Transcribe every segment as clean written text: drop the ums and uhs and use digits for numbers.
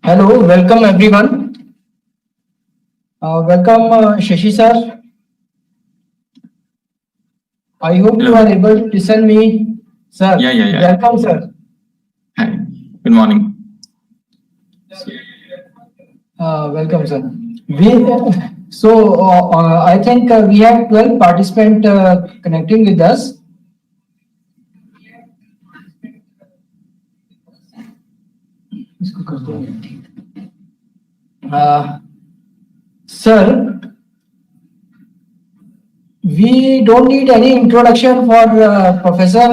Hello, welcome everyone. Welcome Shashi sir. I hope you Hello. are able to listen me, sir. Yeah. Welcome, sir. Hi. Good morning. Welcome, sir. I think we have 12 participants connecting with us. Sir, we don't need any introduction for Professor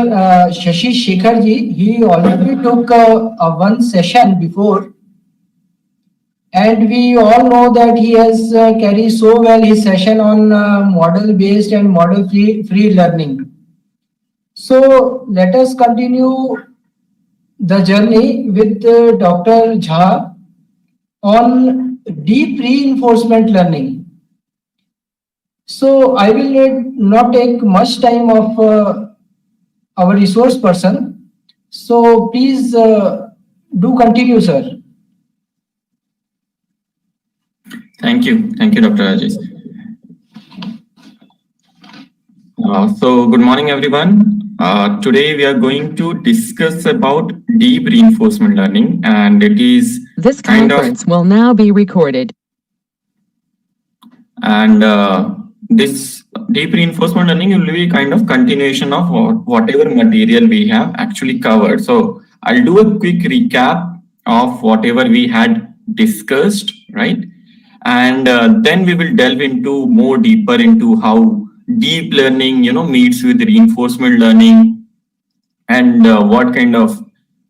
Shashi Shekhar ji. He already took one session before, and we all know that he has carried so well his session on model-based and model-free learning. So let us continue the journey with Dr. Jha on deep reinforcement learning. So I will not take much time of our resource person. So please do continue, sir. Thank you, Dr. Rajesh. So good morning, everyone. Today we are going to discuss about deep reinforcement learning, and it is this conference will now be recorded. And this deep reinforcement learning will be kind of continuation of whatever material we have actually covered. So I'll do a quick recap of whatever we had discussed, right? And then we will delve into more deeper into how deep learning, meets with reinforcement learning, and what kind of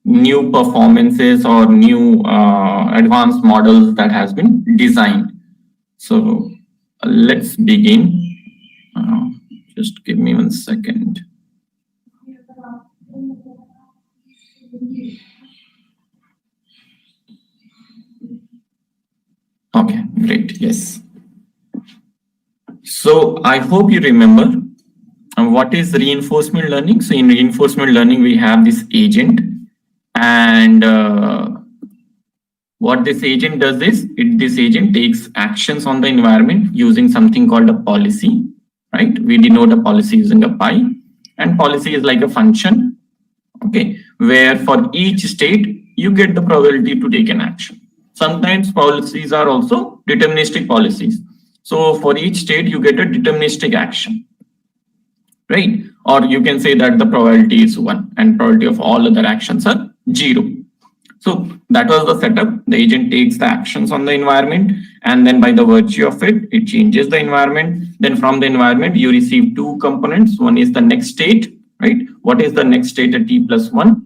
new performances or new advanced models that has been designed. So let's begin. Just give me 1 second. Okay, great. Yes. So I hope you remember what is reinforcement learning. So in reinforcement learning, we have this agent, and what this agent does is this agent takes actions on the environment using something called a policy, right? We denote a policy using a pi, and policy is like a function, okay, where for each state you get the probability to take an action. Sometimes policies are also deterministic policies. So for each state you get a deterministic action, right? Or you can say that the probability is 1 and probability of all other actions are 0. So that was the setup. The agent takes the actions on the environment, and then by the virtue of it, it changes the environment. Then from the environment, you receive two components. One is the next state, right? What is the next state at t+1?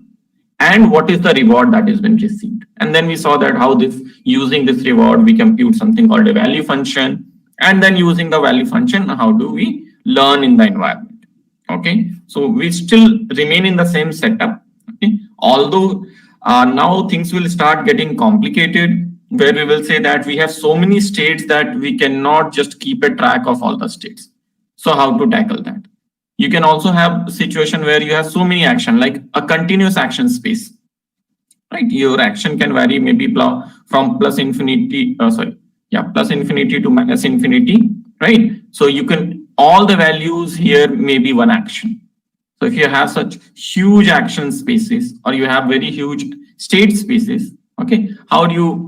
And what is the reward that has been received? And then we saw that how using this reward, we compute something called a value function. And then using the value function, how do we learn in the environment? Okay, so we still remain in the same setup. Okay, although now things will start getting complicated, where we will say that we have so many states that we cannot just keep a track of all the states. So how to tackle that? You can also have a situation where you have so many action, like a continuous action space, right? Your action can vary maybe from plus infinity to minus infinity, right? So you can, all the values here may be one action. So if you have such huge action spaces, or you have very huge state spaces, okay, how do you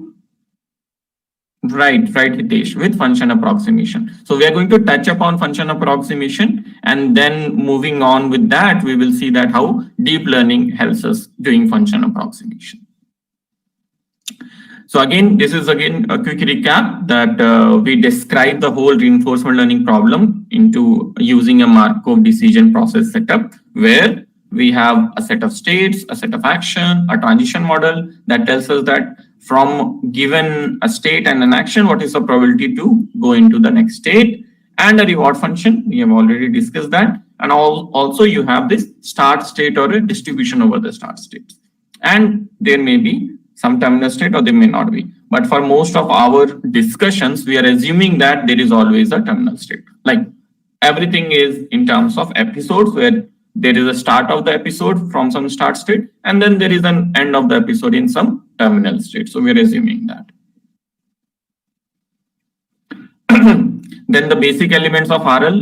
right Hitesh, with function approximation? So we are going to touch upon function approximation, and then moving on with that, we will see that how deep learning helps us doing function approximation. So again, this is again a quick recap that we describe the whole reinforcement learning problem into using a Markov decision process setup, where we have a set of states, a set of action, a transition model that tells us that from given a state and an action, what is the probability to go into the next state, and a reward function. We have already discussed that. and also you have this start state or a distribution over the start states. And there may be some terminal state or there may not be. But for most of our discussions, we are assuming that there is always a terminal state. Like everything is in terms of episodes where there is a start of the episode from some start state, and then there is an end of the episode in some terminal state. So we are assuming that. Then the basic elements of RL,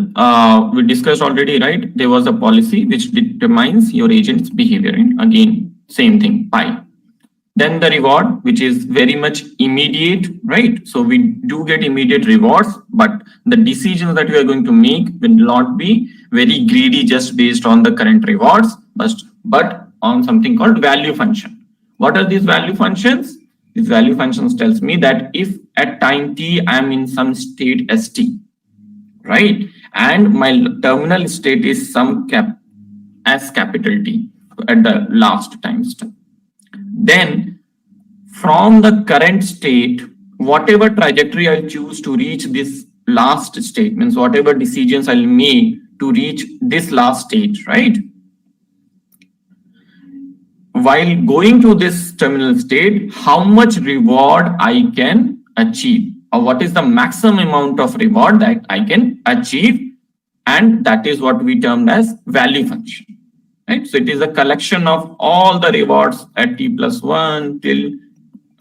we discussed already, right? There was a policy which determines your agent's behavior. And again, same thing, pi. Then the reward, which is very much immediate, right? So we do get immediate rewards, but the decisions that we are going to make will not be very greedy just based on the current rewards, but on something called value function. What are these value functions? These value functions tells me that if at time t I am in some state st, right, and my terminal state is some s capital T at the last time step, then from the current state, whatever trajectory I choose to reach this last state, means whatever decisions I'll make to reach this last state, right? While going to this terminal state, how much reward I can achieve, or what is the maximum amount of reward that I can achieve, and that is what we termed as value function, right? So it is a collection of all the rewards at t+1 till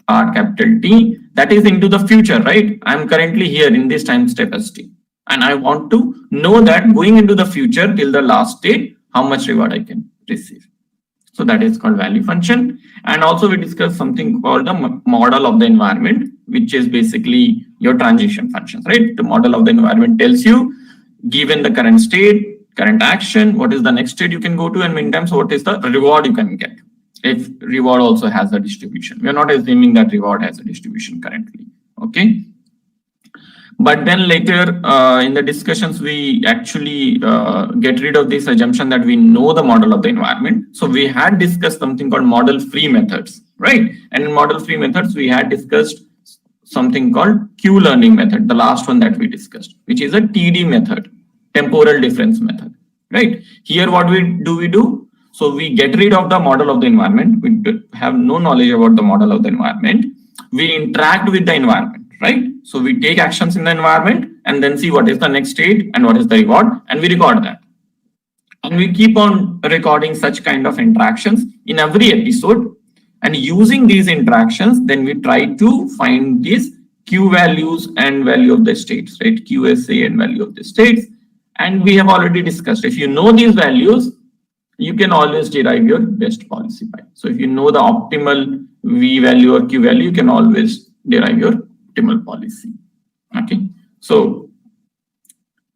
r capital T that is into the future, right? I'm currently here in this time step st, and I want to know that going into the future till the last state, how much reward I can receive. So that is called value function. And also we discussed something called the model of the environment, which is basically your transition functions, right? The model of the environment tells you, given the current state, current action, what is the next state you can go to, and meantime, so what is the reward you can get if reward also has a distribution. We are not assuming that reward has a distribution currently, okay? But then later in the discussions, we actually get rid of this assumption that we know the model of the environment. So we had discussed something called model-free methods, right? And in model-free methods, we had discussed something called Q-learning method, the last one that we discussed, which is a TD method, temporal difference method, right? Here, what we do? So we get rid of the model of the environment. We have no knowledge about the model of the environment. We interact with the environment, right? So we take actions in the environment and then see what is the next state and what is the reward, and we record that. And we keep on recording such kind of interactions in every episode. And using these interactions, then we try to find these Q values and value of the states, right? QSA and value of the states. And we have already discussed, if you know these values, you can always derive your best policy pi. So if you know the optimal V value or Q value, you can always derive your optimal policy. Okay. So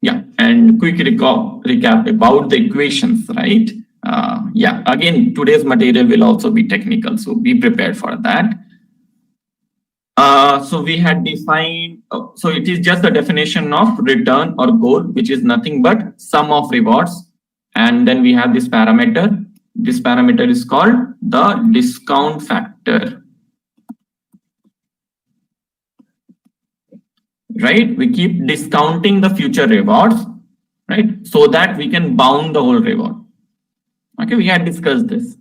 yeah, and quick recap about the equations, right? Yeah, again, today's material will also be technical, so be prepared for that. So we had defined, so it is just the definition of return or goal, which is nothing but sum of rewards. And then we have this parameter. This parameter is called the discount factor. Right? We keep discounting the future rewards, right? So that we can bound the whole reward. Okay, we had discussed this.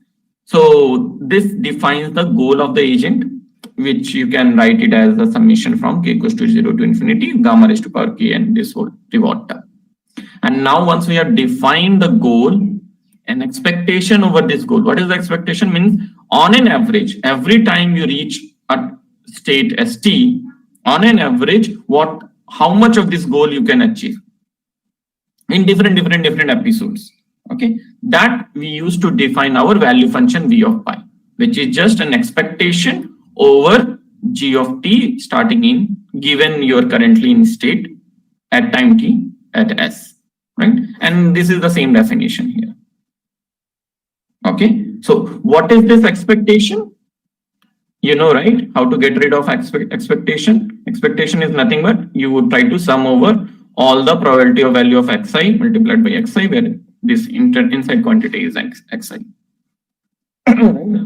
So this defines the goal of the agent, which you can write it as a summation from k equals to 0 to infinity, gamma raised to power k, and this whole reward term. And now once we have defined the goal, an expectation over this goal. What is the expectation? Means on an average, every time you reach a state st, on an average, how much of this goal you can achieve in different episodes. Okay, that we use to define our value function v of pi, which is just an expectation over g of t starting in given you're currently in state at time t at s, right? And this is the same definition here. Okay, so what is this expectation? You know, right, how to get rid of expectation. Expectation is nothing but you would try to sum over all the probability of value of xi multiplied by xi, where this inside quantity is xi.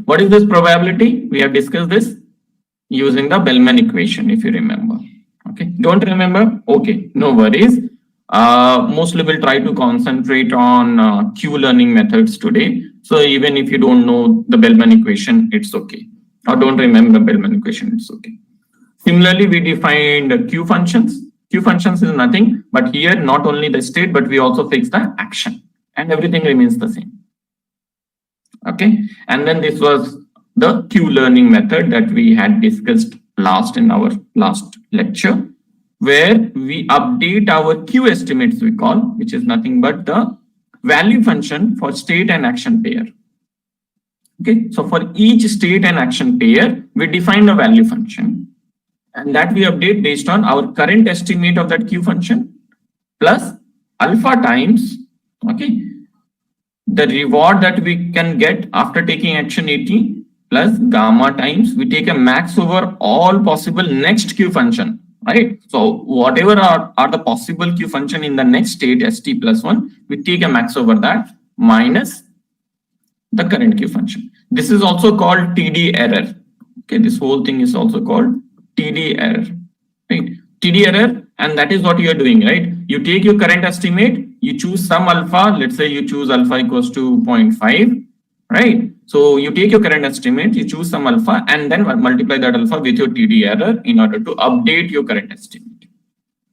What is this probability? We have discussed this using the Bellman equation, if you remember. Okay, don't remember? Okay, no worries. Mostly we'll try to concentrate on Q learning methods today. So even if you don't know the Bellman equation, it's okay. Or don't remember the Bellman equation, it's okay. Similarly, we defined Q functions. Q functions is nothing, but here not only the state, but we also fix the action, and everything remains the same. Okay, and then this was the Q learning method that we had discussed in our last lecture, where we update our Q estimates, we call, which is nothing but the value function for state and action pair. Okay, so for each state and action pair, we define the value function, and that we update based on our current estimate of that Q function plus alpha times, okay, the reward that we can get after taking action 80 plus gamma times we take a max over all possible next Q function, right? So whatever are the possible Q function in the next state st plus 1, we take a max over that minus the current Q function. This is also called TD error. Okay, this whole thing is also called TD error, right? TD error, and that is what you are doing, right? You take your current estimate, you choose some alpha, let's say you choose alpha equals to 0.5, right? So you take your current estimate, you choose some alpha, and then multiply that alpha with your TD error in order to update your current estimate.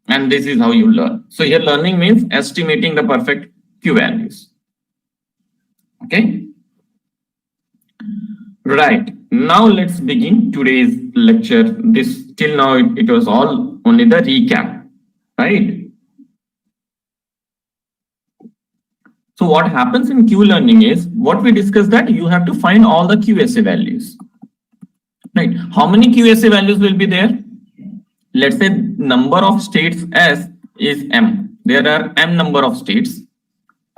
And this is how you learn. So here learning means estimating the perfect Q values. Okay. Right. Now let's begin today's lecture. This till now it was all only the recap, right? So what happens in Q learning is what we discussed, that you have to find all the QSA values, right? How many QSA values will be there? Let's say number of states S is M. There are M number of states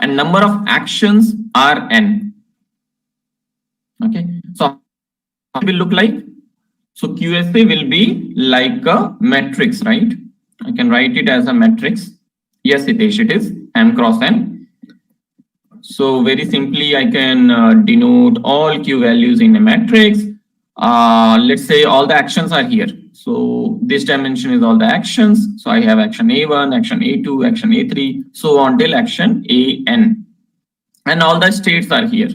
and number of actions are N. Okay. So how it will look like? So QSA will be like a matrix, right? I can write it as a matrix. Yes, it is M cross N. So very simply, I can denote all Q values in a matrix. Let's say all the actions are here. So this dimension is all the actions. So I have action A1, action A2, action A3, so on till action AN. And all the states are here.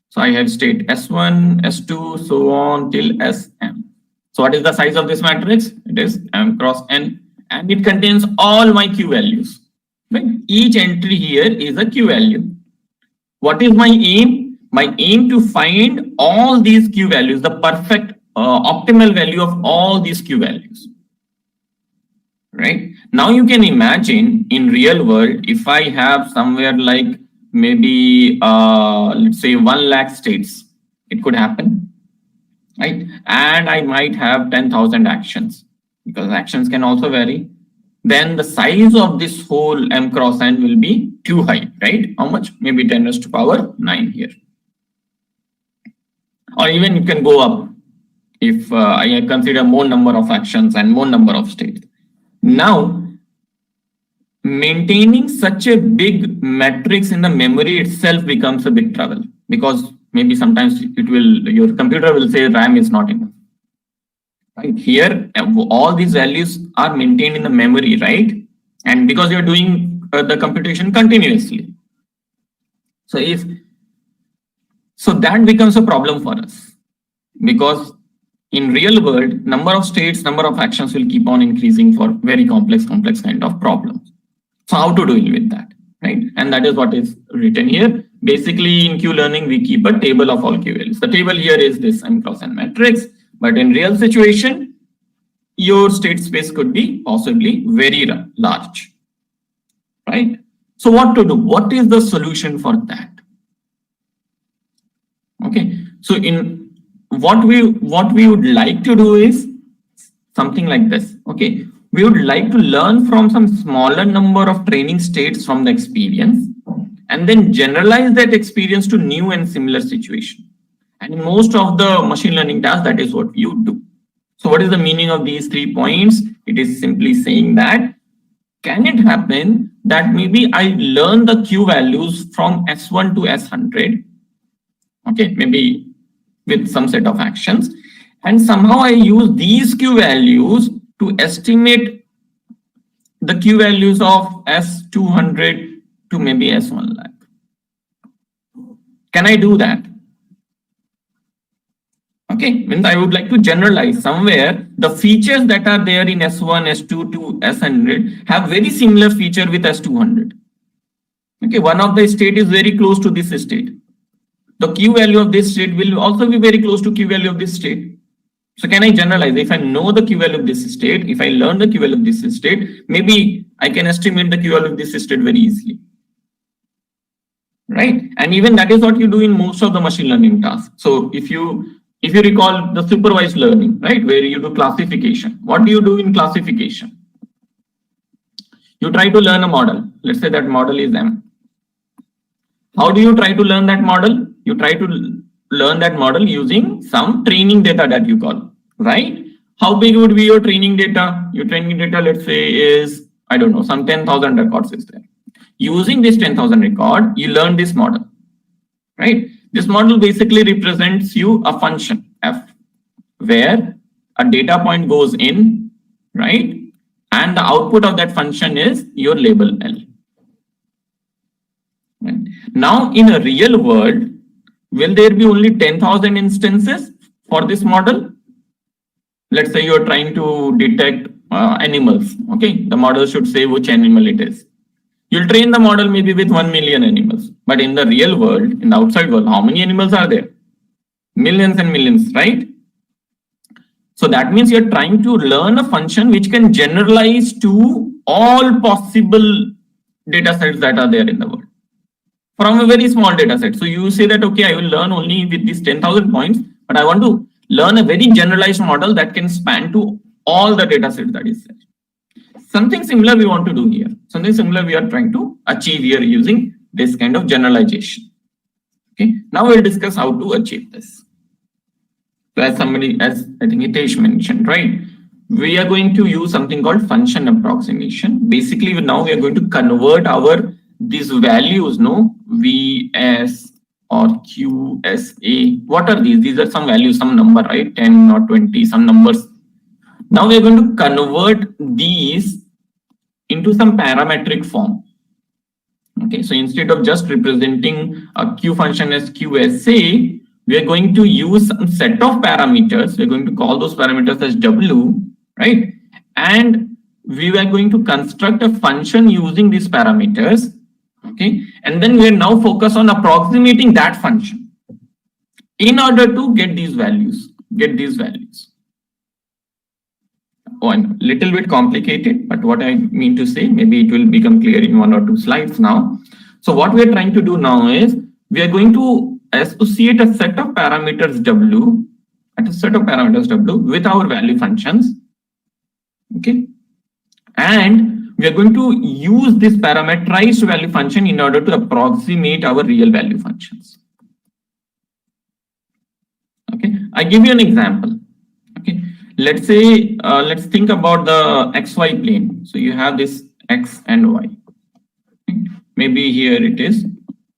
So I have state S1, S2, so on till Sm. So what is the size of this matrix? It is M cross N, and it contains all my Q values. Right? Each entry here is a Q value. What is my aim? My aim to find all these Q values, the perfect optimal value of all these Q values. Right? Now you can imagine in real world, if I have somewhere like maybe let's say 1 lakh states, it could happen, right? And I might have 10,000 actions, because actions can also vary. Then the size of this whole M cross N will be too high, right? How much? Maybe 10 raised to power 9 here. Or even you can go up if I consider more number of actions and more number of states. Now, maintaining such a big matrix in the memory itself becomes a big trouble, because maybe sometimes your computer will say RAM is not enough. Right here, all these values are maintained in the memory, right? And because you're doing the computation continuously, so that becomes a problem for us, because in real world, number of states, number of actions will keep on increasing for very complex kind of problems. So how to deal with that, right? And that is what is written here. Basically, in Q learning, we keep a table of all Q values. The table here is this M cross N matrix. But in real situation, your state space could be possibly very large, right? So what to do? What is the solution for that? Okay, so in what we would like to do is something like this. Okay, we would like to learn from some smaller number of training states from the experience, and then generalize that experience to new and similar situation. And in most of the machine learning tasks, that is what you do. So what is the meaning of these 3 points? It is simply saying that, can it happen that maybe I learn the Q values from S1 to S100, okay, maybe with some set of actions, and somehow I use these Q values to estimate the Q values of S200 to maybe S1 lakh. Can I do that? Okay, means I would like to generalize somewhere the features that are there in S1, S2 to S100 have very similar feature with S200. Okay, one of the state is very close to this state. The Q value of this state will also be very close to Q value of this state. So can I generalize? If I know the Q value of this state, if I learn the Q value of this state, maybe I can estimate the Q value of this state very easily. Right? And even that is what you do in most of the machine learning tasks. So if you recall the supervised learning, right, where you do classification, what do you do in classification? You try to learn a model. Let's say that model is M. How do you try to learn that model? You try to learn that model using some training data that you call, right? How big would be your training data? Your training data, let's say, is, I don't know, some 10,000 records is there. Using this 10,000 record, you learn this model, right? This model basically represents you a function f, where a data point goes in, right? And the output of that function is your label L. Right? Now, in a real world, will there be only 10,000 instances for this model? Let's say you're trying to detect animals. Okay, the model should say which animal it is. You'll train the model maybe with 1 million animals. But in the real world, in the outside world, how many animals are there? Millions and millions, right? So that means you're trying to learn a function which can generalize to all possible data sets that are there in the world from a very small data set. So you say that, okay, I will learn only with these 10,000 points, but I want to learn a very generalized model that can span to all the data sets that is there. Something similar we want to do here. Something similar we are trying to achieve here using this kind of generalization. Okay, now we'll discuss how to achieve this. So as I think Hitesh mentioned, right? We are going to use something called function approximation. Basically, now we are going to convert these values, no, VS or QSA. What are these? These are some values, some number, right? 10 or 20, some numbers. Now we are going to convert these into some parametric form. Okay, so instead of just representing a Q function as QSA, we are going to use some set of parameters. We're going to call those parameters as W, right? And we are going to construct a function using these parameters. Okay, and then we are now focused on approximating that function in order to get these values. One little bit complicated, but what I mean to say, maybe it will become clear in 1 or 2 slides now. So what we are trying to do now is we are going to associate a set of parameters W with our value functions. Okay, and we are going to use this parameterized value function in order to approximate our real value functions. Okay, I give you an example. Okay, let's say let's think about the XY plane. So you have this X and Y. Okay. Maybe here it is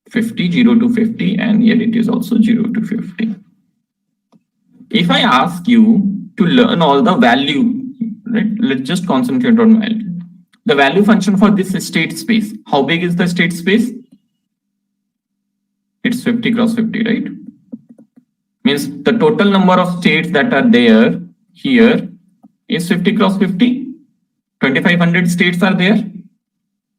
50, 0 to 50, and here it is also 0 to 50. If I ask you to learn all the value, right? Let's just concentrate on value. The value function for this state space. How big is the state space? It's 50 cross 50, right? Means the total number of states that are there here is 50 cross 50. 2500 states are there,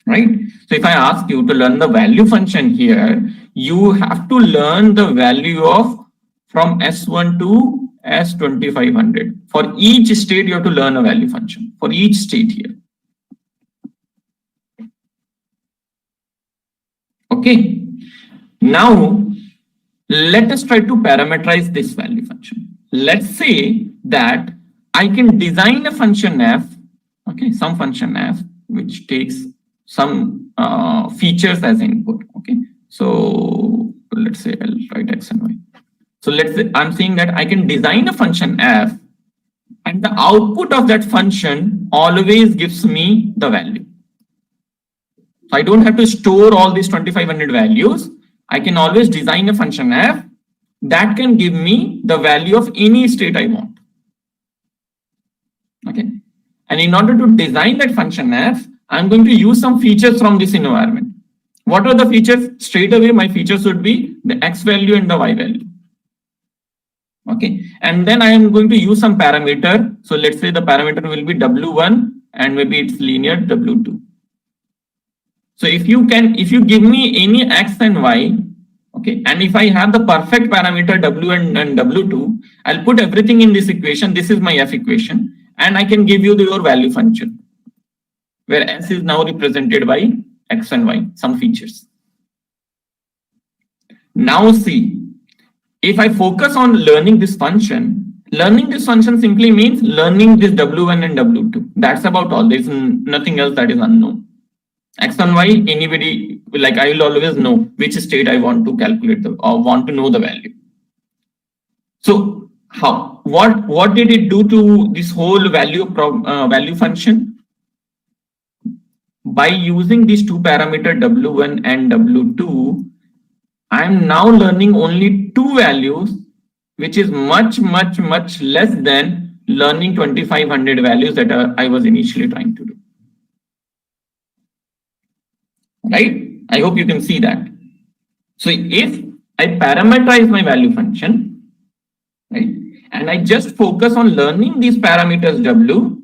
right? So if I ask you to learn the value function here, you have to learn the value of from S1 to S2500. For each state, you have to learn a value function for each state here. Okay, now let us try to parameterize this value function. Let's say that I can design a function f, okay, some function f, which takes some features as input. Okay, so let's say I'll write x and y. So let's say I'm saying that I can design a function f, and the output of that function always gives me the value. So I don't have to store all these 2500 values. I can always design a function f that can give me the value of any state I want. Okay, and in order to design that function f, I'm going to use some features from this environment. What are the features? Straight away, my features would be the X value and the Y value. Okay, and then I am going to use some parameter. So let's say the parameter will be W1 and maybe it's linear W2. So if you give me any X and Y, okay, and if I have the perfect parameter W and W2, I'll put everything in this equation. This is my F equation, and I can give you your value function, where S is now represented by X and Y, some features. Now see, if I focus on learning this function simply means learning this W1 and W2. That's about all. There's nothing else that is unknown. X and Y, anybody, like I will always know which state I want to calculate or want to know the value. So what did it do to this whole value function? By using these two parameters W1 and W2, I am now learning only two values, which is much less than learning 2500 values that I was initially trying to do. Right? I hope you can see that. So if I parameterize my value function, right, and I just focus on learning these parameters W,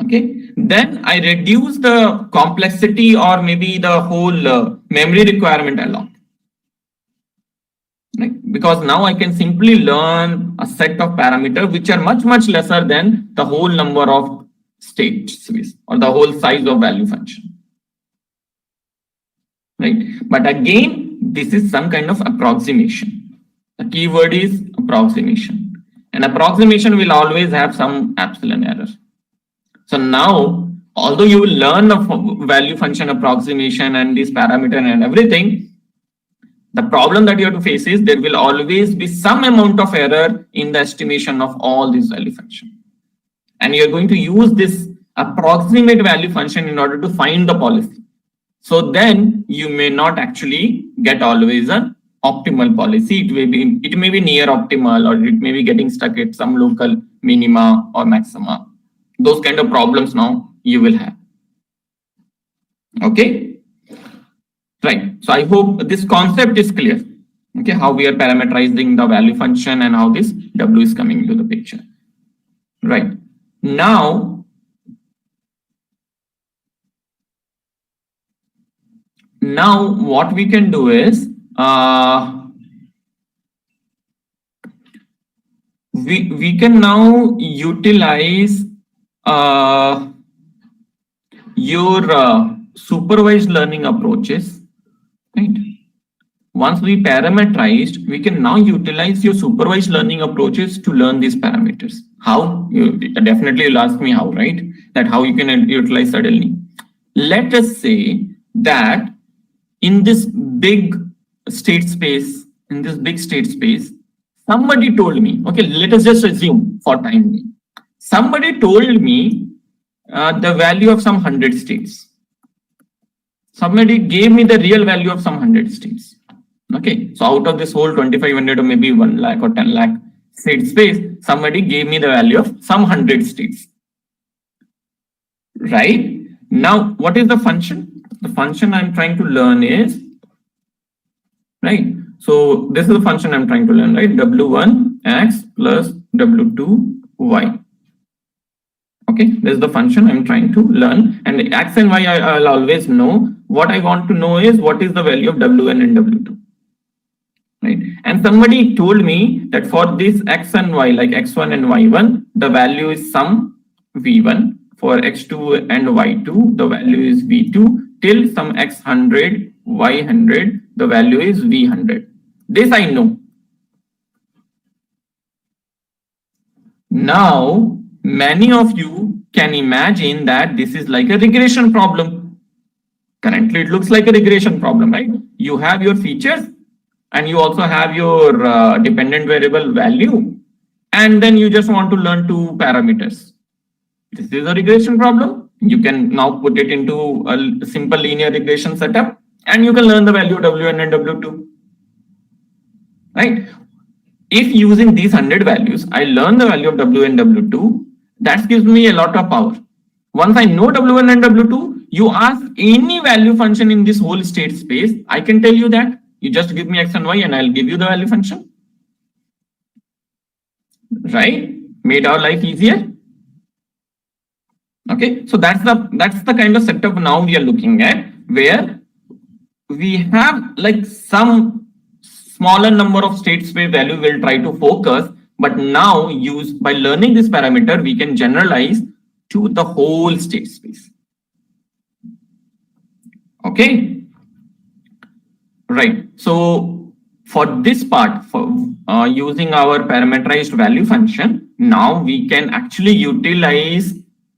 okay, then I reduce the complexity or maybe the whole memory requirement a lot. Right? Because now I can simply learn a set of parameters which are much lesser than the whole number of states or the whole size of value function. Right? But again, this is some kind of approximation. The keyword is approximation. And approximation will always have some epsilon error. So now, although you will learn the value function approximation and this parameter and everything, the problem that you have to face is there will always be some amount of error in the estimation of all these value functions. And you're going to use this approximate value function in order to find the policy. So then you may not actually get always an optimal policy. It may be near optimal, or it may be getting stuck at some local minima or maxima. Those kind of problems now you will have. Okay. Right. So I hope this concept is clear. Okay. How we are parameterizing the value function and how this W is coming into the picture. Right. Now what we can do is we can now utilize your supervised learning approaches, right? Once we parameterized, we can now utilize your supervised learning approaches to learn these parameters. How? You definitely will ask me how, right? That how you can utilize suddenly. Let us say that in this big state space, somebody told me, okay, let us just assume for time being, somebody told me the value of some 100 states. Somebody gave me the real value of some 100 states. Okay, so out of this whole 2500 or maybe 1 lakh or 10 lakh state space, somebody gave me the value of some 100 states. Right? Now, what is the function? The function I'm trying to learn is, right? So this is the function I'm trying to learn, right? W1 x plus W2 y. Okay, this is the function I'm trying to learn, and x and y I'll always know. What I want to know is what is the value of W1 and W2, right? And somebody told me that for this x and y, like x1 and y1, the value is some v1. For x2 and y2, the value is v2 till some x100, y100, the value is v100. This I know. Now, many of you can imagine that this is like a regression problem. Currently, it looks like a regression problem, right? You have your features and you also have your dependent variable value, and then you just want to learn two parameters. This is a regression problem. You can now put it into a simple linear regression setup, and you can learn the value of W1 and W2. Right? If using these 100 values, I learn the value of W and W2, that gives me a lot of power. Once I know W1 and W2, you ask any value function in this whole state space, I can tell you that. You just give me X and Y and I'll give you the value function. Right? Made our life easier. Okay, so that's the kind of setup now we are looking at, where we have like some smaller number of state space value we'll try to focus, but now by learning this parameter, we can generalize to the whole state space. Okay, right. So for this part, for using our parameterized value function, now we can actually utilize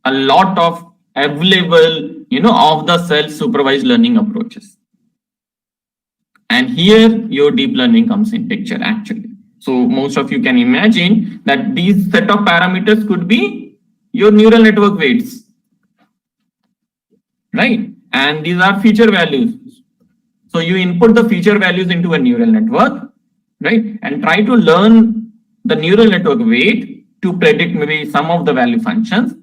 a lot of available, off the shelf supervised learning approaches. And here your deep learning comes in picture actually. So most of you can imagine that these set of parameters could be your neural network weights, right? And these are feature values. So you input the feature values into a neural network, right? And try to learn the neural network weight to predict maybe some of the value functions,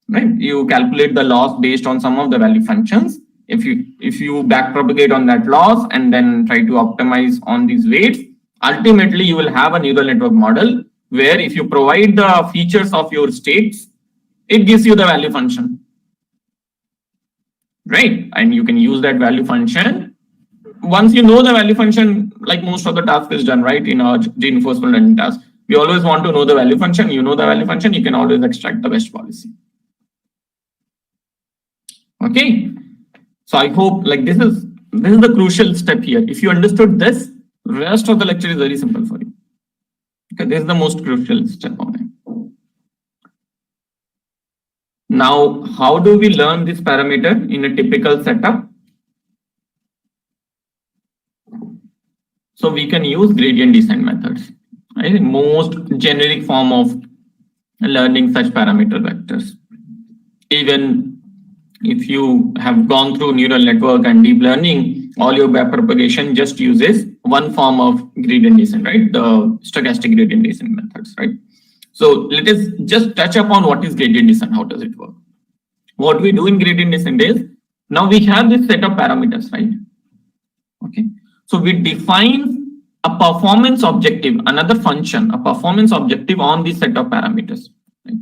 right? You calculate the loss based on some of the value functions. If you backpropagate on that loss and then try to optimize on these weights, ultimately you will have a neural network model where if you provide the features of your states, it gives you the value function, right? And you can use that value function. Once you know the value function, like most of the task is done, right? In our reinforcement learning task, we always want to know the value function. You know the value function, you can always extract the best policy. Okay. So I hope like this is the crucial step here. If you understood this, rest of the lecture is very simple for you. Okay, this is the most crucial step of it. Now, how do we learn this parameter in a typical setup? So we can use gradient descent methods. Right? Most generic form of learning such parameter vectors. Even if you have gone through neural network and deep learning, all your backpropagation just uses one form of gradient descent, right? The stochastic gradient descent methods, right? So let us just touch upon what is gradient descent. How does it work? What we do in gradient descent is, now we have this set of parameters, right? Okay. So we define a performance objective, another function, a performance objective on this set of parameters, right?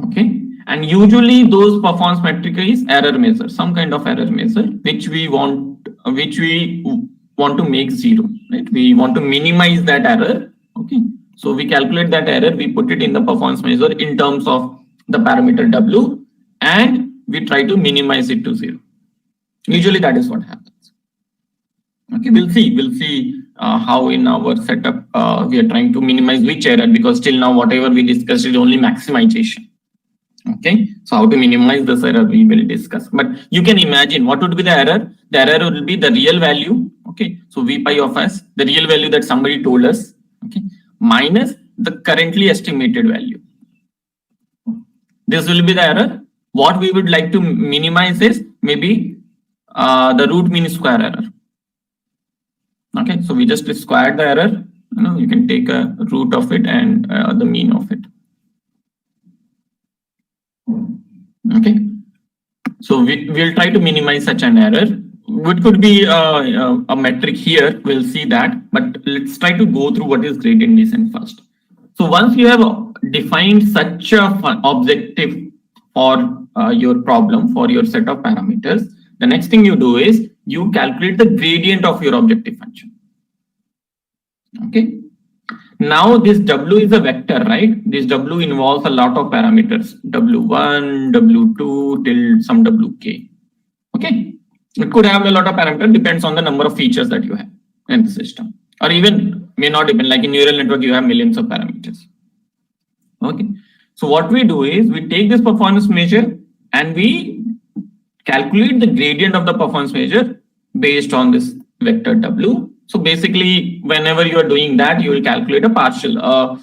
Okay. And usually those performance metric is error measure, some kind of error measure, which we want to make zero, right? We want to minimize that error. Okay. So we calculate that error, we put it in the performance measure in terms of the parameter W, and we try to minimize it to zero. Usually that is what happens. Okay, we'll see how in our setup we are trying to minimize which error, because till now whatever we discussed is only maximization. Okay, so how to minimize this error we will discuss. But you can imagine what would be the error. The error will be the real value. Okay, so V pi of s, the real value that somebody told us. Okay, minus the currently estimated value. This will be the error. What we would like to minimize is maybe the root mean square error. Okay, so we just squared the error. You can take a root of it and the mean of it. Okay, so we'll try to minimize such an error. What could be a metric here? We'll see that, but let's try to go through what is gradient descent first. So once you have defined such a objective for your problem, for your set of parameters, the next thing you do is you calculate the gradient of your objective function. Okay. Now this W is a vector, right? This W involves a lot of parameters, W1, W2 till some WK. Okay. It could have a lot of parameters, depends on the number of features that you have in the system, or even may not depend, like in neural network, you have millions of parameters. Okay. So what we do is we take this performance measure and we calculate the gradient of the performance measure based on this vector W. So basically, whenever you are doing that, you will calculate a partial, a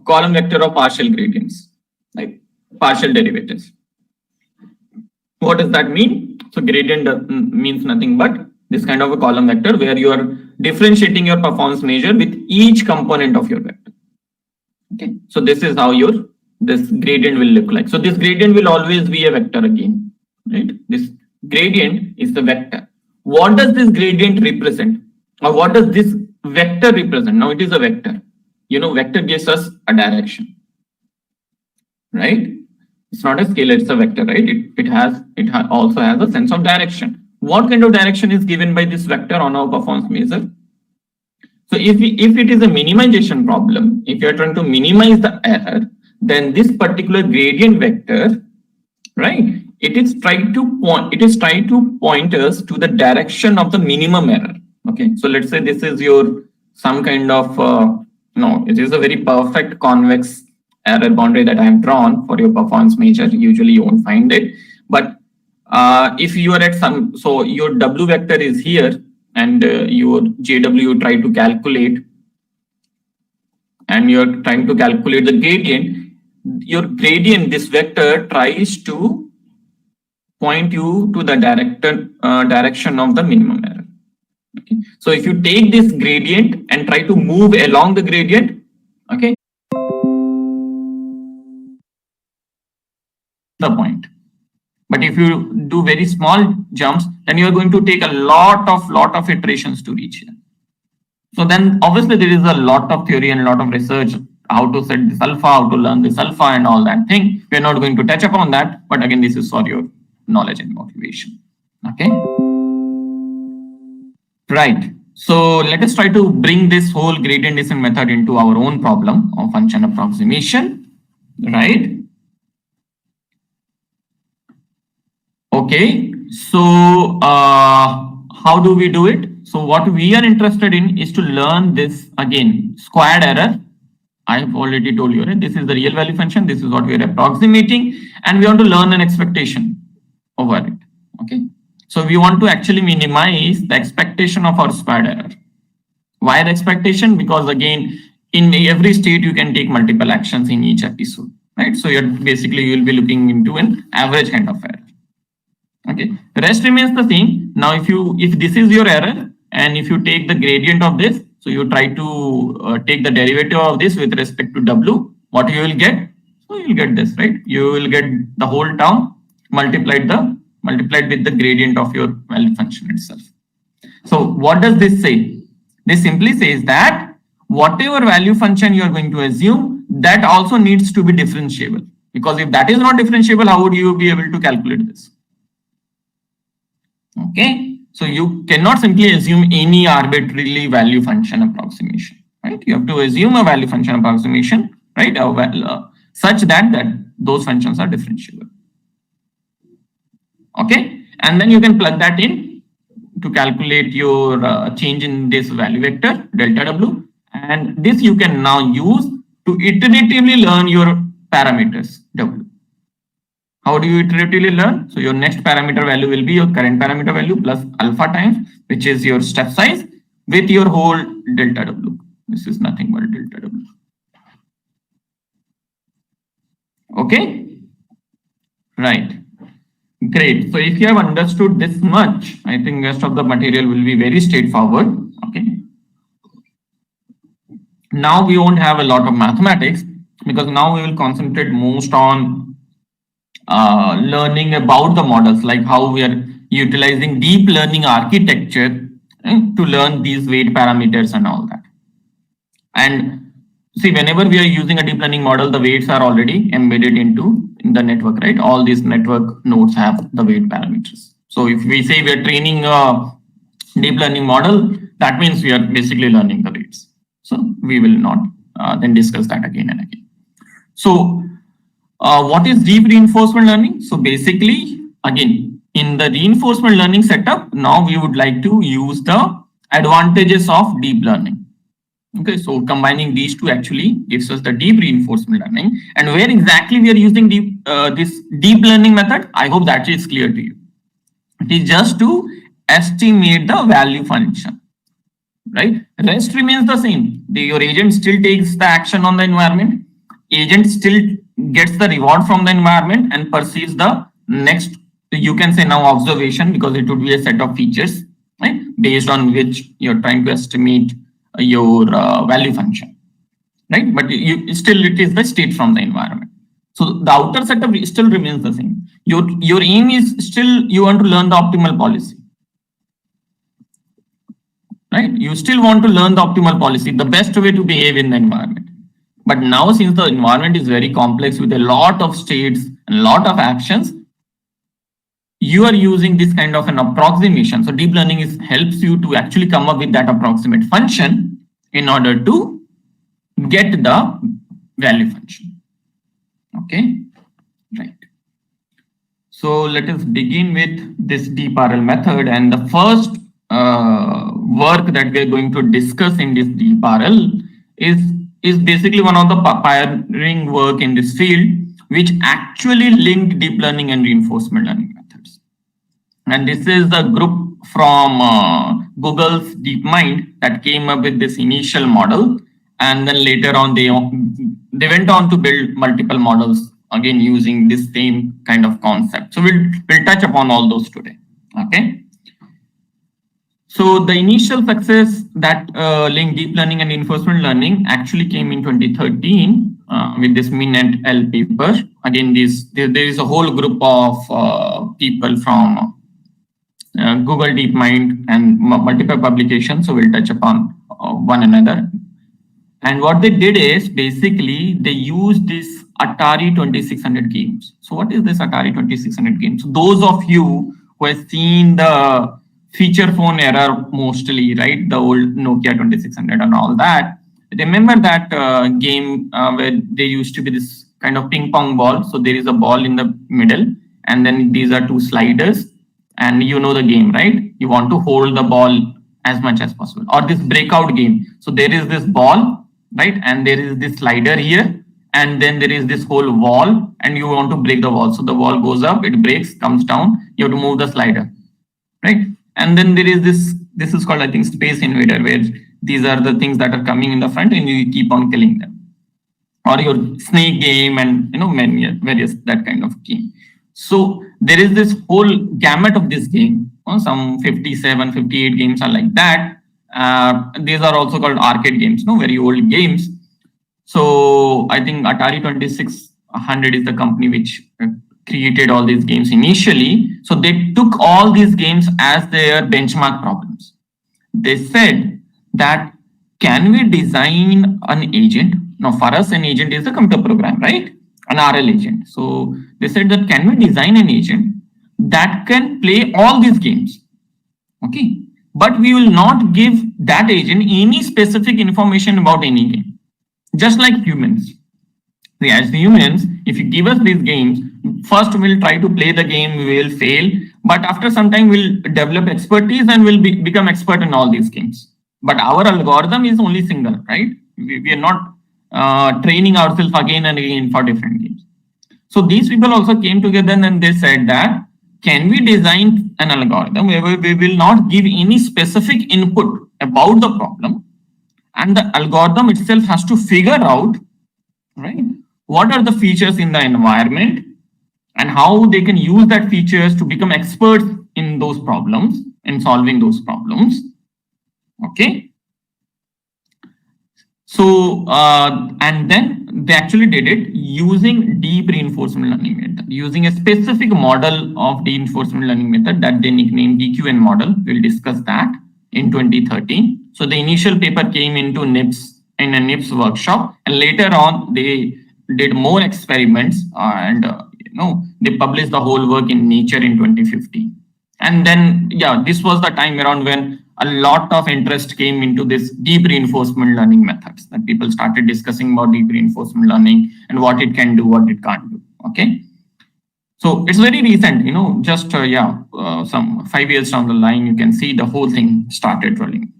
column vector of partial gradients, like partial derivatives. What does that mean? So gradient means nothing but this kind of a column vector where you are differentiating your performance measure with each component of your vector. Okay, so this is how your this gradient will look like. So this gradient will always be a vector again, right? This gradient is the vector. What does this gradient represent? Or what does this vector represent? Now it is a vector. You know, vector gives us a direction, right? It's not a scalar, it's a vector, right? It also has a sense of direction. What kind of direction is given by this vector on our performance measure? So if it is a minimization problem, if you are trying to minimize the error, then this particular gradient vector, right? It is trying to point us to the direction of the minimum error. Okay, so let's say this is your some kind of no, it is a very perfect convex error boundary that I have drawn for your performance measure. Usually you won't find it, but if you are at some, so your W vector is here and your JW you try to calculate, and you're trying to calculate the gradient. Your gradient, this vector tries to point you to the direction of the minimum error. Okay, so if you take this gradient and try to move along the gradient, okay, the point. But if you do very small jumps, then you are going to take a lot of iterations to reach here. So then obviously there is a lot of theory and a lot of research how to set this alpha, how to learn this alpha and all that thing. We're not going to touch upon that, but again, this is for your knowledge and motivation. Okay. Right. So let us try to bring this whole gradient descent method into our own problem of function approximation. Right. Okay. So how do we do it? So what we are interested in is to learn this again, squared error. I've already told you, right? This is the real value function. This is what we are approximating, and we want to learn an expectation over it. Okay. So we want to actually minimize the expectation of our squared error. Why the expectation? Because again, in every state, you can take multiple actions in each episode, right? So you're basically, you'll be looking into an average kind of error. Okay. The rest remains the same. Now, if this is your error, and if you take the gradient of this, so you try to take the derivative of this with respect to W, what you will get? So you will get this, right? You will get the whole term multiplied with the gradient of your value function itself. So what does this say? This simply says that whatever value function you are going to assume, that also needs to be differentiable. Because if that is not differentiable, how would you be able to calculate this? Okay. So you cannot simply assume any arbitrarily value function approximation, right? You have to assume a value function approximation, right? Such that those functions are differentiable. Okay. And then you can plug that in to calculate your change in this value vector, delta W. And this you can now use to iteratively learn your parameters, W. How do you iteratively learn? So your next parameter value will be your current parameter value plus alpha times, which is your step size, with your whole delta W. This is nothing but delta W. Okay. Right. Great. So if you have understood this much, I think rest of the material will be very straightforward. Okay. Now we won't have a lot of mathematics, because now we will concentrate most on learning about the models, like how we are utilizing deep learning architecture to learn these weight parameters and all that. And see, whenever we are using a deep learning model, the weights are already embedded in the network, right? All these network nodes have the weight parameters. So if we say we are training a deep learning model, that means we are basically learning the weights. So we will not then discuss that again and again. So what is deep reinforcement learning? So basically, again, in the reinforcement learning setup, now we would like to use the advantages of deep learning. Okay, so combining these two actually gives us the deep reinforcement learning. And where exactly we are using this deep learning method, I hope that is clear to you. It is just to estimate the value function, right? The rest remains the same. Your agent still takes the action on the environment. Agent still gets the reward from the environment and perceives the next, you can say now observation, because it would be a set of features, right, based on which you're trying to estimate your value function, right? But it is the state from the environment. So the outer setup still remains the same. Your aim is still you want to learn the optimal policy, right? You still want to learn the optimal policy, the best way to behave in the environment. But now, since the environment is very complex with a lot of states and a lot of actions, you are using this kind of an approximation. So deep learning helps you to actually come up with that approximate function in order to get the value function. Okay, right. So let us begin with this deep RL method, and the first work that we are going to discuss in this deep RL is basically one of the pioneering work in this field, which actually linked deep learning and reinforcement learning methods. And this is the group from Google's DeepMind that came up with this initial model, and then later on they went on to build multiple models, again using this same kind of concept. So we'll touch upon all those today. Okay. So the initial success that linked deep learning and reinforcement learning actually came in 2013 with this Min et al. Paper. Again, there is a whole group of people from Google DeepMind and multiple publications. So we'll touch upon one another. And what they did is basically they used this Atari 2600 games. So what is this Atari 2600 games? So those of you who have seen the feature phone era mostly, right? The old Nokia 2600 and all that. Remember that game where there used to be this kind of ping pong ball. So there is a ball in the middle, and then these are two sliders, and you know the game, right? You want to hold the ball as much as possible. Or this breakout game. So there is this ball, right? And there is this slider here, and then there is this whole wall, and you want to break the wall. So the wall goes up, it breaks, comes down. You have to move the slider, right? And then there is this is called, I think, Space Invader, where these are the things that are coming in the front and you keep on killing them. Or your snake game, and many various that kind of game. So there is this whole gamut of this game. Some 57, 58 games are like that. These are also called arcade games, very old games. So I think Atari 2600 is the company which created all these games initially. So they took all these games as their benchmark problems. They said that, can we design an agent? Now for us, an agent is a computer program, right? An RL agent. So they said that, can we design an agent that can play all these games? Okay. But we will not give that agent any specific information about any game. Just like humans. As humans, if you give us these games, first we'll try to play the game, we will fail, but after some time we'll develop expertise and we'll become expert in all these games. But our algorithm is only single, right? We are not training ourselves again and again for different games. So these people also came together and they said that, can we design an algorithm where we will not give any specific input about the problem, and the algorithm itself has to figure out, right, what are the features in the environment and how they can use that features to become experts in those problems and solving those problems. Okay. So, and then they actually did it using deep reinforcement learning method, using a specific model of reinforcement learning method that they nicknamed DQN model. We'll discuss that in 2013. So the initial paper came into NIPS in a NIPS workshop, and later on they did more experiments and they published the whole work in Nature in 2015. And then, yeah, this was the time around when a lot of interest came into this deep reinforcement learning methods, that people started discussing about deep reinforcement learning and what it can do, what it can't do. Okay. So it's very recent, just some 5 years down the line, you can see the whole thing started rolling.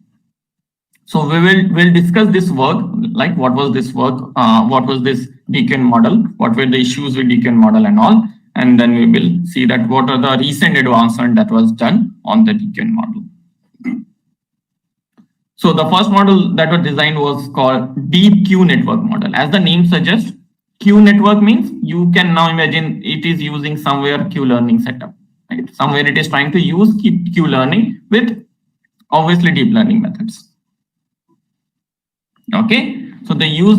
So we'll discuss this work, like what was this work, what was this DQN model, what were the issues with DQN model and all, and then we will see that what are the recent advancement that was done on the DQN model. So the first model that was designed was called Deep Q Network model. As the name suggests, Q network means you can now imagine it is using somewhere Q learning setup, right? Somewhere it is trying to use Q learning with obviously deep learning methods. Okay, So they use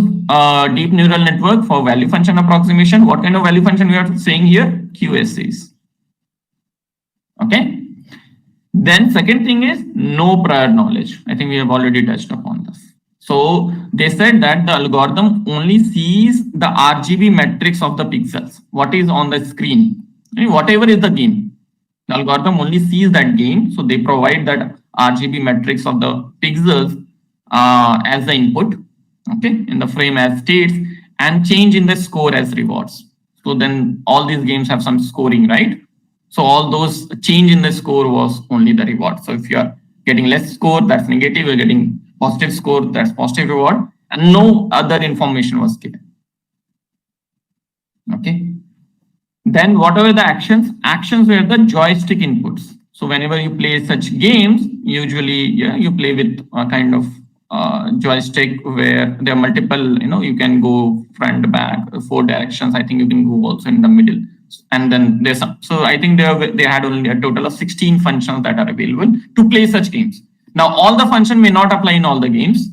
deep neural network for value function approximation. What kind of value function we are saying here? QSAs. Okay. Then second thing is no prior knowledge. I think we have already touched upon this. So they said that the algorithm only sees the RGB matrix of the pixels, what is on the screen, whatever is the game. The algorithm only sees that game. So they provide that RGB matrix of the pixels as the input, okay, in the frame as states, and change in the score as rewards. So then all these games have some scoring, right? So all those change in the score was only the reward. So if you are getting less score, that's negative. You're getting positive score, that's positive reward, and no other information was given. Okay. Then whatever the actions were the joystick inputs. So whenever you play such games, usually you play with a kind of joystick where there are multiple, you can go front, back, 4 directions. I think you can go also in the middle. And then there's some. So I think they had only a total of 16 functions that are available to play such games. Now all the function may not apply in all the games.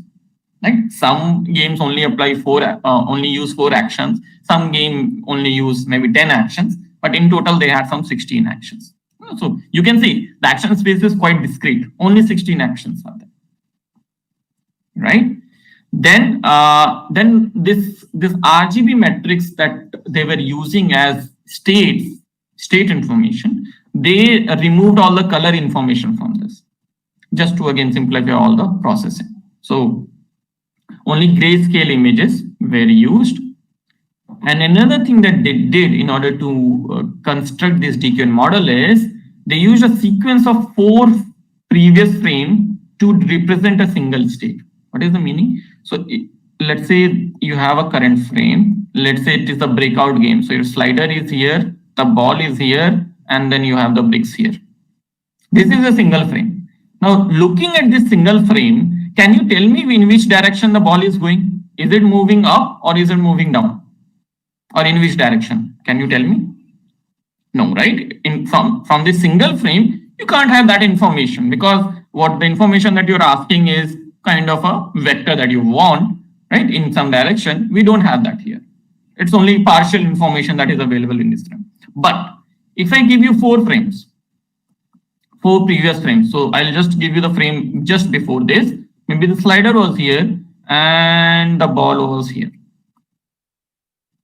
Like some games only apply only use 4 actions. Some game only use maybe 10 actions. But in total they had some 16 actions. So you can see the action space is quite discrete. Only 16 actions are there. Right? Then this RGB matrix that they were using as state information, they removed all the color information from this, just to again simplify all the processing. So only grayscale images were used. And another thing that they did in order to construct this DQN model is they used a sequence of 4 previous frames to represent a single state. What is the meaning? So let's say you have a current frame. Let's say it is a breakout game. So your slider is here, the ball is here, and then you have the bricks here. This is a single frame. Now looking at this single frame, can you tell me in which direction the ball is going? Is it moving up or is it moving down? Or in which direction? Can you tell me? No, right? From this single frame, you can't have that information, because what the information that you're asking is kind of a vector that you want, right, in some direction. We don't have that here. It's only partial information that is available in this frame. But if I give you 4 frames, 4 previous frames, so I'll just give you the frame just before this. Maybe the slider was here and the ball was here.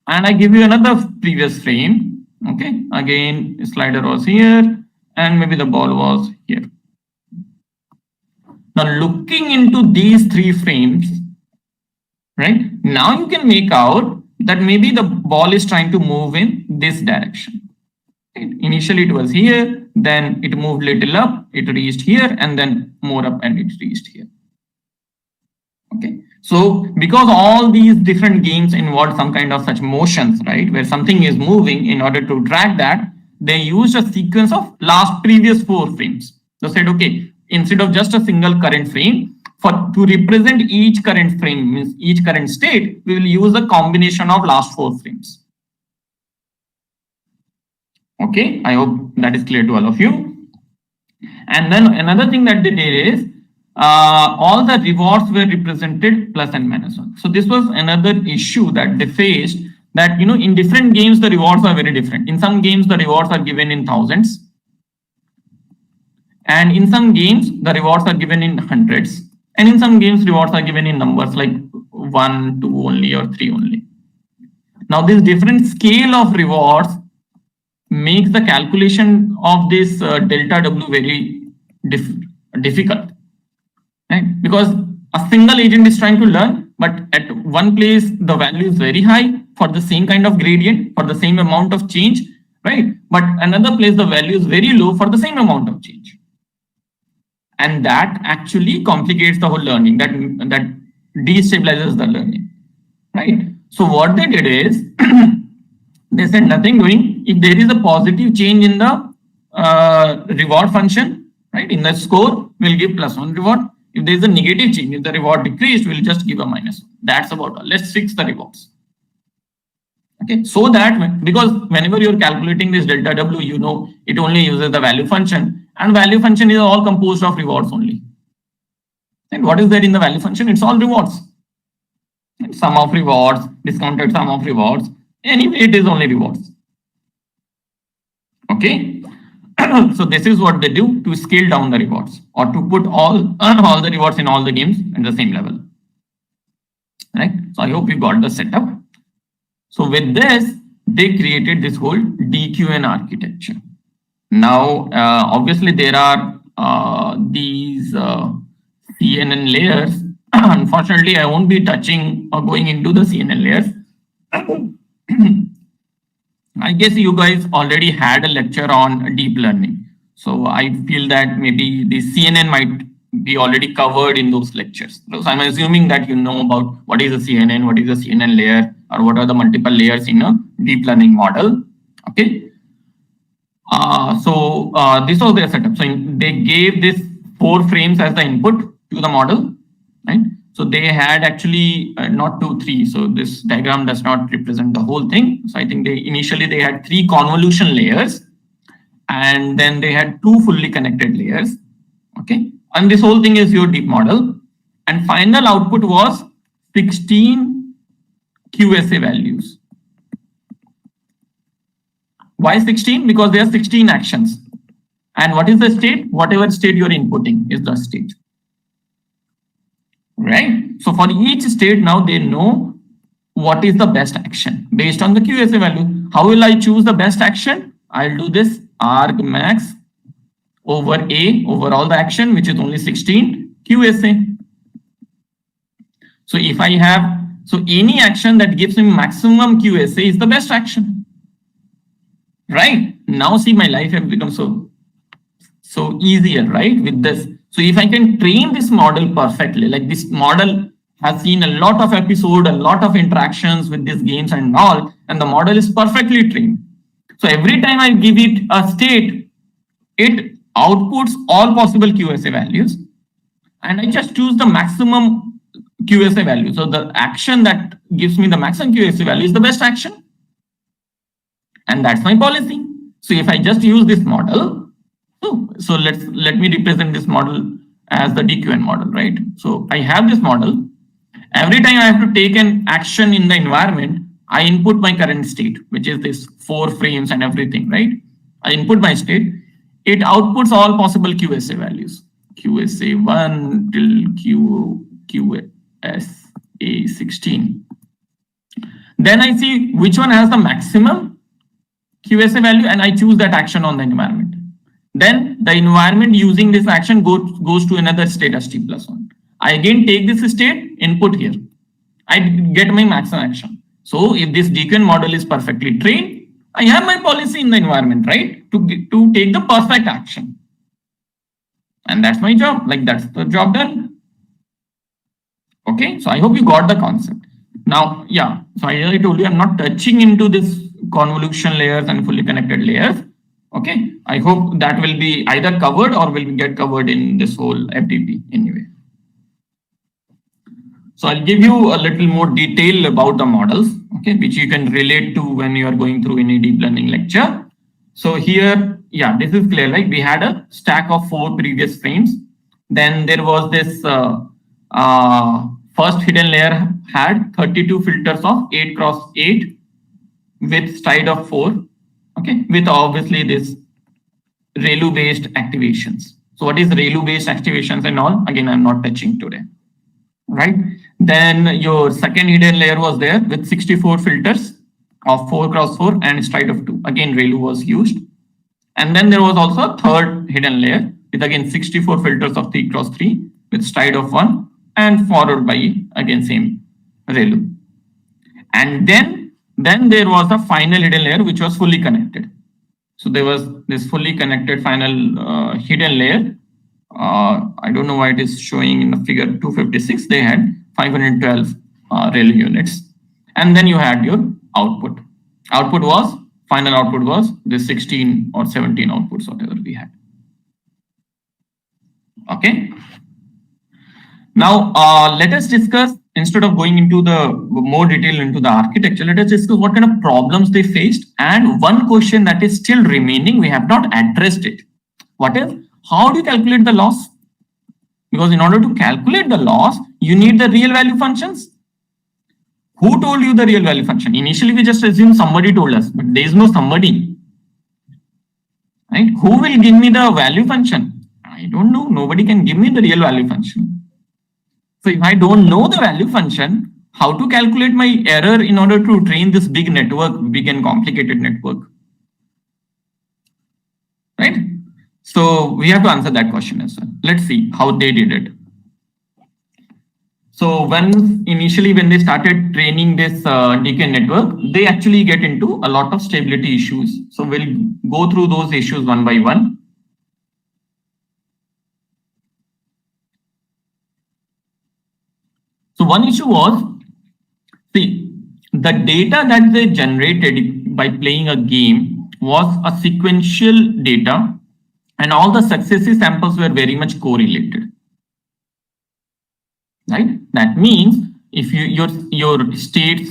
And I give you another previous frame. Okay, again, the slider was here and maybe the ball was here. Now looking into these 3 frames, right, now you can make out that maybe the ball is trying to move in this direction. Right? Initially it was here, then it moved little up, it reached here, and then more up and it reached here. Okay, so because all these different games involve some kind of such motions, right, where something is moving, in order to track that, they used a sequence of previous 4 frames. So said, okay, instead of just a single current frame, to represent each current frame, means each current state, we will use a combination of last 4 frames. Okay, I hope that is clear to all of you. And then another thing that they did is all the rewards were represented plus and minus 1. So this was another issue that they faced, that in different games the rewards are very different. In some games the rewards are given in thousands, and in some games the rewards are given in hundreds, and in some games rewards are given in numbers like 1, 2 only, or 3 only. Now this different scale of rewards makes the calculation of this delta W very difficult, right? Because a single agent is trying to learn, but at one place the value is very high for the same kind of gradient, for the same amount of change, right? But another place the value is very low for the same amount of change. And that actually complicates the whole learning, that destabilizes the learning, right? So what they did is they said nothing doing. If there is a positive change in the reward function, right, in the score, we'll give +1 reward. If there is a negative change, if the reward decreased, we'll just give a -1. That's about all. Let's fix the rewards. Okay, so that because whenever you're calculating this delta W, it only uses the value function. And value function is all composed of rewards only. And what is there in the value function? It's all rewards. Sum of rewards, discounted sum of rewards. Anyway, it is only rewards. Okay. So this is what they do to scale down the rewards or to put all the rewards in all the games at the same level. Right. So I hope you got the setup. So with this, they created this whole DQN architecture. Now, obviously, there are these CNN layers. Unfortunately, I won't be touching or going into the CNN layers. I guess you guys already had a lecture on deep learning. So I feel that maybe the CNN might be already covered in those lectures. So I'm assuming that you know about what is a CNN, what is a CNN layer, or what are the multiple layers in a deep learning model. Okay. This was their setup. So they gave this 4 frames as the input to the model, right? So they had actually not 2, 3. So this diagram does not represent the whole thing. So I think initially they had 3 convolution layers, and then they had 2 fully connected layers. Okay, and this whole thing is your deep model. And final output was 16 QSA values. Why 16? Because there are 16 actions. And what is the state? Whatever state you're inputting is the state. Right? So for each state, now they know what is the best action based on the QSA value. How will I choose the best action? I'll do this argmax over A over all the action, which is only 16 QSA. So if I have, so any action that gives me maximum QSA is the best action. Right? Now see, my life has become so easier, right? With this. So if I can train this model perfectly, like this model has seen a lot of episodes, a lot of interactions with these games and all, and the model is perfectly trained. So every time I give it a state, it outputs all possible QSA values, and I just choose the maximum QSA value. So the action that gives me the maximum QSA value is the best action. And that's my policy. So if I just use this model, so let me represent this model as the DQN model, right? So I have this model. Every time I have to take an action in the environment, I input my current state, which is this 4 frames and everything, right? I input my state. It outputs all possible QSA values. QSA1 till QSA16. Then I see which one has the maximum QSA value, and I choose that action on the environment. Then the environment using this action goes to another state as t+1. I again take this state, input here. I get my maximum action. So if this DQN model is perfectly trained, I have my policy in the environment, right? To take the perfect action. And that's my job. Like that's the job done. Okay, so I hope you got the concept. Now, yeah, so I told you I'm not touching into this convolution layers and fully connected layers. Okay, I hope that will be either covered or will get covered in this whole FDP anyway. So I'll give you a little more detail about the models, okay, which you can relate to when you are going through any deep learning lecture. So here, yeah, this is clear, like we had a stack of 4 previous frames. Then there was this first hidden layer had 32 filters of 8 × 8 with stride of 4. Okay, with obviously this ReLU-based activations. So what is ReLU-based activations and all? Again, I'm not touching today, right? Then your second hidden layer was there with 64 filters of 4 × 4 and stride of 2. Again, ReLU was used. And then there was also a third hidden layer with again 64 filters of 3 × 3 with stride of 1 and followed by again same ReLU. And then there was a final hidden layer which was fully connected. So there was this fully connected final hidden layer. I don't know why it is showing in the figure 256. They had 512 ReLU units. And then you had your output. Final output was the 16 or 17 outputs, whatever we had. Okay. Now, let us discuss, instead of going into the more detail into the architecture, let us discuss what kind of problems they faced. And one question that is still remaining, we have not addressed it. What is, how do you calculate the loss? Because in order to calculate the loss, you need the real value functions. Who told you the real value function? Initially, we just assumed somebody told us, but there is no somebody. Right? Who will give me the value function? I don't know. Nobody can give me the real value function. So if I don't know the value function, how to calculate my error in order to train this big network, big and complicated network? Right? So we have to answer that question as well. Let's see how they did it. So initially when they started training this decay network, they actually get into a lot of stability issues. So we'll go through those issues one by one. So one issue was, see, the data that they generated by playing a game was a sequential data, and all the successive samples were very much correlated. Right? That means if your states,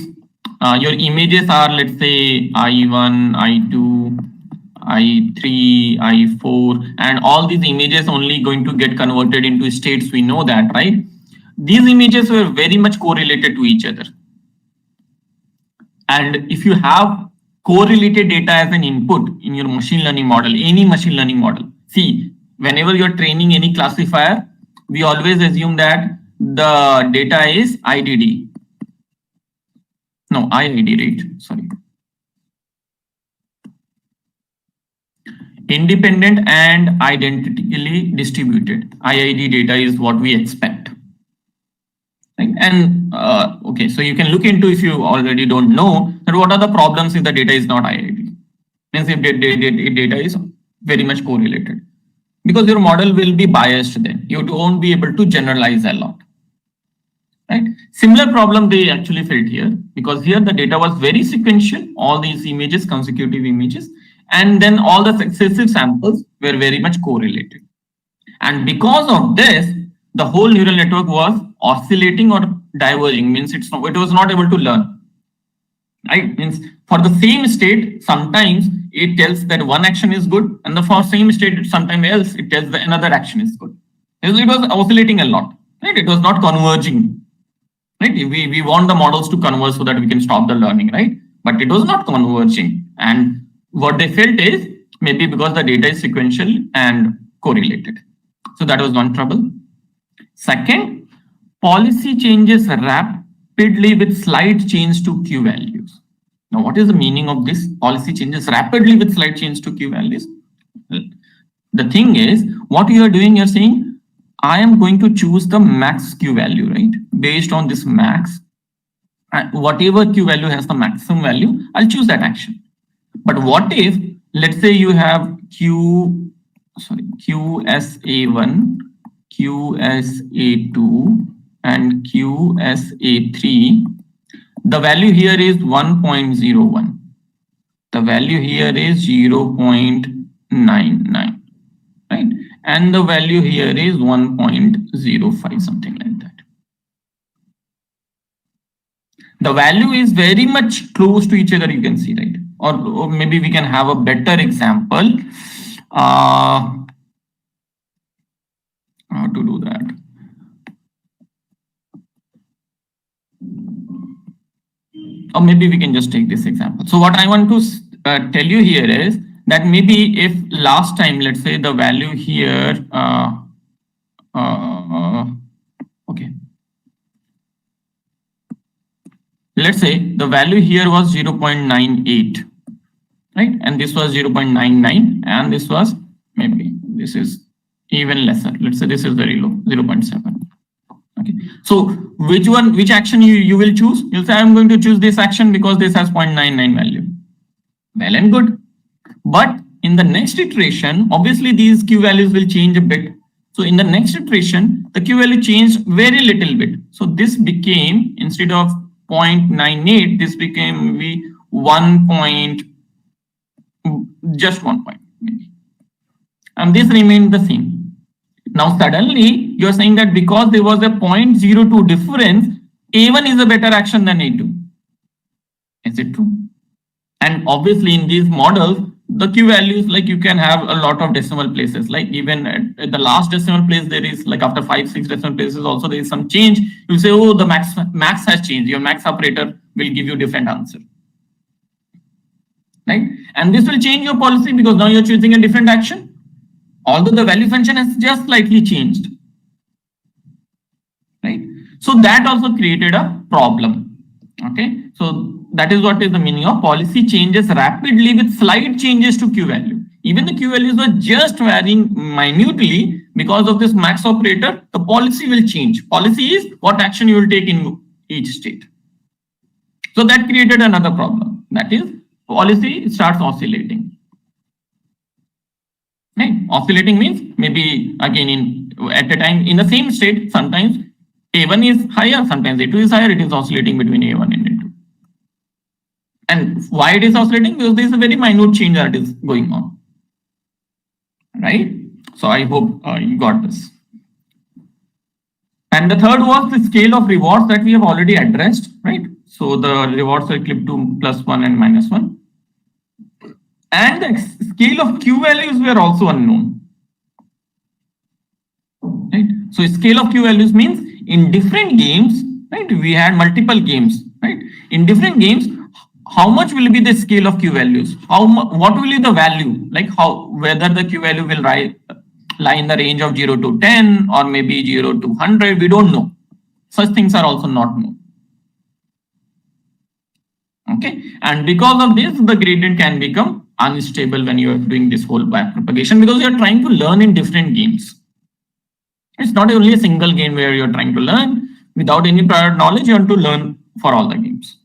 your images are, let's say, I1, I2, I3, I4, and all these images only going to get converted into states. We know that, right? These images were very much correlated to each other. And if you have correlated data as an input in your machine learning model, any machine learning model, see, whenever you're training any classifier, we always assume that the data is IDD. No, IID, right? Sorry. Independent and identically distributed. IID data is what we expect. Right? And okay, so you can look into, if you already don't know, that what are the problems if the data is not IID. Means if data is very much correlated. Because your model will be biased then. You won't be able to generalize a lot. Right? Similar problem they actually felt here, because here the data was very sequential, all these images, consecutive images, and then all the successive samples were very much correlated. And because of this, the whole neural network was oscillating or diverging, means it was not able to learn. Right? Means for the same state, sometimes it tells that one action is good, and the for same state, sometime else, it tells that another action is good. It was oscillating a lot. Right? It was not converging. Right? We want the models to converge so that we can stop the learning, right? But it was not converging. And what they felt is maybe because the data is sequential and correlated. So that was one trouble. Second, policy changes rapidly with slight change to Q values. Now, what is the meaning of this? Policy changes rapidly with slight change to Q values. The thing is, what you are doing, you're saying, I am going to choose the max Q value, right? Based on this max, whatever Q value has the maximum value, I'll choose that action. But what if, let's say you have QSA1, QSA2, and QSA3. The value here is 1.01. The value here is 0.99, right? And the value here is 1.05, something like that. The value is very much close to each other, you can see, right? Or maybe we can have a better example. How to do that? Or maybe we can just take this example. So what I want to tell you here is that maybe if last time, let's say the value here, okay. Let's say the value here was 0.98, right? And this was 0.99, and this was maybe, this is even lesser. Let's say this is very low, 0.7. Okay. So which action you will choose? You'll say, I'm going to choose this action because this has 0.99 value. Well and good. But in the next iteration, obviously these Q values will change a bit. So in the next iteration, the Q value changed very little bit. So this became, instead of 0.98, this became maybe 1 point, just 1 point maybe. And this remained the same. Now suddenly you're saying that because there was a 0.02 difference, A1 is a better action than A2. Is it true? And obviously in these models, the Q values, like you can have a lot of decimal places, like even at the last decimal place, there is like after 5-6 decimal places also there is some change. You say, oh, the max has changed. Your max operator will give you different answer. Right? And this will change your policy because now you're choosing a different action. Although the value function has just slightly changed. Right? So that also created a problem. Okay. So that is what is the meaning of policy changes rapidly with slight changes to Q value. Even the Q values were just varying minutely because of this max operator, the policy will change. Policy is what action you will take in each state. So that created another problem. That is, policy starts oscillating. Right? Oscillating means maybe again at a time in the same state, sometimes A1 is higher, sometimes A2 is higher, it is oscillating between A1 and A2. And why it is oscillating? Because there is a very minute change that is going on. Right? So I hope you got this. And the third was the scale of rewards that we have already addressed, right? So the rewards were clipped to +1 and -1. And the scale of Q values were also unknown. Right? So scale of Q values means in different games, right? We had multiple games, right? In different games, how much will be the scale of Q values? What will be the value? Like whether the Q value will lie in the range of 0 to 10 or maybe 0 to 100, we don't know. Such things are also not known. Okay, and because of this, the gradient can become unstable when you are doing this whole backpropagation because you are trying to learn in different games. It's not only a single game where you're trying to learn. Without any prior knowledge, you have to learn for all the games.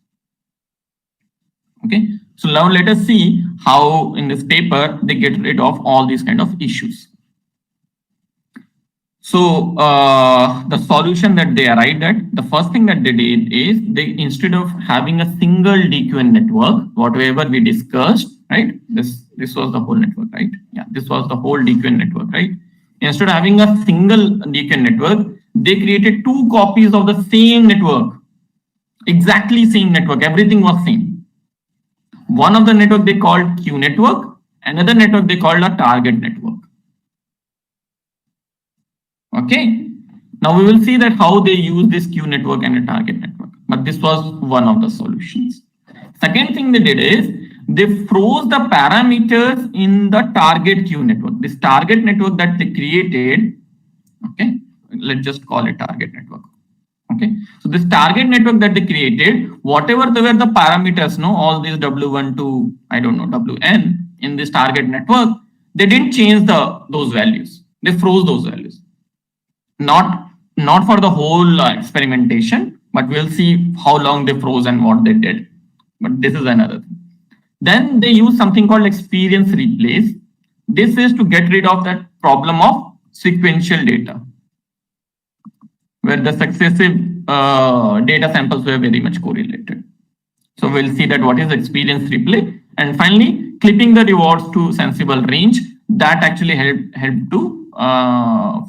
Okay, so now let us see how in this paper they get rid of all these kind of issues. So the solution that they arrived at, the first thing that they did is they, instead of having a single DQN network, whatever we discussed, right? This was the whole network, right? Yeah, this was the whole DQN network, right? Instead of having a single DQN network, they created 2 copies of the same network, exactly same network, everything was same. One of the network they called Q network, another network they called a target network. Okay, now we will see that how they use this Q network and a target network, but this was one of the solutions. Second thing they did is they froze the parameters in the target Q network. This target network that they created, okay, let's just call it target network. Okay, so this target network that they created, whatever they were the parameters, no, all these W1 to I don't know Wn in this target network, they didn't change those values. They froze those values. Not for the whole experimentation, but we'll see how long they froze and what they did. But this is another thing. Then they use something called experience replace. This is to get rid of that problem of sequential data, where the successive data samples were very much correlated. So we'll see that what is experience replay. And finally, clipping the rewards to sensible range, that actually helped to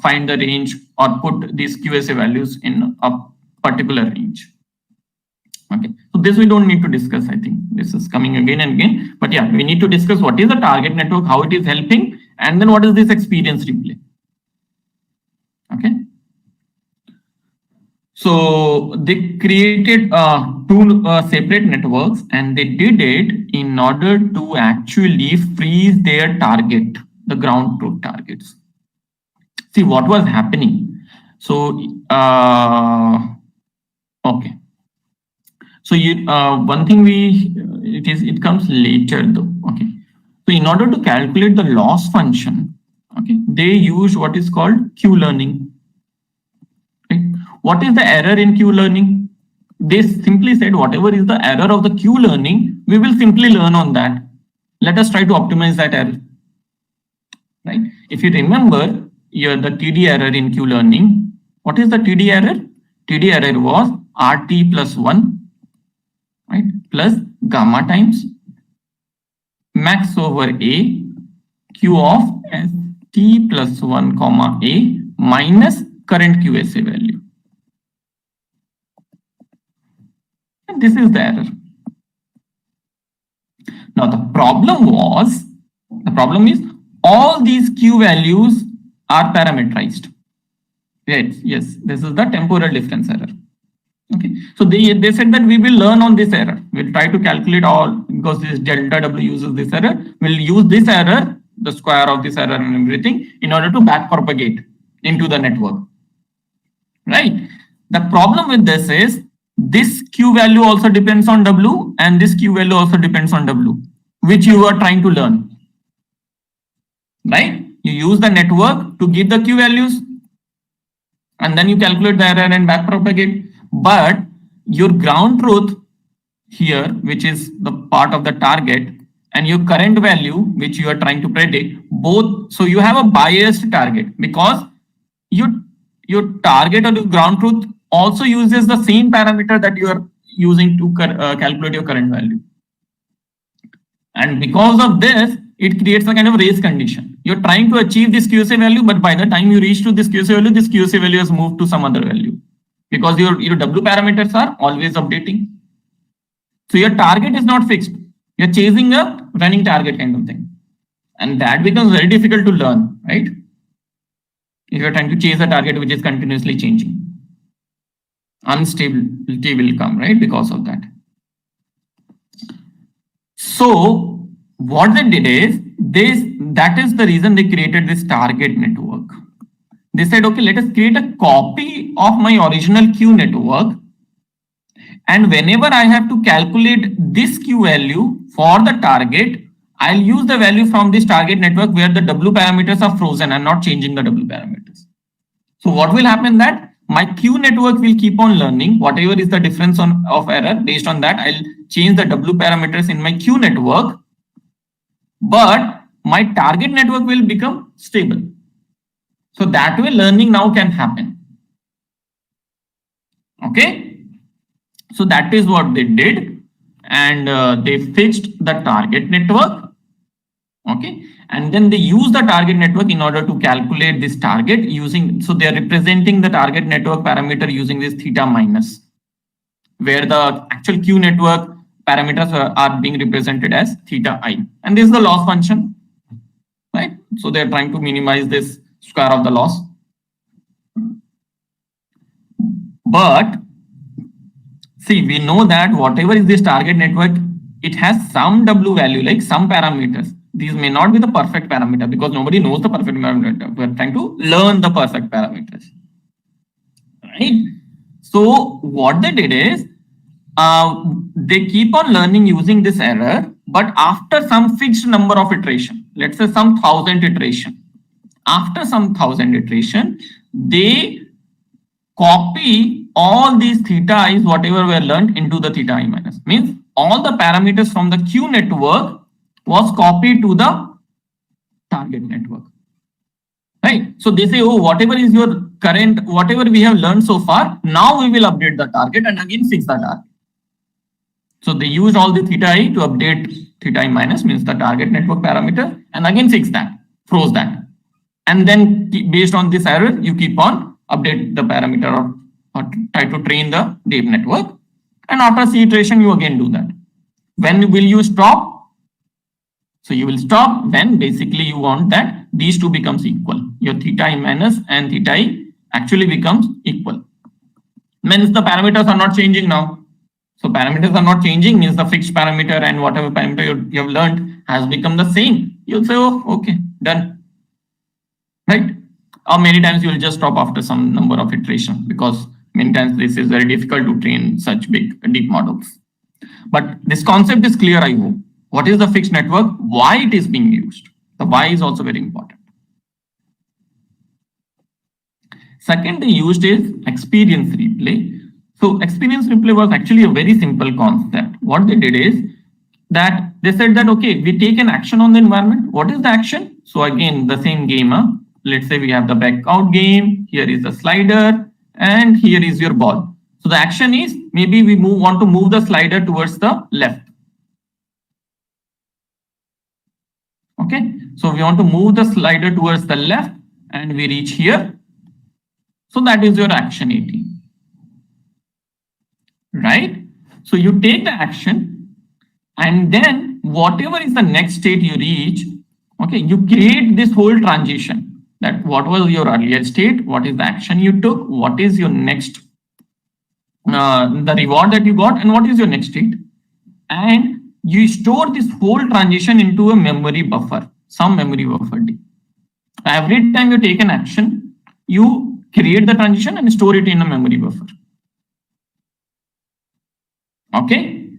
find the range or put these QSA values in a particular range. Okay, so this we don't need to discuss. I think this is coming again and again, but yeah, we need to discuss what is the target network, how it is helping, and then what is this experience replay. Okay, so they created 2 separate networks, and they did it in order to actually freeze their target, the ground truth targets. See what was happening. So okay, so one thing it comes later though. Okay, so in order to calculate the loss function, okay, they use what is called Q learning. Okay. What is the error in Q learning? They simply said whatever is the error of the Q learning, we will simply learn on that. Let us try to optimize that error. Right? If you remember the TD error in Q learning, what is the TD error? TD error was RT plus 1, right, plus gamma times max over A Q of ST plus 1 comma A minus current QSA value. And this is the error. Now the problem was The problem is all these Q values are parameterized. Right? Yes, this is the temporal difference error. Okay, so they said that we will learn on this error. We'll try to calculate all, because this delta W uses this error. We'll use this error, the square of this error and everything, in order to back propagate into the network. Right? The problem with this is this Q value also depends on W, and this Q value also depends on W, which you are trying to learn. Right? You use the network to give the Q values, and then you calculate the error and back propagate. But your ground truth here, which is the part of the target, and your current value, which you are trying to predict, both. So you have a biased target, because your target or your ground truth also uses the same parameter that you are using to calculate your current value. And because of this, it creates a kind of race condition. You're trying to achieve this QSA value, but by the time you reach to this QSA value, this QSA value has moved to some other value, because your W parameters are always updating. So your target is not fixed. You're chasing a running target kind of thing. And that becomes very difficult to learn, right? If you're trying to chase a target which is continuously changing. Instability will come, right? Because of that. So what they did is, that is the reason they created this target network. They said, okay, let us create a copy of my original Q network. And whenever I have to calculate this Q value for the target, I'll use the value from this target network where the W parameters are frozen and not changing the W parameters. So what will happen that my Q network will keep on learning whatever is the difference of error. Based on that, I'll change the W parameters in my Q network, but my target network will become stable. So that way learning now can happen. Okay. So that is what they did, and they fixed the target network. Okay. And then they use the target network in order to calculate this target using, so they are representing the target network parameter using this theta minus, where the actual Q network parameters are being represented as theta I. And this is the loss function, right? So they're trying to minimize this square of the loss. But see, we know that whatever is this target network, it has some W value, like some parameters. These may not be the perfect parameter, because nobody knows the perfect parameter. We're trying to learn the perfect parameters, right? So what they did is, they keep on learning using this error, but after some fixed number of iteration, let's say some 1000 iteration. After some 1000 iteration, they copy all these theta i's, whatever were learned, into the theta I minus. Means all the parameters from the Q network was copied to the target network, right? So they say, oh, whatever is your current, whatever we have learned so far, now we will update the target and again fix the target. So they used all the theta I to update theta I minus, means the target network parameter, and again fix that, froze that. And then based on this error, you keep on update the parameter or try to train the deep network. And after C iteration, you again do that. When will you stop? So you will stop when basically you want that these two becomes equal. Your theta I minus and theta I actually becomes equal. Means the parameters are not changing now. So parameters are not changing means the fixed parameter and whatever parameter you have learned has become the same. You'll say, oh, okay, done. Right? Or many times you will just stop after some number of iterations, because many times this is very difficult to train such big deep models. But this concept is clear, I hope. What is the fixed network? Why it is being used? The why is also very important. Second they used is experience replay. So experience replay was actually a very simple concept. What they did is that they said that, okay, we take an action on the environment. What is the action? So again, the same game. Let's say we have the back out game. Here is the slider and here is your ball. So the action is maybe we want to move the slider towards the left. Okay, so we want to move the slider towards the left and we reach here. So that is your action 18. Right? So you take the action and then whatever is the next state you reach, Okay, you create this whole transition, that what was your earlier state, what is the action you took, what is your next, the reward that you got, and what is your next state. And you store this whole transition into a memory buffer, some memory buffer D. Every time you take an action, you create the transition and store it in a memory buffer. Okay.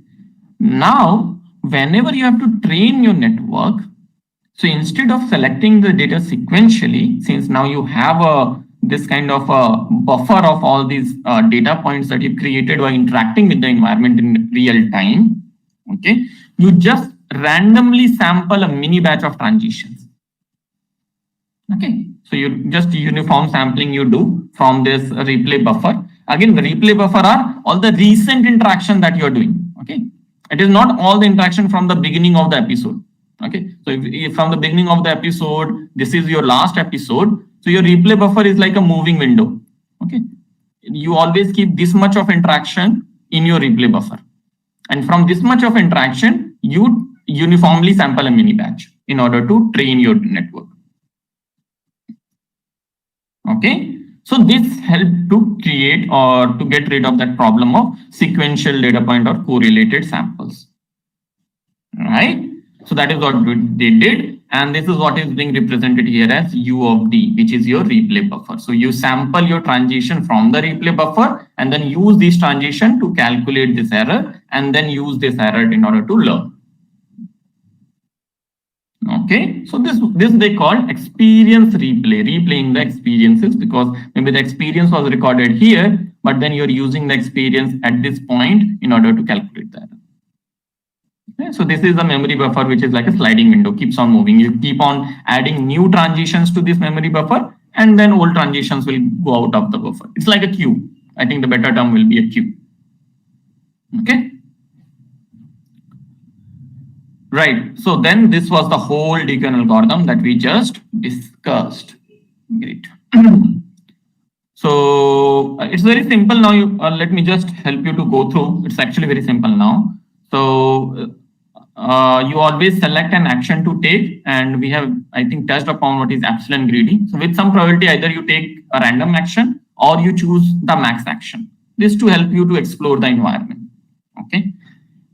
Now, whenever you have to train your network, so instead of selecting the data sequentially, since now you have this kind of a buffer of all these data points that you created by interacting with the environment in real time, okay, you just randomly sample a mini batch of transitions. Okay, so you just uniform sampling you do from this replay buffer. Again, the replay buffer are all the recent interaction that you're doing. Okay, it is not all the interaction from the beginning of the episode. Okay, so if from the beginning of the episode, this is your last episode, so your replay buffer is like a moving window. Okay, you always keep this much of interaction in your replay buffer, and from this much of interaction, you uniformly sample a mini batch in order to train your network. Okay, so this helped to create or to get rid of that problem of sequential data point or correlated samples. Right? So that is what they did. And this is what is being represented here as U of D, which is your replay buffer. So you sample your transition from the replay buffer and then use this transition to calculate this error and then use this error in order to learn. Okay, so this they call experience replay, replaying the experiences, because maybe the experience was recorded here, but then you're using the experience at this point in order to calculate that. Okay, so this is a memory buffer, which is like a sliding window, keeps on moving. You keep on adding new transitions to this memory buffer, and then old transitions will go out of the buffer. It's like a queue. I think the better term will be a queue. Okay. Right, so then this was the whole deacon algorithm that we just discussed. Great. So it's very simple now. Let me just help you to go through. It's actually very simple now. So you always select an action to take, and we have, I think, touched upon what is epsilon greedy. So with some probability, either you take a random action or you choose the max action. This to help you to explore the environment. Okay.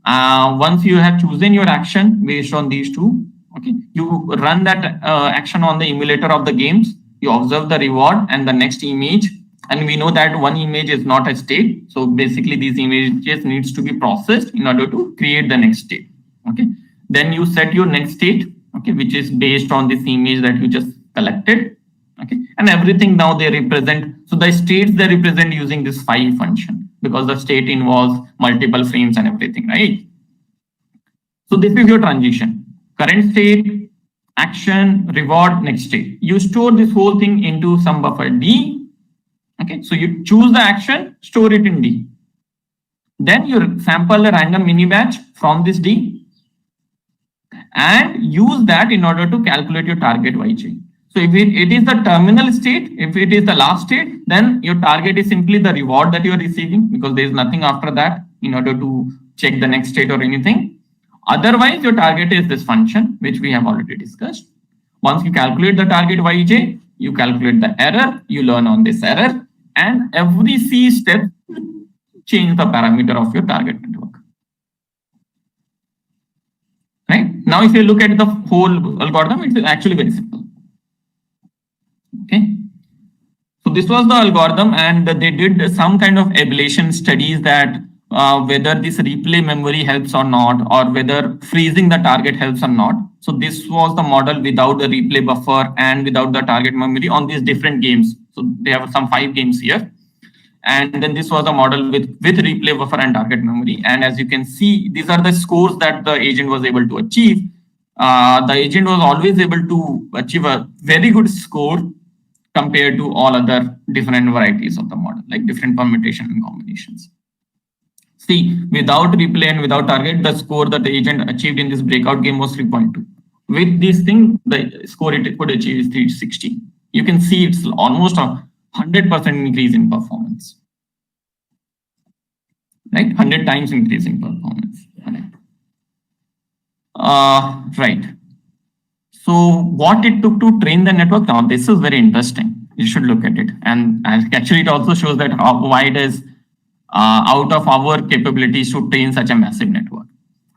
Once you have chosen your action based on these two, okay, you run that action on the emulator of the games. You observe the reward and the next image, and we know that one image is not a state. So basically, these images needs to be processed in order to create the next state. Okay, then you set your next state, okay, which is based on this image that you just collected. Okay, and everything now they represent. So the states they represent using this phi function, because the state involves multiple frames and everything, right? So this is your transition: current state, action, reward, next state. You store this whole thing into some buffer D. Okay, so you choose the action, store it in D. Then you sample a random mini batch from this D and use that in order to calculate your target YJ. So if it is the terminal state, if it is the last state, then your target is simply the reward that you are receiving, because there is nothing after that in order to check the next state or anything. Otherwise, your target is this function, which we have already discussed. Once you calculate the target Yj, you calculate the error, you learn on this error, and every C step change the parameter of your target network. Right? Now, if you look at the whole algorithm, it's actually very simple. Okay, so this was the algorithm, and they did some kind of ablation studies that whether this replay memory helps or not, or whether freezing the target helps or not. So this was the model without the replay buffer and without the target memory on these different games. So they have some 5 games here, and then this was a model with replay buffer and target memory. And as you can see, these are the scores that the agent was able to achieve. The agent was always able to achieve a very good score compared to all other different varieties of the model, like different permutation and combinations. See, without replay and without target, the score that the agent achieved in this breakout game was 3.2. With this thing, the score it could achieve is 360. You can see it's almost a 100% increase in performance. Right? 100 times increase in performance. Right. So what it took to train the network, now this is very interesting. You should look at it. And actually it also shows that why it is out of our capabilities to train such a massive network.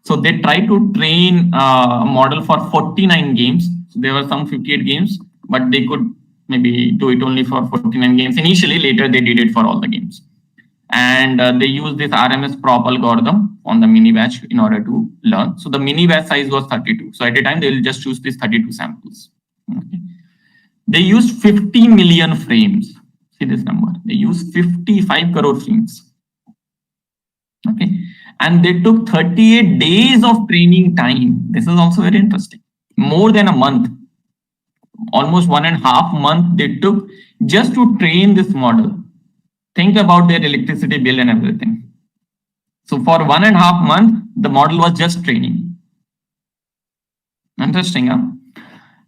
So they tried to train a model for 49 games. So there were some 58 games, but they could maybe do it only for 49 games initially. Later they did it for all the games. And they used this RMS prop algorithm on the mini batch in order to learn. So the mini batch size was 32. So at a time, they will just choose these 32 samples. Okay. They used 50 million frames. See this number. They used 55 crore frames. Okay. And they took 38 days of training time. This is also very interesting. More than a month. Almost 1.5 months they took just to train this model. Think about their electricity bill and everything. So for 1.5 months, the model was just training. Interesting, huh?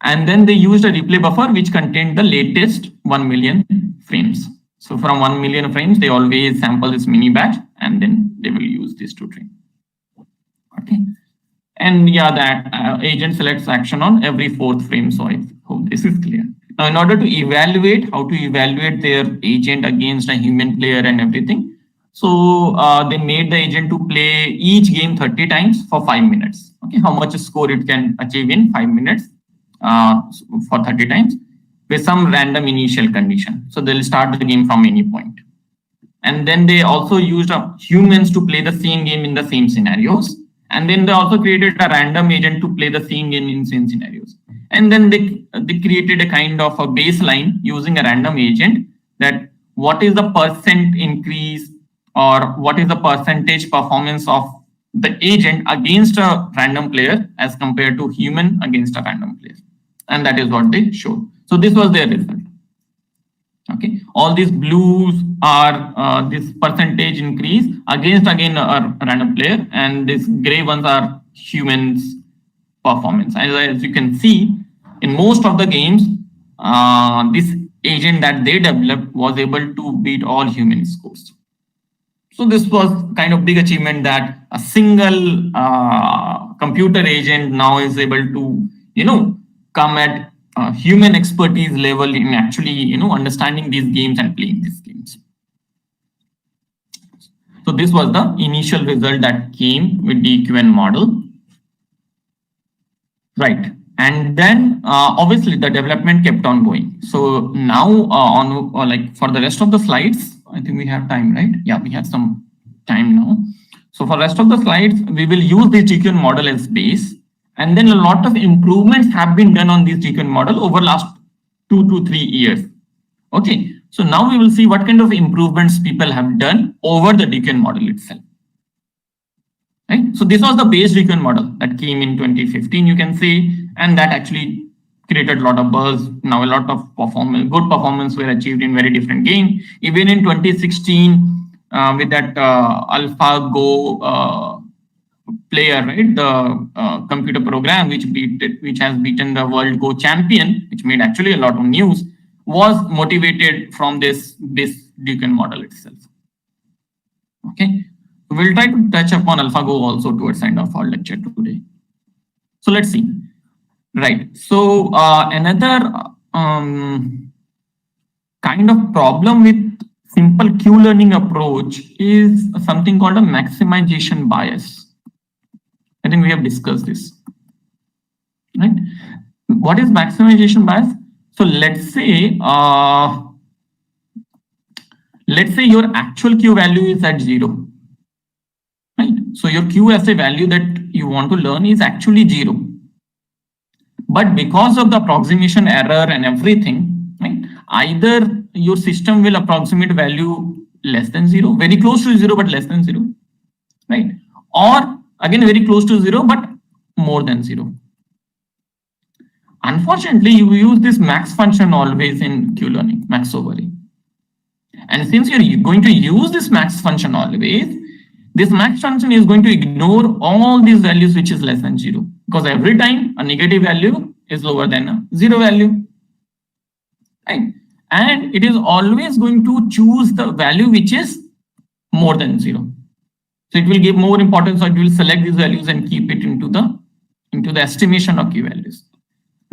And then they used a replay buffer which contained the latest 1 million frames. So from 1 million frames, they always sample this mini batch and then they will use this to train. Okay. And yeah, that agent selects action on every 4th frame. So I hope this is clear. Now, in order to evaluate how to evaluate their agent against a human player and everything, so they made the agent to play each game 30 times for 5 minutes. Okay, how much score it can achieve in 5 minutes for 30 times with some random initial condition. So they'll start the game from any point. And then they also used humans to play the same game in the same scenarios. And then they also created a random agent to play the same game in same scenarios. And then they created a kind of a baseline using a random agent that what is the percent increase or what is the percentage performance of the agent against a random player as compared to human against a random player. And that is what they showed. So this was their result. Okay, all these blues are this percentage increase against again a random player, and these gray ones are humans performance. As you can see, in most of the games, this agent that they developed was able to beat all human scores. So this was kind of big achievement that a single computer agent now is able to, come at human expertise level in actually, understanding these games and playing these games. So this was the initial result that came with the EQN model. Right. And then obviously the development kept on going. So now for the rest of the slides, I think we have time, right? Yeah, we have some time now. So for rest of the slides, we will use the EQN model as base. And then a lot of improvements have been done on this EQN model over last 2 to 3 years. Okay. So now we will see what kind of improvements people have done over the EQN model itself. Right. So this was the base EQN model that came in 2015, you can see, and that actually created a lot of buzz. Now a lot of good performance were achieved in very different games. Even in 2016, with that AlphaGo player, right, the computer program which has beaten the world Go champion, which made actually a lot of news, was motivated from this EQN model itself. Okay. We'll try to touch upon AlphaGo also towards the end of our lecture today. So let's see. Right. So another kind of problem with simple Q learning approach is something called a maximization bias. I think we have discussed this. Right. What is maximization bias? So let's say your actual Q value is at 0. Right. So your QSA value that you want to learn is actually 0. But because of the approximation error and everything, right, either your system will approximate value less than 0, very close to 0, but less than 0, right? Or again, very close to 0, but more than 0. Unfortunately, you use this max function always in Q learning, max over A. And since you're going to use this max function always, this max function is going to ignore all these values which is less than 0, because every time a negative value is lower than a 0 value, right? And it is always going to choose the value which is more than 0. So it will give more importance, or it will select these values and keep it into the estimation of Q values.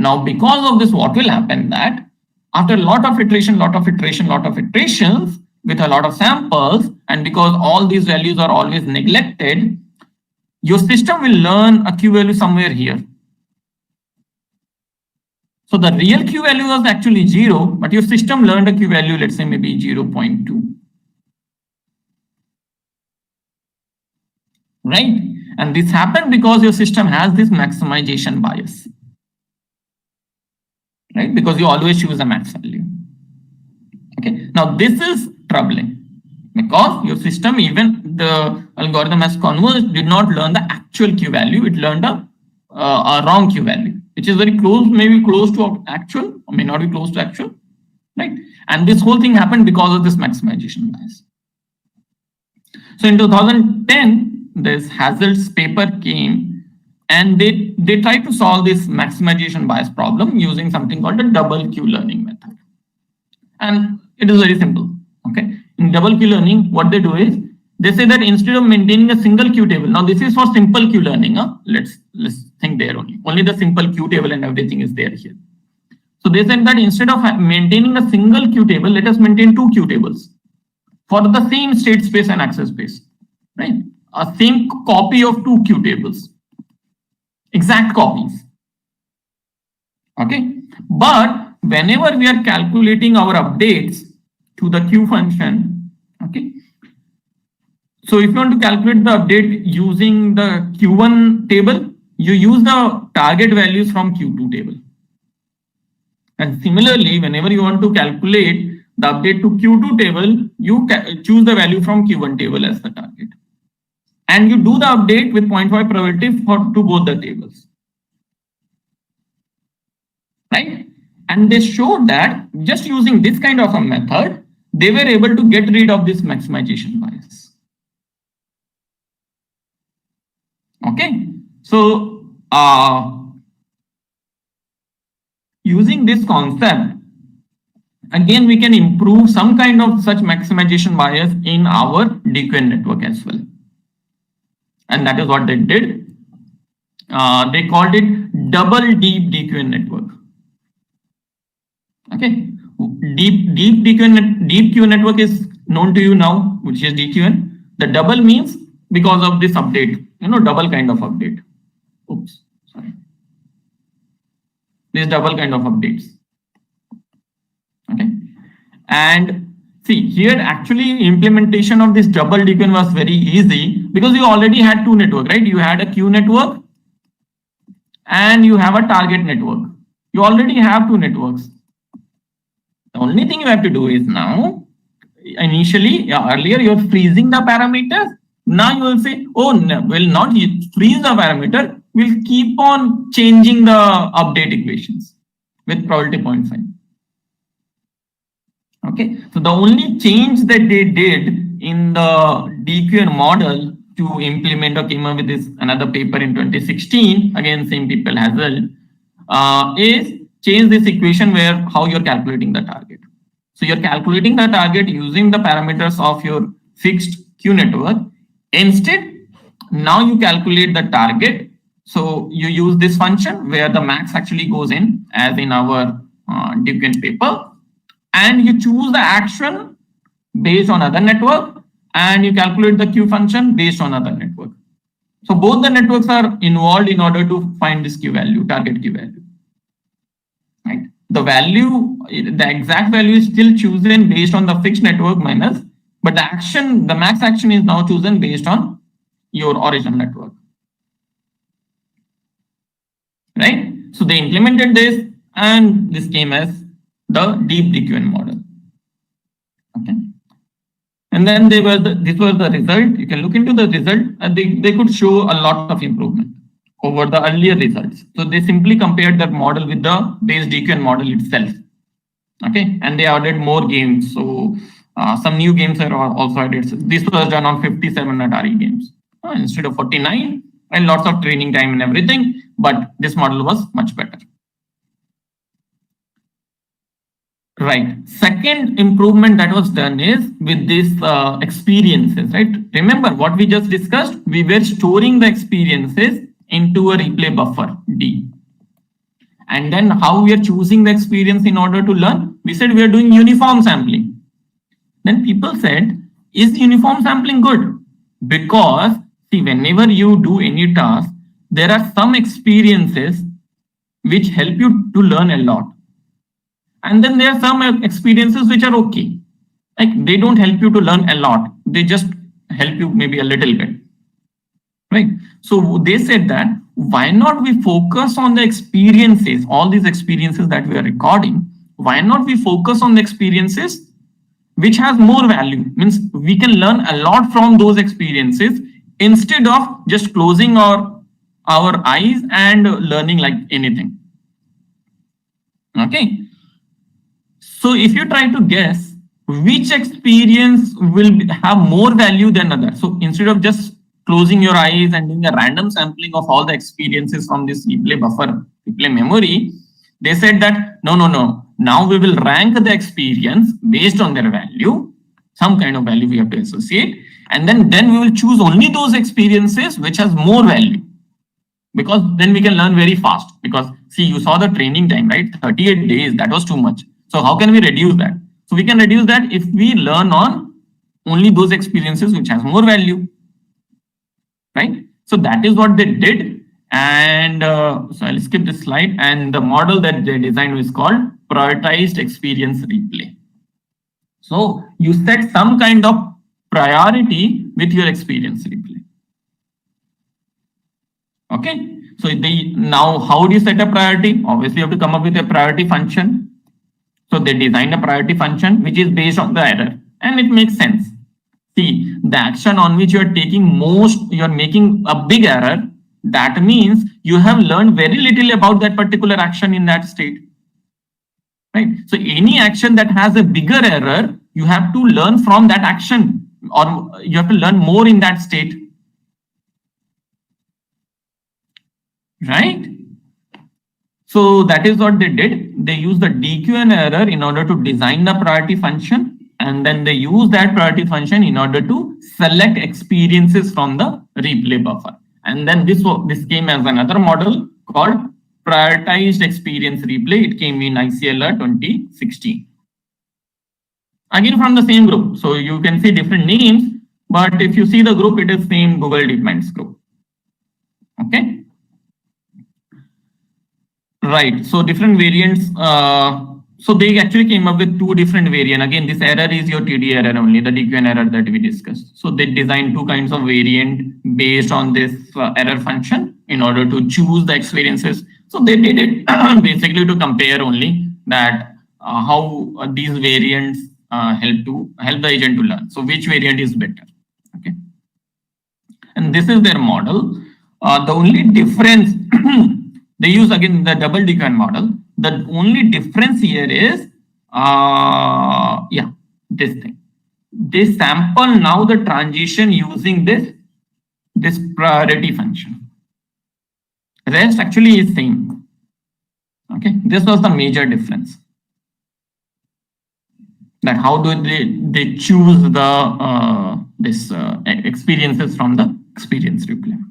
Now, because of this, what will happen that after a lot of iterations with a lot of samples, and because all these values are always neglected, your system will learn a Q value somewhere here. So the real Q value was actually 0, but your system learned a Q value, let's say maybe 0.2. Right? And this happened because your system has this maximization bias. Right? Because you always choose a max value. Okay. Now this is troubling because your system, even the algorithm has converged, did not learn the actual Q value. It learned a wrong Q value, which is very close, maybe close to actual, or may not be close to actual. Right? And this whole thing happened because of this maximization bias. So in 2010, this Hazell's paper came and they tried to solve this maximization bias problem using something called a double Q learning method. And it is very simple. Okay. In double Q learning, what they do is they say that instead of maintaining a single Q table, now this is for simple Q learning. Let's think there only the simple Q table and everything is there here. So they said that instead of maintaining a single Q table, let us maintain 2 Q tables for the same state space and access space, right? A same copy of 2 Q tables, exact copies. Okay, but whenever we are calculating our updates to the Q function, okay, so if you want to calculate the update using the Q1 table, you use the target values from Q2 table. And similarly, whenever you want to calculate the update to Q2 table, you choose the value from Q1 table as the target. And you do the update with 0.5 probability to both the tables. Right? And they showed that just using this kind of a method, they were able to get rid of this maximization bias. Okay, so using this concept, again, we can improve some kind of such maximization bias in our DQN network as well. And that is what they did. They called it double deep DQN network. Okay, deep Q network is known to you now, which is DQN. The double means because of this update, double kind of update. Oops, sorry. This double kind of updates. Okay, and see here actually implementation of this double DQN was very easy because you already had 2 networks, right? You had a Q network and you have a target network. You already have 2 networks. The only thing you have to do is now, initially, earlier you're freezing the parameters. Now you will say, oh, no, we'll not freeze the parameter. We'll keep on changing the update equations with probability 0.5. Okay, so the only change that they did in the DQN model to implement or came up with this another paper in 2016, again, same people Hazell, is change this equation where how you're calculating the target. So you're calculating the target using the parameters of your fixed Q network. Instead, now you calculate the target. So you use this function where the max actually goes in as in our DQN paper, and you choose the action based on other network and you calculate the Q function based on other network. So both the networks are involved in order to find this Q value, target Q value. Right? The value, the exact value is still chosen based on the fixed network minus, but the action, the max action is now chosen based on your original network. Right? So they implemented this and this came as the deep DQN model. Okay. And then this was the result. You can look into the result and they could show a lot of improvement over the earlier results. So they simply compared that model with the base DQN model itself. Okay, and they added more games. So some new games are also added. So this was done on 57 Atari games instead of 49, and lots of training time and everything. But this model was much better. Right. Second improvement that was done is with these experiences, right? Remember what we just discussed? We were storing the experiences into a replay buffer D. And then how we are choosing the experience in order to learn? We said we are doing uniform sampling. Then people said, is uniform sampling good? Because see, whenever you do any task, there are some experiences which help you to learn a lot. And then there are some experiences which are okay. Like they don't help you to learn a lot. They just help you maybe a little bit. Right? So they said that why not we focus on the experiences, all these experiences that we are recording, why not we focus on the experiences which has more value, means we can learn a lot from those experiences instead of just closing our eyes and learning like anything. Okay. So if you try to guess which experience will have more value than others, so instead of just closing your eyes and doing a random sampling of all the experiences from this replay buffer, replay memory, they said that no. Now we will rank the experience based on their value, some kind of value we have to associate, and then we will choose only those experiences which has more value, because then we can learn very fast. Because see, you saw the training time, right? 38 days, that was too much. So how can we reduce that? So we can reduce that if we learn on only those experiences which has more value, right? So that is what they did. And so I'll skip this slide. And the model that they designed is called prioritized experience replay. So you set some kind of priority with your experience replay. Okay. So now how do you set a priority? Obviously, you have to come up with a priority function. So they designed a priority function which is based on the error, and it makes sense. See, the action on which you are taking you are making a big error. That means you have learned very little about that particular action in that state. Right? So any action that has a bigger error, you have to learn from that action, or you have to learn more in that state. Right? So that is what they did. They used the DQ and error in order to design the priority function, and then they use that priority function in order to select experiences from the replay buffer. And then this came as another model called prioritized experience replay. It came in ICLR 2016. Again from the same group. So you can see different names, but if you see the group, it is same Google DeepMinds group. Okay. Right. So different variants. So they actually came up with two different variants. Again, this error is your TD error only, the DQN error that we discussed. So they designed two kinds of variant based on this error function in order to choose the experiences. So they did it basically to compare only that how these variants help the agent to learn. So which variant is better? Okay. And this is their model. The only difference they use again the double DQN model. The only difference here is, this thing. They sample now the transition using this priority function. Rest actually is same. Okay, this was the major difference. That how do they choose the experiences from the experience replay.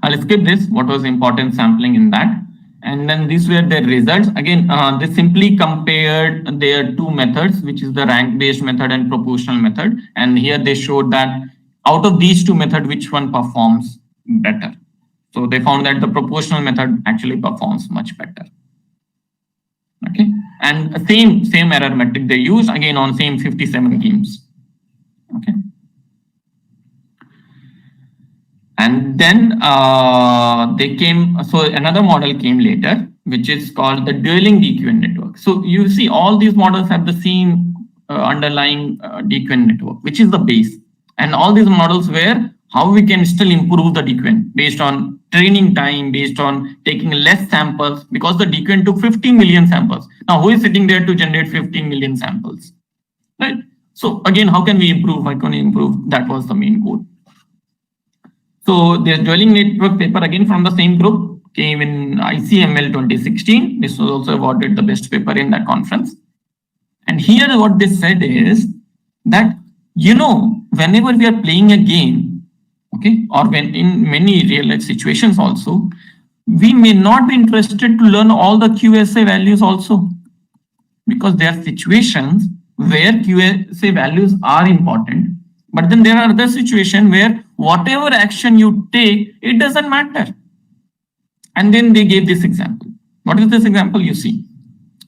I'll skip this. What was important sampling in that? And then these were the results. Again, they simply compared their two methods, which is the rank-based method and proportional method. And here they showed that out of these two methods, which one performs better. So they found that the proportional method actually performs much better. Okay, and same error metric they used again on same 57 games. Okay. And then so another model came later, which is called the dueling DQN network. So you see all these models have the same underlying DQN network, which is the base. And all these models were how we can still improve the DQN based on training time, based on taking less samples, because the DQN took 15 million samples. Now, who is sitting there to generate 15 million samples? Right? So again, how can we improve? How can we improve? That was the main goal. So the dueling network paper again from the same group came in ICML 2016. This was also awarded the best paper in that conference. And here what they said is that, whenever we are playing a game, okay, or when in many real life situations also, we may not be interested to learn all the QSA values also, because there are situations where QSA values are important, but then there are other situations where whatever action you take, it doesn't matter. And then they gave this example. What is this example? You see.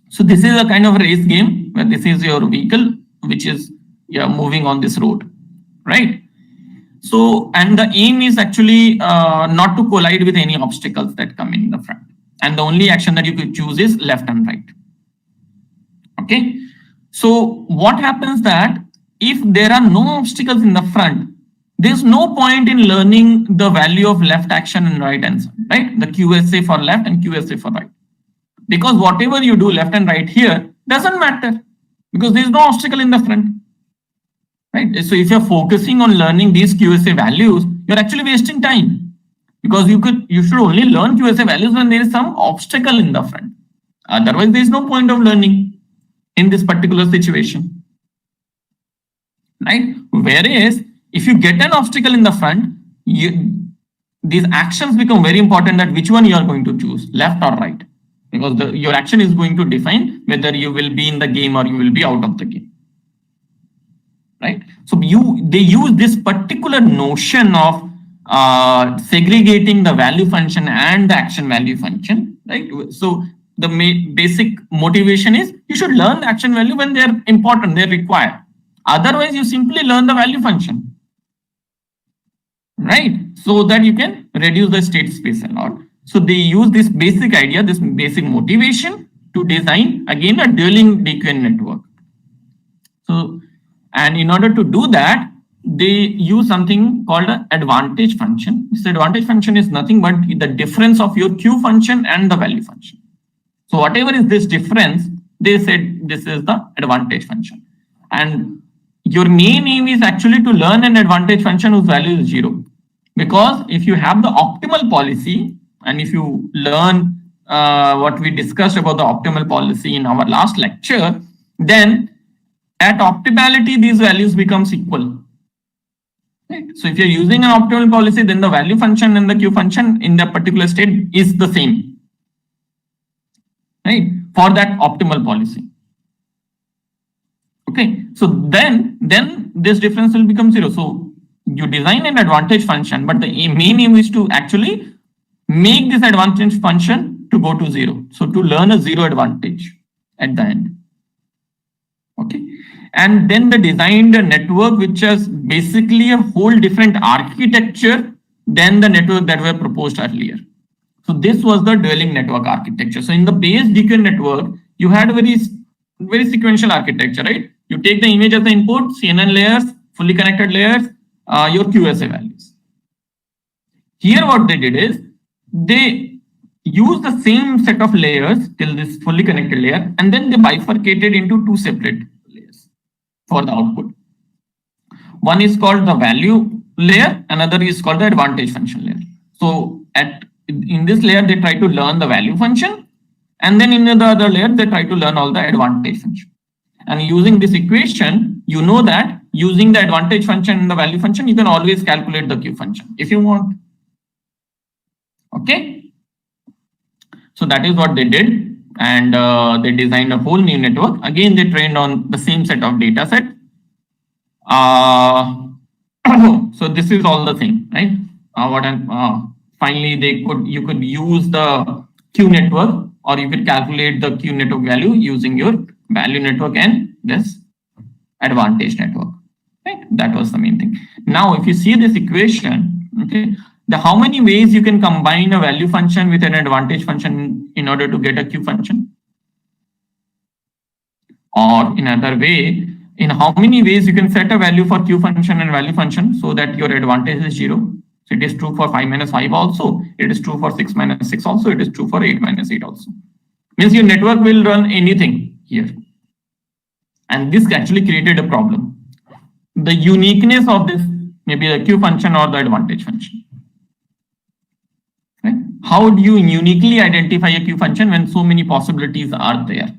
So this is a kind of race game where this is your vehicle, which is moving on this road, right? So, and the aim is actually not to collide with any obstacles that come in the front. And the only action that you could choose is left and right. Okay. So what happens that if there are no obstacles in the front, there's no point in learning the value of left action and right answer, right? The QSA for left and QSA for right. Because whatever you do left and right here doesn't matter because there's no obstacle in the front. Right? So if you're focusing on learning these QSA values, you're actually wasting time because you should only learn QSA values when there is some obstacle in the front. Otherwise, there is no point of learning in this particular situation. Right? Whereas if you get an obstacle in the front, these actions become very important that which one you are going to choose, left or right, because your action is going to define whether you will be in the game or you will be out of the game. Right? So they use this particular notion of segregating the value function and the action value function. Right? So the basic motivation is you should learn the action value when they're important, they're required. Otherwise, you simply learn the value function. Right? So that you can reduce the state space a lot. So they use this basic idea, this basic motivation to design again a dueling DQN network. So, and in order to do that, they use something called an advantage function. This advantage function is nothing but the difference of your Q function and the value function. So whatever is this difference, they said this is the advantage function. And your main aim is actually to learn an advantage function whose value is 0. Because if you have the optimal policy, and if you learn what we discussed about the optimal policy in our last lecture, then at optimality, these values becomes equal. Right? So if you're using an optimal policy, then the value function and the Q function in that particular state is the same. Right? For that optimal policy. Okay. So then this difference will become 0. So you design an advantage function, but the main aim is to actually make this advantage function to go to 0. So to learn a 0 advantage at the end. Okay. And then they designed a network which has basically a whole different architecture than the network that were proposed earlier. So this was the dueling network architecture. So in the base DQN network, you had a very sequential architecture, right? You take the image as the input, CNN layers, fully connected layers, your QSA values. Here what they did is they use the same set of layers till this fully connected layer, and then they bifurcated into 2 separate layers for the output. One is called the value layer, another is called the advantage function layer. So in this layer, they try to learn the value function, and then in the other layer, they try to learn all the advantage function. And using this equation, you know that using the advantage function and the value function, you can always calculate the Q function if you want. Okay. So that is what they did. And they designed a whole new network. Again, they trained on the same set of data set. So this is all the thing, right? Finally, you could use the Q network, or you could calculate the Q network value using your value network and this advantage network. Right? That was the main thing. Now, if you see this equation, okay, how many ways you can combine a value function with an advantage function in order to get a Q function? Or in another way, in how many ways you can set a value for Q function and value function so that your advantage is 0? So it is true for 5 minus 5 also. It is true for 6 minus 6 also. It is true for 8 minus 8 also. Means your network will run anything here. And this actually created a problem. The uniqueness of this, maybe the Q function or the advantage function. Right? How do you uniquely identify a Q function when so many possibilities are there?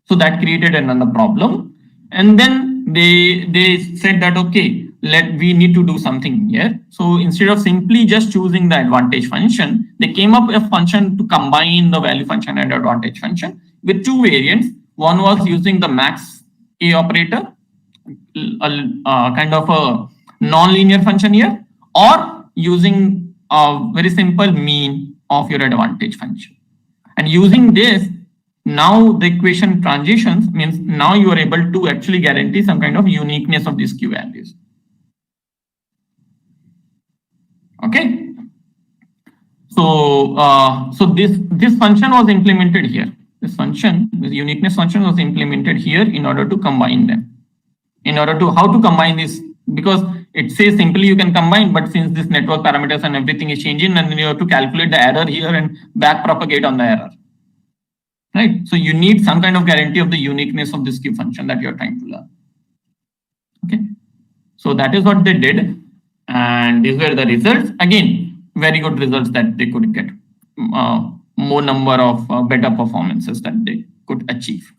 So that created another problem. And then they said that, okay, we need to do something here. So instead of simply just choosing the advantage function, they came up with a function to combine the value function and advantage function with two variants. One was using the max A operator, kind of a non-linear function here, or using a very simple mean of your advantage function. And using this, now the equation transitions means now you are able to actually guarantee some kind of uniqueness of these Q values. Okay. So this function was implemented here. This function, this uniqueness function was implemented here in order to combine them. In order to how to combine this, because it says simply you can combine, but since this network parameters and everything is changing, and then you have to calculate the error here and back propagate on the error. Right. So you need some kind of guarantee of the uniqueness of this Q function that you're trying to learn. Okay. So that is what they did. And these were the results. Again, very good results that they could get. More number of better performances that they could achieve.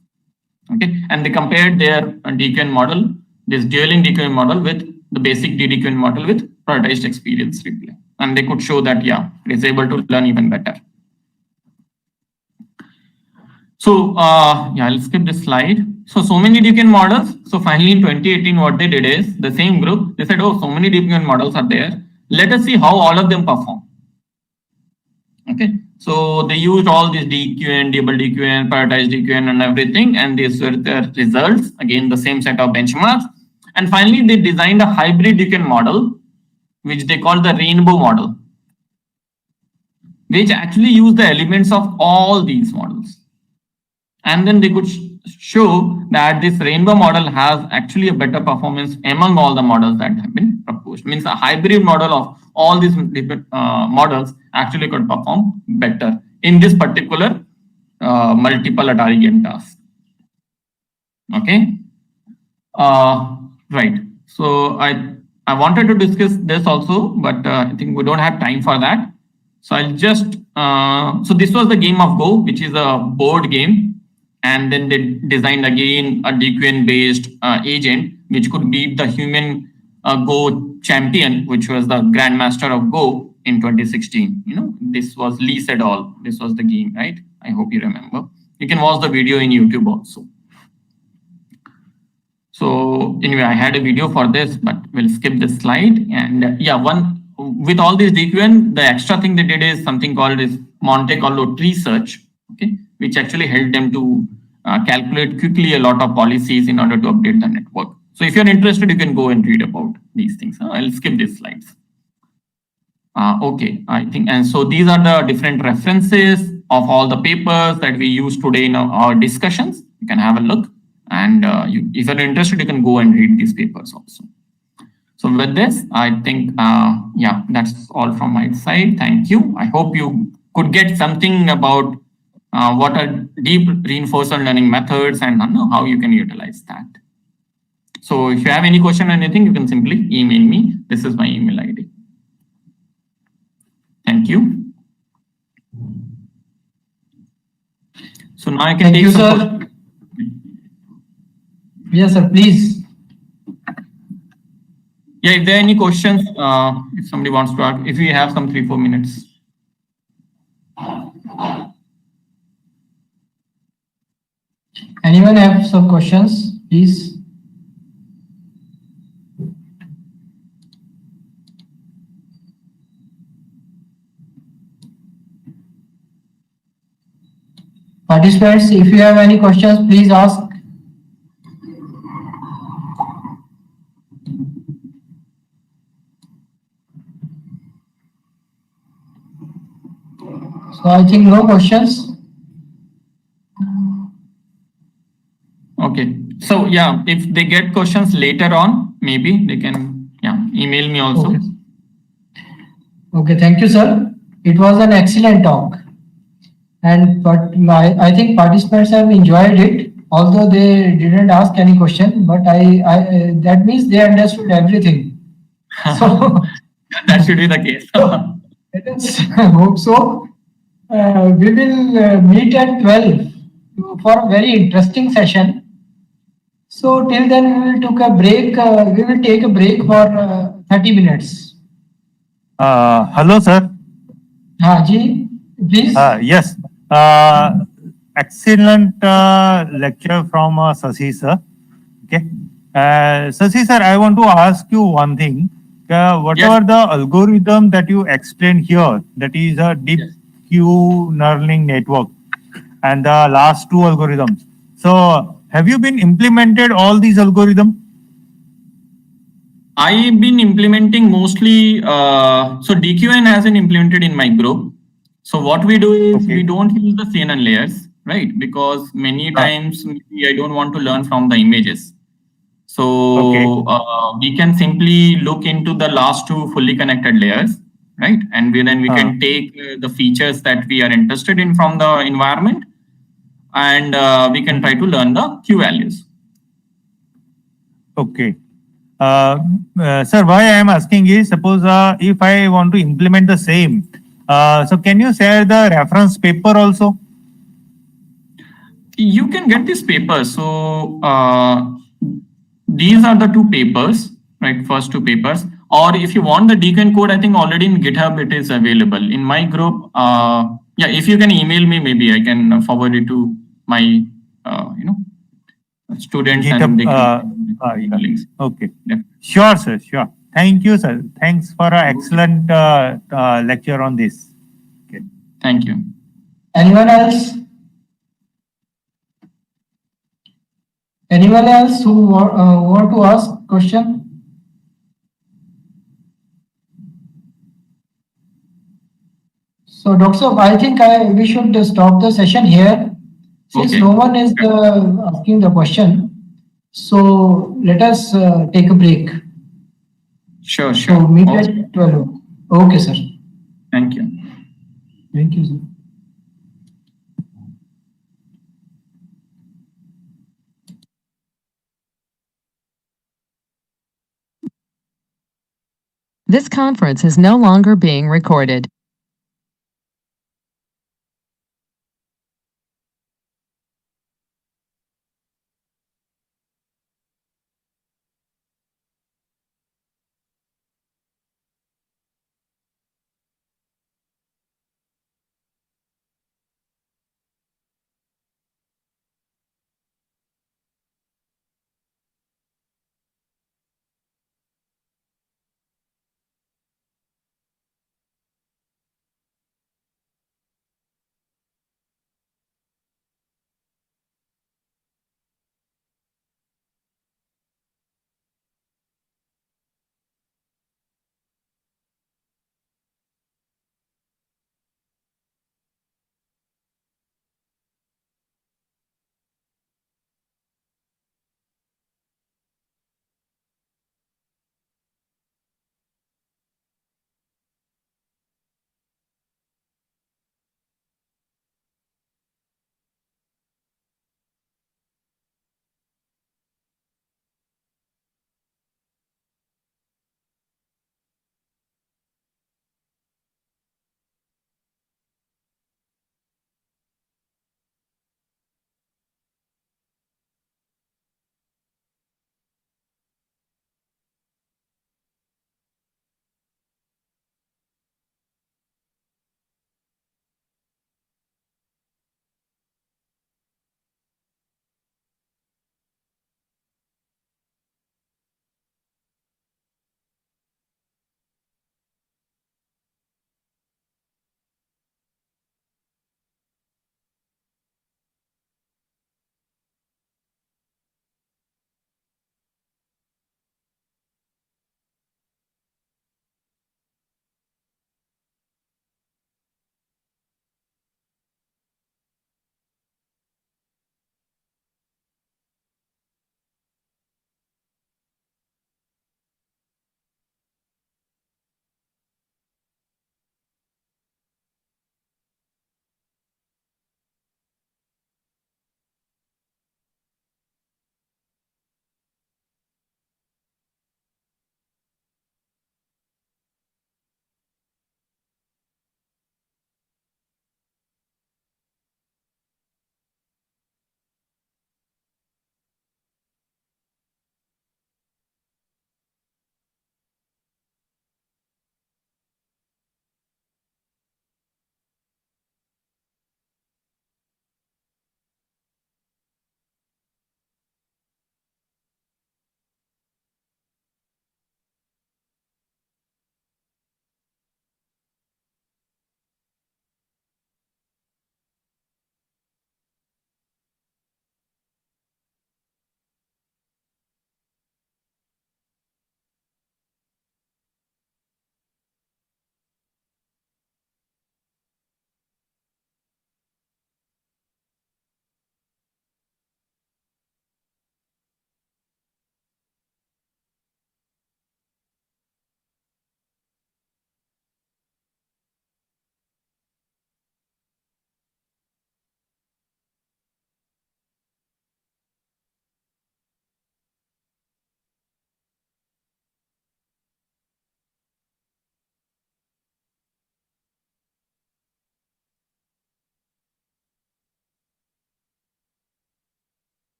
Okay. And they compared their DQN model, this dueling DQN model, with the basic DDQN model with prioritized experience replay. And they could show that, yeah, it is able to learn even better. So yeah, I'll skip this slide. So many DQN models. So finally in 2018, what they did is the same group, they said, oh, so many DQN models are there. Let us see how all of them perform. Okay. So they used all these DQN, double DQN, prioritized DQN and everything. And these were their results. Again, the same set of benchmarks. And finally, they designed a hybrid DQN model, which they called the rainbow model, which actually used the elements of all these models. And then they could show that this rainbow model has actually a better performance among all the models that have been proposed. Means a hybrid model of all these different models actually could perform better in this particular multiple Atari game task. Okay. Right. So I wanted to discuss this also, but I think we don't have time for that. So I'll just so this was the game of Go, which is a board game. And then they designed again a DQN based agent, which could beat the human Go champion, which was the Grandmaster of Go in 2016. You know, this was Lee Sedol. This was the game, right? I hope you remember. You can watch the video in YouTube also. So anyway, I had a video for this, but we'll skip this slide. And yeah, with all these DQN, the extra thing they did is something called is Monte Carlo tree search. Okay, which actually helped them to calculate quickly a lot of policies in order to update the network. So if you're interested, you can go and read about these things. I'll skip these slides. Okay, I think, and so these are the different references of all the papers that we use today in our discussions. You can have a look, and if you're interested, you can go and read these papers also. So with this, I think, yeah, that's all from my side. Thank you. I hope you could get something about what are deep reinforcement learning methods and how you can utilize that. So if you have any question or anything, you can simply email me. This is my email ID. Thank you. So now I can take some questions. Yes, sir, please. Yeah, if there are any questions, if somebody wants to ask, if we have some 3-4 minutes. Anyone have some questions, please? Participants, if you have any questions, please ask. So I think no questions. Okay. So yeah, if they get questions later on, maybe they can email me also. Okay, thank you, sir. It was an excellent talk. And I think participants have enjoyed it, although they didn't ask any question, but that means they understood everything. So that should be the case. I hope so. We will meet at 12 for a very interesting session. So till then we will take a break. We will take a break for 30 minutes. Hello, sir. हाँ जी, please. Yes. Excellent lecture from Sasi, sir. Okay. Sasi, sir, I want to ask you one thing. Whatever the algorithm that you explained here, that is a deep Q learning network, and the last two algorithms. So, have you been implemented all these algorithms? I've been implementing mostly, so DQN hasn't implemented in my group. So what we do is we don't use the CNN layers, right? Because many times maybe I don't want to learn from the images. So we can simply look into the last two fully connected layers, right? And then we can take the features that we are interested in from the environment, and we can try to learn the Q values. Okay. Sir, why I am asking is, suppose if I want to implement the same, so can you share the reference paper also? You can get this paper. So these are the two papers, right? First two papers. Or if you want the deacon code, I think already in GitHub it is available. In my group, yeah, if you can email me, maybe I can forward it to my, students GitHub, and they can links. Okay. Yeah. Sure, sir. Sure. Thank you, sir. Thanks for an excellent lecture on this. Okay. Thank you. Anyone else? Anyone else who want to ask question? So, Dr. Saab, I think we should stop the session here. Since no one is asking the question, so let us take a break. Sure. So meet at 12. Okay, sir. Thank you. Thank you, sir. This conference is no longer being recorded.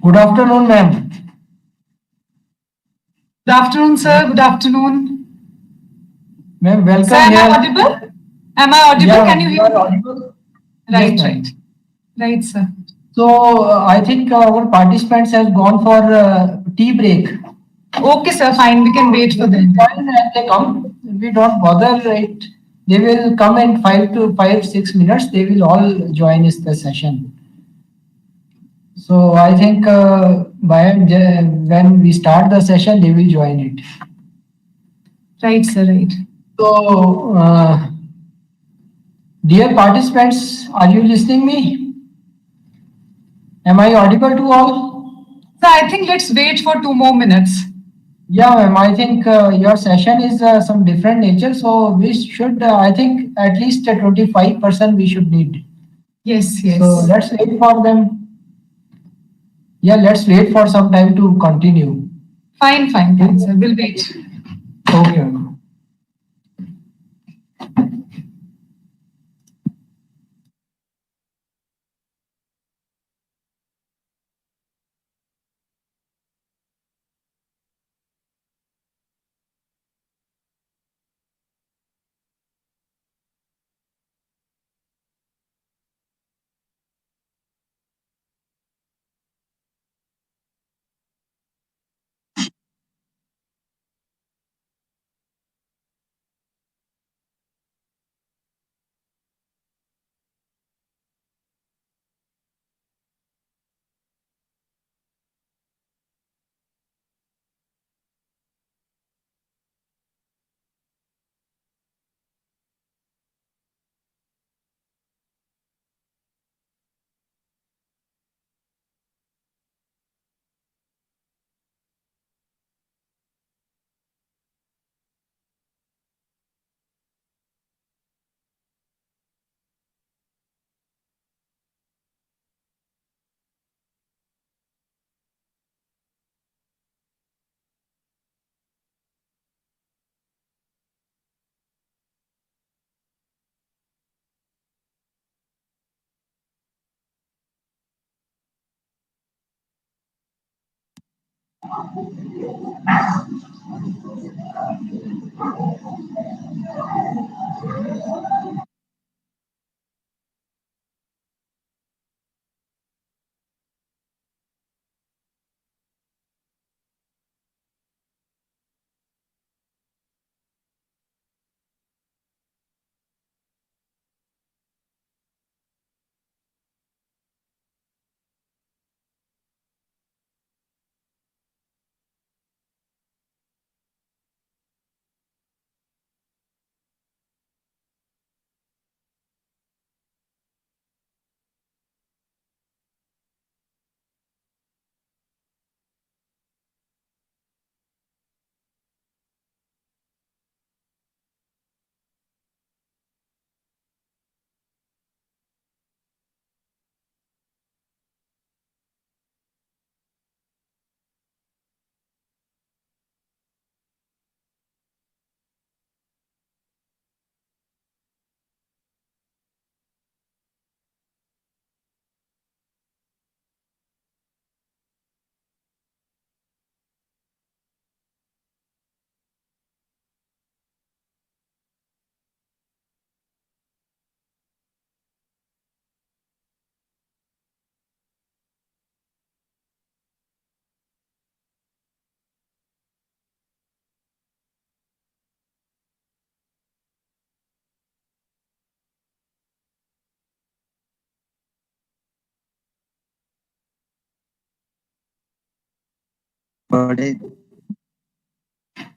Good afternoon, ma'am. Good afternoon, sir. Good afternoon. Ma'am, welcome Sir, am here. I audible? Am I audible? Yeah, Can you hear are me? audible. Right, Yes, ma'am. right. Right, sir. So I think our participants have gone for tea break. Okay, sir, fine. We can wait for them. Fine, as they come, we don't bother it. They will come in 5 to 6 minutes. They will all join us the session. So I think when we start the session, they will join it. Right, sir, right. So, dear participants, are you listening me? Am I audible to all? So I think let's wait for 2 more minutes. Yeah, ma'am. I think your session is some different nature, so we should. I think at least 25% we should need. Yes, yes. So let's wait for them. Yeah, let's wait for some time to continue. Fine, fine, fine, sir. We'll wait. Okay, ma'am.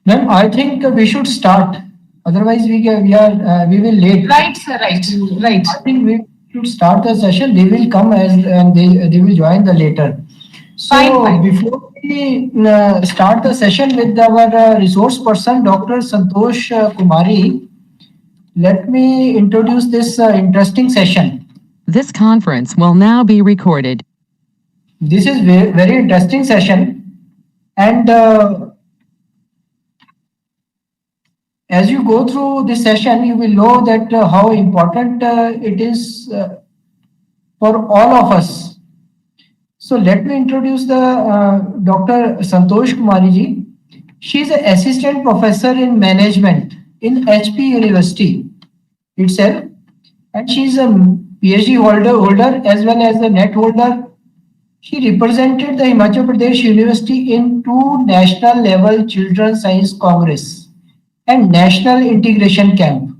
Ma'am, I think we should start. Otherwise, we will late. Right, sir, right. Right. I think we should start the session. They will come as and they will join the later. So Fine, fine. before we start the session with our resource person, Dr. Santosh Kumari, let me introduce this interesting session. This conference will now be recorded. This is very interesting session, and as you go through this session, you will know that how important it is for all of us. So let me introduce the Dr. Santosh Kumari ji. She is an assistant professor in management in HP University itself, and she is a PhD holder as well as a net holder. She represented the Himachal Pradesh University in 2 national level Children's Science Congress and National Integration Camp.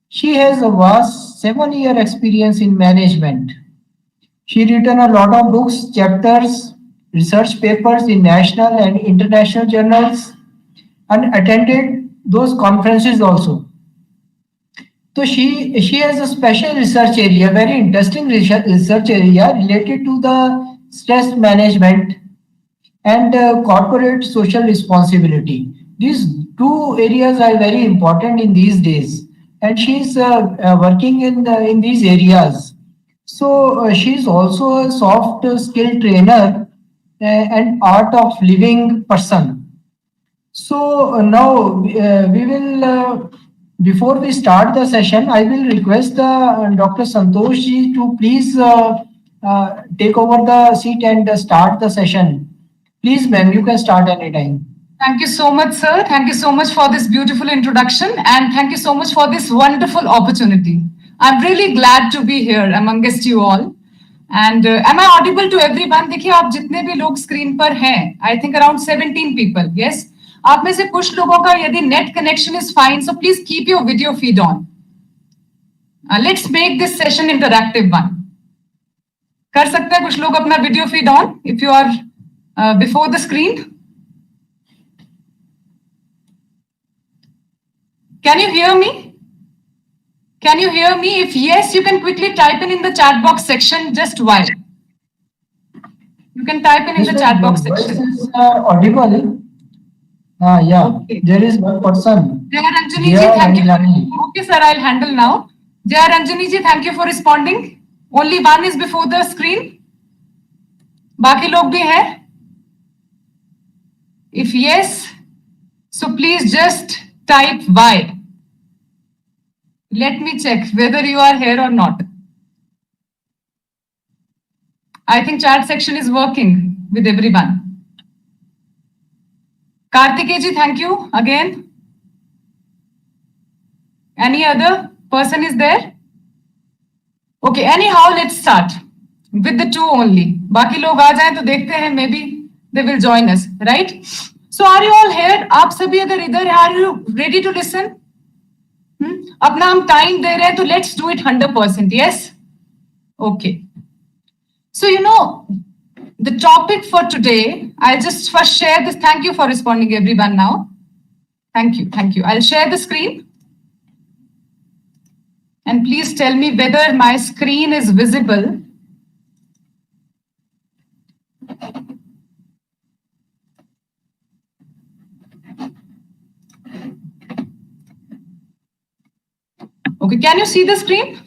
She has a vast 7-year experience in management. She written a lot of books, chapters, research papers in national and international journals, and attended those conferences also. So she has a special research area, very interesting research area related to the stress management and corporate social responsibility. These 2 areas are very important in these days, and she is working in these areas. So she is also a soft skill trainer and art of living person. So now we will, before we start the session, I will request Dr. Santosh ji to please take over the seat and start the session. Please, ma'am, you can start anytime. Thank you so much, sir. Thank you so much for this beautiful introduction, and thank you so much for this wonderful opportunity. I'm really glad to be here amongst you all. And am I audible to everyone? देखिए आप जितने भी लोग screen पर हैं, I think around 17 people. Yes. आप में से कुछ लोगों का यदि net connection is fine, so please keep your video feed on. Let's make this session interactive one. कर सकते हैं कुछ लोग अपना video feed on if you are before the screen. Can you hear me? Can you hear me? If yes, you can quickly type in the chat box section just why. You can type in the chat box section. Is audible? Yeah, Okay. there is one person. Jaya Ranjani ji, thank you. Okay, sir, I'll handle now. Jaya Ranjani ji, thank you for responding. Only one is before the screen. बाकी लोग भी हैं? If yes, so please just type Y. Let me check whether you are here or not. I think chat section is working with everyone. Kartikeya ji, thank you again. Any other person is there? Okay, anyhow, let's start with the 2 only. बाकी लोग आ जाएं तो देखते हैं, maybe they will join us, right? So are you all here? आप सभी अगर इधर हैं, are you ready to listen? अपना हम टाइम दे रहे हैं तो let's do it 100%. Yes? Okay. So you know, the topic for today, I'll just first share this. Thank you for responding, everyone. Now, thank you. I'll share the screen, and please tell me whether my screen is visible. Okay, can you see the screen?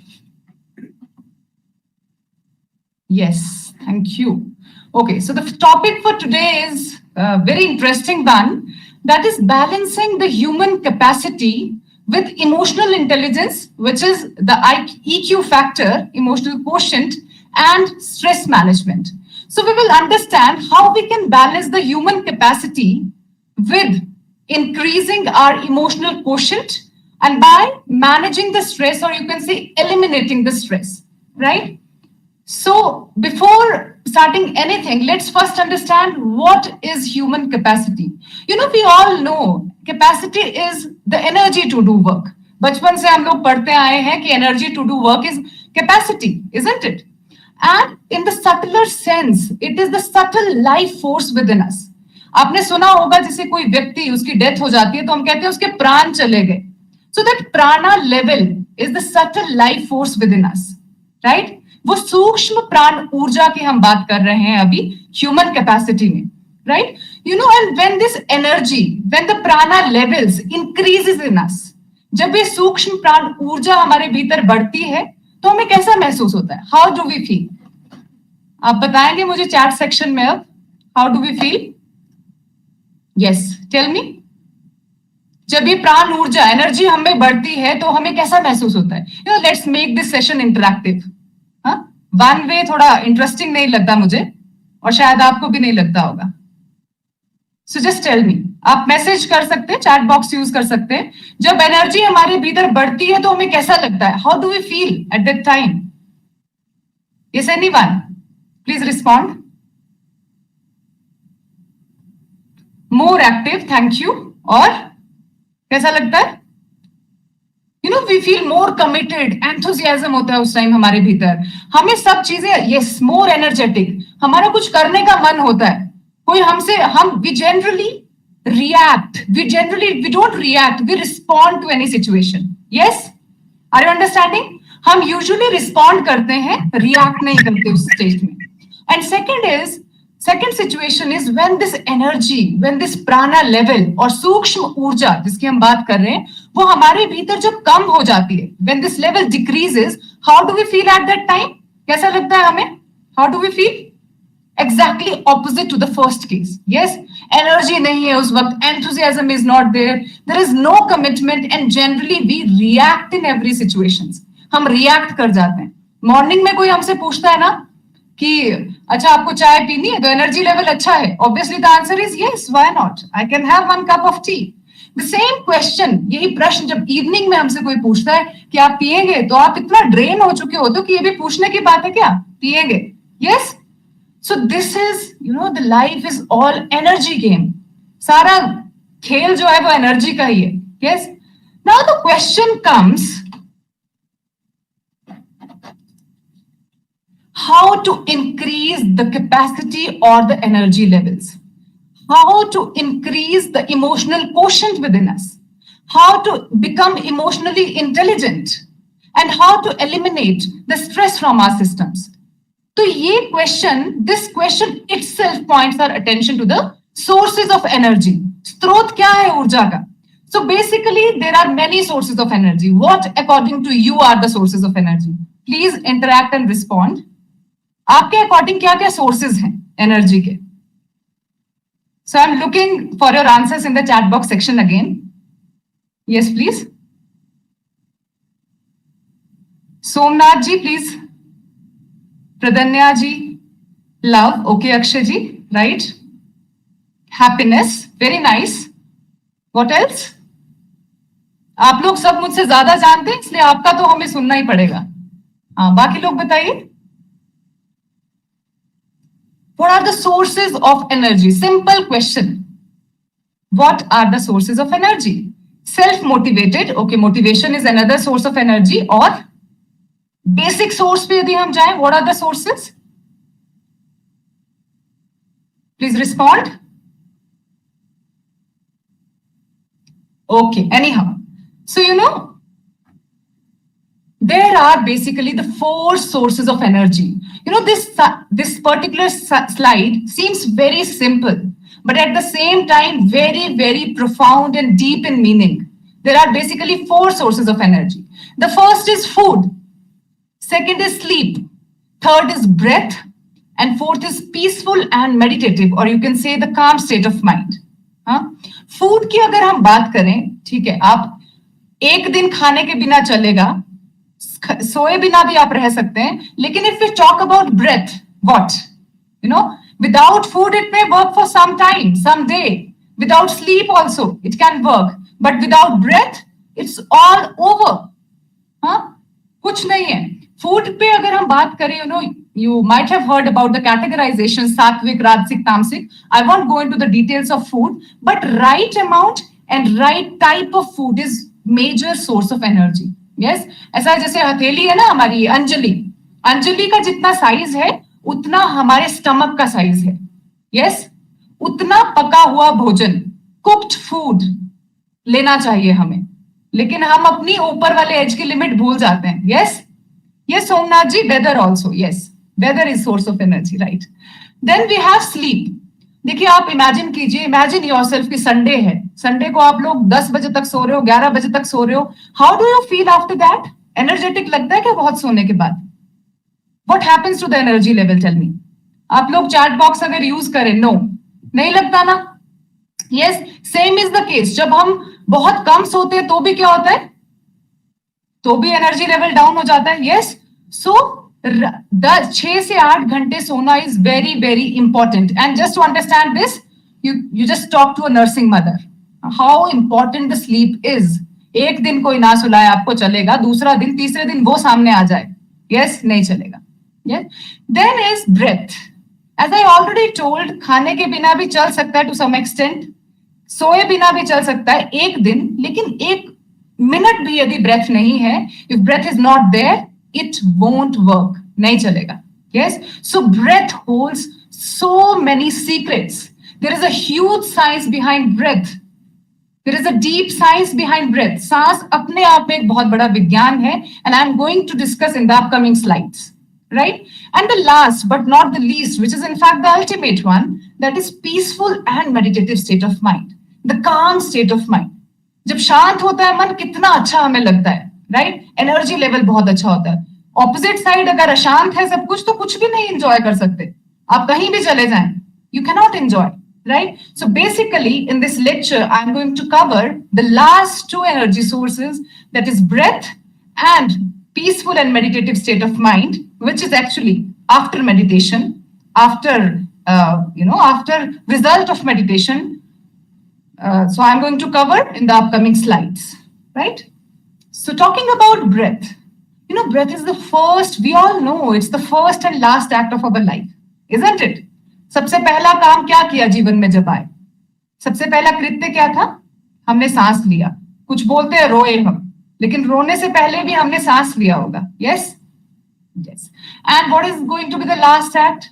Yes, thank you. Okay, so the topic for today is a very interesting one, that is balancing the human capacity with emotional intelligence, which is the EQ factor, emotional quotient, and stress management. So we will understand how we can balance the human capacity with increasing our emotional quotient and by managing the stress, or you can say eliminating the stress, right? So before starting anything, let's first understand what is human capacity. You know, we all know capacity is the energy to do work. बचपन से हम लोग पढ़ते आए हैं कि energy to do work is capacity, isn't it? And in the subtler sense, it is the subtle life force within us. आपने सुना होगा जैसे कोई व्यक्ति उसकी डेथ हो जाती है तो हम कहते हैं उसके प्राण चले गए. So that prana level is the subtle life force within us, right? वो सूक्ष्म प्राण ऊर्जा की हम बात कर रहे हैं अभी human capacity में, right? You know, and when this energy, when the prana levels increases in us, जब ये सूक्ष्म प्राण ऊर्जा हमारे भीतर बढ़ती है तो हमें कैसा महसूस होता है? How do we feel? आप बताएंगे मुझे चैट सेक्शन में अब, how do we feel? Yes, tell me. जब ये प्राण ऊर्जा एनर्जी हमें बढ़ती है तो हमें कैसा महसूस होता है? You know, let's make this session interactive. One way थोड़ा इंटरेस्टिंग नहीं लगता मुझे. और शायद आपको भी नहीं लगता होगा. सो जस्ट टेल मी, आप मैसेज कर सकते हैं, चैट बॉक्स यूज कर सकते हैं. जब एनर्जी हमारे भीतर बढ़ती है तो हमें कैसा लगता है? How do we feel at that time? Yes anyone, please respond. More active, thank you. और कैसा लगता है? You know, we feel more committed, enthusiasm होता है उस टाइम हमारे भीतर. हमें सब चीजें, यस, मोर एनर्जेटिक, हमारा कुछ करने का मन होता है. कोई हमसे, we generally react, we don't react, we respond to any situation. Yes, are you understanding? हम usually respond करते हैं, react नहीं करते उस stage में. And second situation is when this energy, when this prana level और सूक्ष्म ऊर्जा जिसकी हम बात कर रहे हैं, वो हमारे भीतर जब कम हो जाती है, when this level decreases, how do we feel at that time? कैसा लगता है हमें? How do we feel? Exactly opposite to the first case. Yes, energy नहीं है उस वक्त, enthusiasm is not there, there is no commitment, and generally we react in every situations. हम react कर जाते हैं. Morning में कोई हमसे पूछता है ना कि अच्छा आपको चाय पीनी है, तो energy level अच्छा है, obviously the answer is yes, why not? I can have one cup of tea. The same question, यही प्रश्न जब evening में हमसे कोई पूछता है कि आप पिएंगे, तो आप इतना drain हो चुके हो तो कि ये भी पूछने की बात है क्या? पिएंगे? Yes. So this is, you know, the life is all energy game. सारा खेल जो है वो एनर्जी का ही है. Yes. Now the question comes, how to increase the capacity or the energy levels? How to increase the emotional quotient within us? How to become emotionally intelligent? And how to eliminate the stress from our systems? तो ये question, this question itself points our attention to the sources of energy. स्रोत क्या है ऊर्जा का? So basically there are many sources of energy. What according to you are the sources of energy? Please interact and respond. आपके according क्या क्या sources हैं energy के? So I am looking for your answers in the chat box section again. Yes please. Somnath ji please. Pradanya ji, love, okay, Akshay ji, right? Happiness, very nice. What else? आप लोग सब मुझसे ज्यादा जानते हैं, इसलिए आपका तो हमें सुनना ही पड़ेगा. हाँ, बाकी लोग बताइए. What are the sources of energy? Simple question. What are the sources of energy? Self-motivated, okay, motivation is another source of energy. और बेसिक सोर्स पे यदि हम जाएं, what are the sources? Please respond. Okay, anyhow, so you know there are basically the 4 sources of energy. You know, this particular slide seems very simple, but at the same time very, very profound and deep in meaning. There are basically 4 sources of energy. The first is food. Second is sleep, third is breath, and fourth is peaceful and meditative, or you can say the calm state of mind. Food की अगर हम बात करें, ठीक है, आप एक दिन खाने के बिना चलेगा, सोए बिना भी आप रह सकते हैं, लेकिन if we talk about breath, what? You know, without food it may work for some time, some day. Without sleep also it can work, but without breath it's all over. कुछ नहीं है. फूड पे अगर हम बात करें, you know, you might have heard about the categorization, sattvic, rajasic, tamasic. I won't go into the details of food, but right amount and right type of food is major source of energy. Yes, ऐसा जैसे हथेली है ना हमारी, अंजलि का जितना size है उतना हमारे स्टमक का साइज है. Yes, उतना पका हुआ भोजन, कुक्ड फूड लेना चाहिए हमें, लेकिन हम अपनी ऊपर वाले एज की लिमिट भूल जाते हैं. Yes. Yes, Somnath ji, weather also. Yes, weather is source of energy, right? Then we have sleep. देखिए आप इमेजिन कीजिए, इमेजिन योरसेल्फ कि संडे है, संडे को आप लोग 10 बजे तक सो रहे हो, 11 बजे तक सो रहे हो. How do you feel after that? Energetic लगता है क्या बहुत सोने के बाद? What happens to the energy level? Tell me. आप लोग चैट बॉक्स अगर यूज करें, नो, नहीं लगता ना? Yes, same is the case. जब हम बहुत कम सोते हैं तो भी क्या होता है? तो भी एनर्जी लेवल डाउन हो जाता है. यस, सो 6 से 8 घंटे सोना is very very important. And just to understand this, you just talk to a nursing mother how important the sleep is. एक दिन कोई ना सुलाए आपको चलेगा, दूसरा दिन तीसरे दिन वो सामने आ जाए, yes, नहीं चलेगा. Yes. Then is breath. As I already told, खाने के बिना भी चल सकता है to some extent, सोए बिना भी चल सकता है एक दिन, लेकिन एक मिनट भी यदि breath नहीं है, if breath is not there, it won't work, नहीं चलेगा. Yes. So breath holds so many secrets. There is a huge science behind breath. There is a deep science behind breath. सांस अपने आप में एक बहुत बड़ा विज्ञान है, and I'm going to discuss in the upcoming slides. Right? And the last but not the least, which is in fact the ultimate one, that is peaceful and meditative state of mind. The calm state of mind. जब शांत होता है मन, कितना अच्छा हमें लगता है, right? Energy level बहुत अच्छा होता है. Opposite side अगर अशांत है सब कुछ, तो कुछ भी नहीं enjoy कर सकते. आप कहीं भी चले जाएं, you cannot enjoy, right? So basically in this lecture, I'm going to cover the last two energy sources, that is breath and peaceful and meditative state of mind, which is actually after meditation, after after result of meditation. So I'm going to cover in the upcoming slides, right? So talking about breath, breath is the first, we all know it's the first and last act of our life, isn't it? सबसे पहला काम क्या किया जीवन में जब आए? सबसे पहला कृत्य क्या था? हमने सांस लिया. कुछ बोलते हैं रोए हम, लेकिन रोने से पहले भी हमने सांस लिया होगा. Yes? Yes. And what is going to be the last act?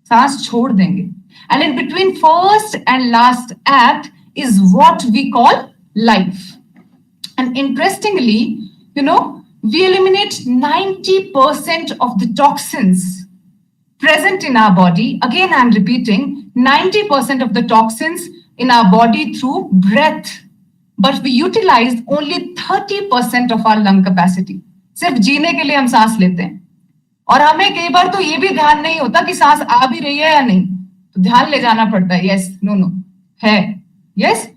सांस छोड़ देंगे. And in between first and last act is what we call life. And interestingly, we eliminate 90% of the toxins present in our body. Again, I'm repeating, 90% of the toxins in our body through breath. But we utilize only 30% of our lung capacity. सिर्फ जीने के लिए हम सांस लेते हैं. और हमें कई बार तो ये भी ध्यान नहीं होता कि सांस आ भी रही है या नहीं, तो ध्यान ले जाना पड़ता है. Yes, no, है. Yes.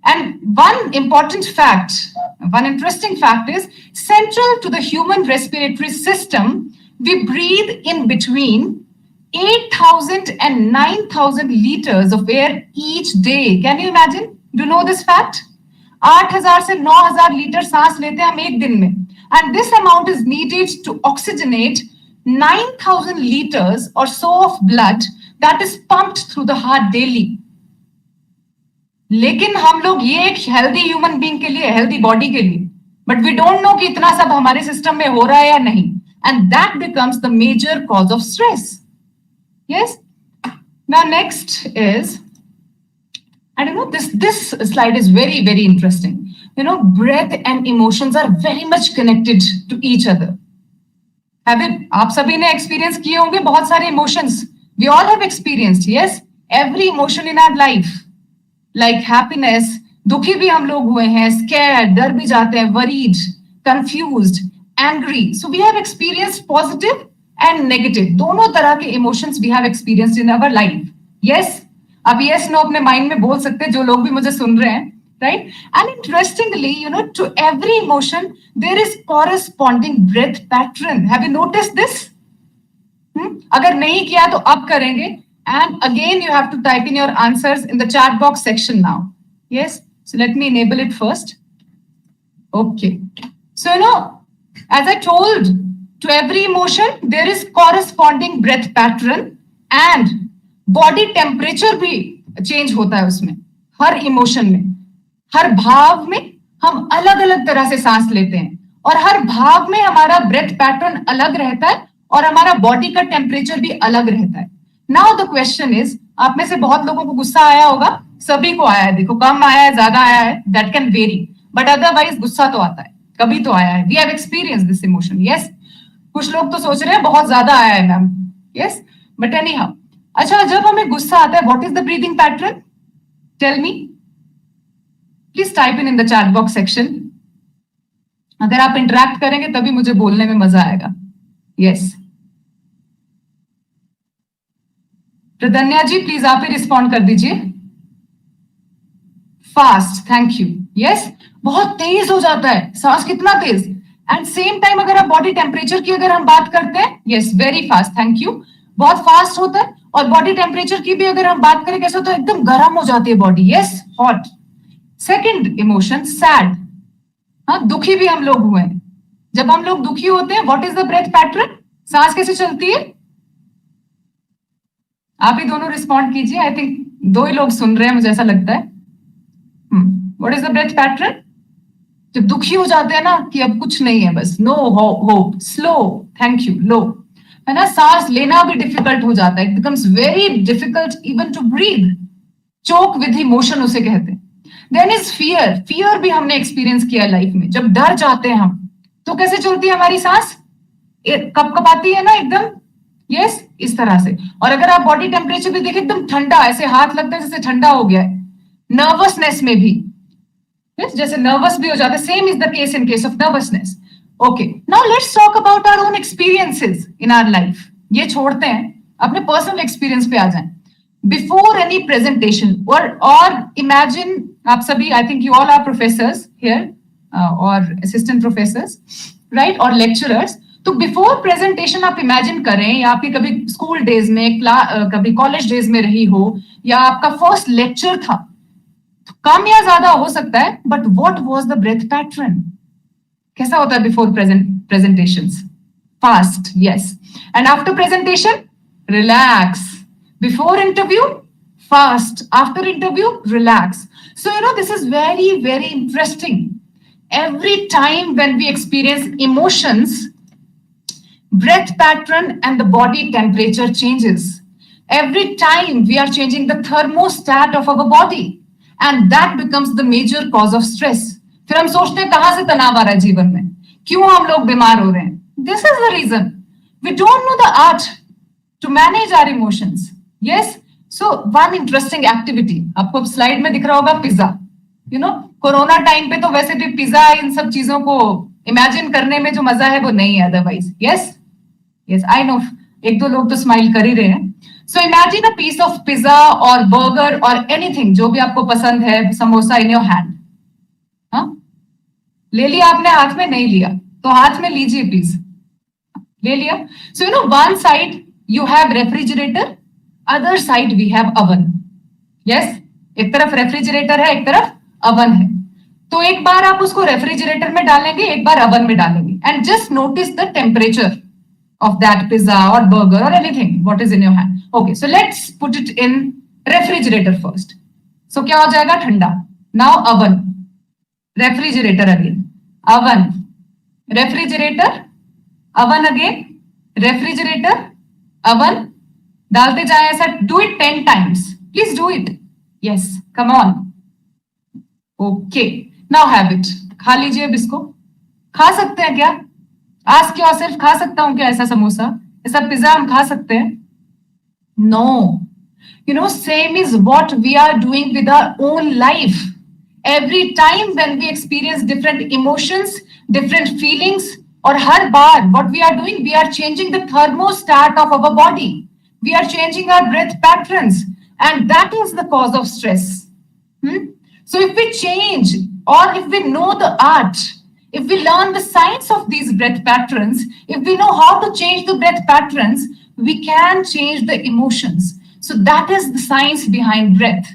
And one important fact, one interesting fact is central to the human respiratory system, we breathe in between 8,000 and 9,000 liters of air each day. Can you imagine? Do you know this fact? 8,000 से 9,000 litre सांस लेते हैं हम एक दिन में. And this amount is needed to oxygenate 9,000 liters or so of blood that is pumped through the heart daily. लेकिन हम लोग ये एक हेल्दी ह्यूमन बीइंग के लिए, हेल्दी बॉडी के लिए, बट वी डोंट नो कि इतना सब हमारे सिस्टम में हो रहा है या नहीं. And that becomes the major cause of stress. Yes. Now next is, this slide is very very interesting. Breath and emotions are very much connected to each other. आप सभी ने एक्सपीरियंस किए होंगे बहुत सारे emotions. We all have experienced, yes, every emotion in our life. Like happiness, दुखी भी हम लोग हुए हैं, scared, डर भी जाते हैं, worried, confused, angry. So we have experienced positive and negative. दोनों तरह के emotions we have experienced in our life. Yes? आप yes no अपने mind में बोल सकते हैं, जो लोग भी मुझे सुन रहे हैं, right? And interestingly, to every emotion there is corresponding breath pattern. Have you noticed this? अगर नहीं किया तो अब करेंगे. And again, you have to type in your answers in the chat box section now. Yes. So let me enable it first. Okay. So, as I told, to every emotion, there is corresponding breath pattern and body temperature भी change होता है उसमें. हर emotion में, हर भाव में हम अलग अलग तरह से सांस लेते हैं और हर भाव में हमारा breath pattern अलग रहता है और हमारा body का temperature भी अलग रहता है. Now the question is, आप में से बहुत लोगों को गुस्सा आया होगा, सभी को आया है. देखो, कम आया है, ज्यादा आया है, that can vary, but otherwise गुस्सा तो आता है, कभी तो आया है. We have experienced this emotion, yes. कुछ लोग तो सोच रहे हैं बहुत ज्यादा आया है मैम, yes, but anyhow. अच्छा, जब हमें गुस्सा आता है, what is the breathing pattern? Tell me. Please type in the chat box section. अगर आप इंटरेक्ट करेंगे तभी मुझे बोलने में मजा आएगा. Yes. प्रदन्या जी, प्लीज आप ही रिस्पॉन्ड कर दीजिए. Fast, thank you. यस, बहुत तेज हो जाता है सांस. कितना तेज? एंड सेम टाइम अगर आप बॉडी टेम्परेचर की अगर हम बात करते हैं, yes very fast, thank you, बहुत फास्ट होता है। और बॉडी टेम्परेचर की भी अगर हम बात करें कैसे होता है, एकदम गर्म हो जाती है body, yes hot. Second emotion sad, हाँ दुखी भी हम लोग हुए हैं। जब हम लोग दुखी होते हैं, what is the breath pattern, सांस कैसे चलती है? आप ही दोनों रिस्पॉन्ड कीजिए, आई थिंक दो ही लोग सुन रहे हैं मुझे ऐसा लगता है। What is the breath pattern? जब दुखी हो जाते हैं ना कि अब कुछ नहीं है, बस no hope, slow, thank you, low, है ना, सांस लेना भी डिफिकल्ट हो जाता है, it becomes very difficult even to breathe, choke with emotion उसे कहते हैं। देन इज फियर, फियर भी हमने एक्सपीरियंस किया लाइफ में, जब डर जाते हैं हम तो कैसे चलती है हमारी सांस, कपकपाती है ना एकदम, यस इस तरह से। और अगर आप बॉडी टेम्परेचर भी देखें एकदम ठंडा, ऐसे हाथ लगता है जैसे ठंडा हो गया है। नर्वसनेस में भी जैसे नर्वस भी हो जाता है, same is the case in case of nervousness. Okay, now let's talk about our own experiences in our life. ये छोड़ते हैं, अपने पर्सनल एक्सपीरियंस पे आ जाएं। बिफोर एनी प्रेजेंटेशन और इमेजिन, आप सभी, I think you all are professors here और असिस्टेंट प्रोफेसर्स, राइट, और लेक्चरर्स। तो बिफोर प्रेजेंटेशन आप इमेजिन करें, या आपके कभी स्कूल डेज में, कभी कॉलेज डेज में रही हो, या आपका फर्स्ट लेक्चर था, कम या ज्यादा हो सकता है, but what was the breath pattern? कैसा होता है before presentations? Fast, yes, and after presentation relax. Before interview fast, after interview relax. So this is very, very interesting. Every time when we experience emotions, breath pattern and the body temperature changes. Every time we are changing the thermostat of our body, and that becomes the major cause of stress. फिर हम सोचते हैं कहां से तनाव आ रहा है जीवन में, क्यों हम लोग बीमार हो रहे हैं? This is the reason. We don't know the art to manage our emotions. Yes. So one interesting activity, आपको स्लाइड में दिख रहा होगा पिज्जा, कोरोना टाइम पे तो वैसे भी पिज्जा, इन सब चीजों को इमेजिन करने में जो मजा है वो नहीं है अदरवाइज। यस आई नो, एक दो लोग तो स्माइल कर ही रहे हैं। So imagine a piece of pizza और बर्गर और एनीथिंग जो भी आपको पसंद है, समोसा इन योर हैंड। हाँ, ले लिया आपने, हाथ में नहीं लिया तो हाथ में लीजिए प्लीज, ले लिया। So one side you have refrigerator, other side we have oven. Yes, एक तरफ रेफ्रिजरेटर है, एक तरफ अवन है। तो एक बार आप उसको रेफ्रिजरेटर में डालेंगे, एक बार अवन में डालेंगे, and just notice the temperature of that pizza or burger or anything what is in your hand. Okay, so let's put it in refrigerator first. So क्या हो जाएगा? ठंडा. Now oven, refrigerator again, oven, refrigerator, oven again, refrigerator, oven. डालते जाए ऐसा, do it 10 times. Please do it. Yes, come on. Okay, now have it. खा लीजिए अब इसको। खा सकते हैं क्या? आज क्यों सिर्फ खा सकता हूं क्या ऐसा समोसा, ऐसा पिज्जा हम खा सकते हैं? No, same is what we are doing with our own life. Every time when we experience different emotions, different feelings, और हर बार what we are doing, we are changing the thermostat of our body. We are changing our breath patterns, and that is the cause of stress. So if we change, or if we know the art, if we learn the science of these breath patterns, if we know how to change the breath patterns, we can change the emotions. So that is the science behind breath.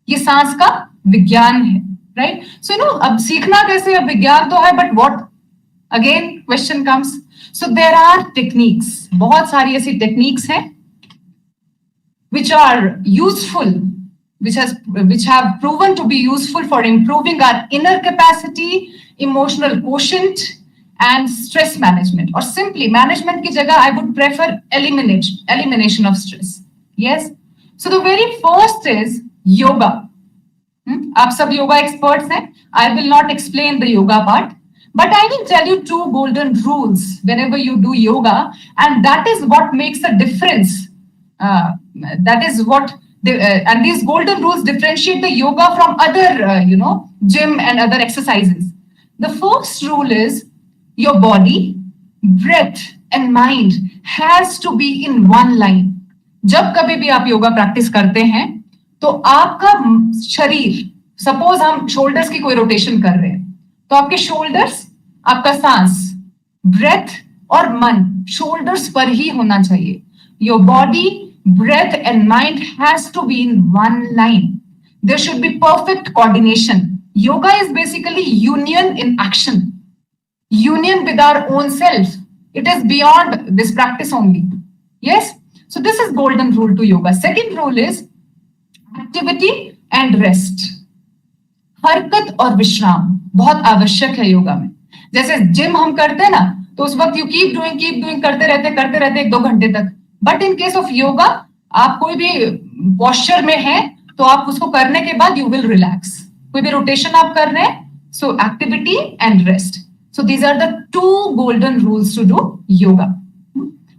ये सांस का विज्ञान है, right? So अब सीखना कैसे, अब विज्ञान तो है, but what? Again, question comes. So there are techniques, बहुत सारी ऐसी techniques हैं which are useful, which have proven to be useful for improving our inner capacity, emotional quotient, and stress management. Or simply management की जगह I would prefer elimination of stress. Yes. So the very first is yoga. आप सब yoga experts हैं. I will not explain the yoga part, but I will tell you 2 golden rules whenever you do yoga, and that is what makes a difference. That is what and these golden rules differentiate the yoga from other, gym and other exercises. The first rule is your body, breath and mind has to be in one line. जब कभी भी आप yoga practice करते हैं तो आपका शरीर, suppose हम शोल्डर्स की कोई रोटेशन कर रहे हैं, तो आपके शोल्डर्स, आपका सांस ब्रेथ और मन शोल्डर्स पर ही होना चाहिए. Your body, breath and mind has to be in one line. There should be perfect coordination. Yoga is basically union in action, union with our own self. It is beyond this practice only. Yes, so this is golden rule to yoga. Second rule is activity and rest. हरकत और विश्राम बहुत आवश्यक है योगा में. जैसे gym हम करते हैं ना, तो उस वक्त यू कीप डूइंग करते रहते 1-2 घंटे तक. But in case of yoga, आप कोई भी पोस्चर में हैं तो आप उसको करने के बाद यू विल रिलैक्स. कोई भी रोटेशन आप कर रहे हैं, so activity and rest. So these are the 2 golden rules to do yoga.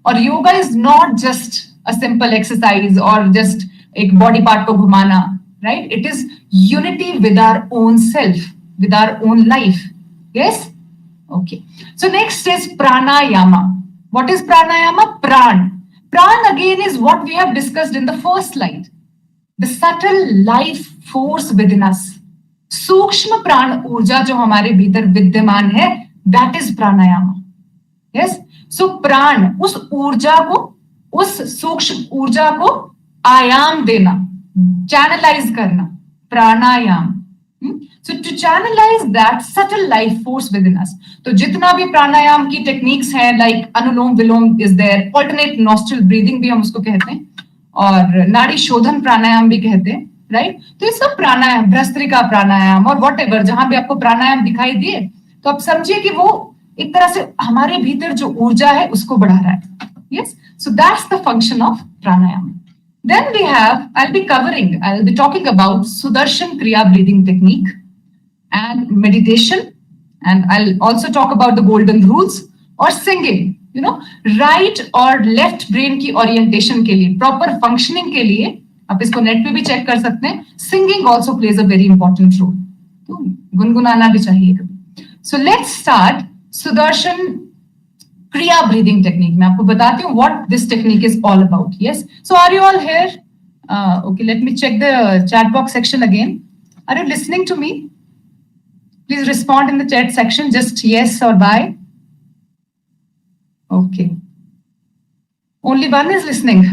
और yoga is not just a simple exercise और जस्ट एक बॉडी पार्ट को घुमाना, right? It is unity with our own self, with our own life. Yes? Okay. So next is pranayama. What is pranayama? Pran again is what we have discussed in the first slide. The subtle life force within us. सूक्ष्म प्राण ऊर्जा जो हमारे भीतर विद्यमान है, that is pranayama. Yes? So प्राण, उस ऊर्जा को, उस सूक्ष्म ऊर्जा को आयाम देना, channelize करना, pranayam. So to channelize that subtle life force within us. तो जितना भी प्राणायाम की टेक्निक्स हैं, like anulom vilom is there, alternate nostril breathing भी हम उसको कहते हैं, और नाड़ी शोधन प्राणायाम भी कहते हैं, right? तो ये सब प्राणायाम, भ्रस्त्रिका प्राणायाम और whatever, जहां भी आपको प्राणायाम दिखाई दिए, तो आप समझिए कि वो एक तरह से हमारे भीतर जो ऊर्जा है उसको बढ़ा रहा है. Yes? So that's the function of pranayam. Then we have, I'll be talking about Sudarshan Kriya breathing technique and meditation, and I'll also talk about the golden rules or singing. You know, right और left brain की orientation के लिए, proper functioning के लिए, आप इसको net पे भी चेक कर सकते हैं. Singing also plays a very important role. तो गुनगुनाना भी चाहिए कभी. So let's start Sudarshan Kriya breathing technique. मैं आपको बताती हूँ what this technique is all about. Yes. So are you all here? Okay, let me check the chat box section again. Are you listening to me? Please respond in the chat section. Just yes or bye. Okay. Only one is listening.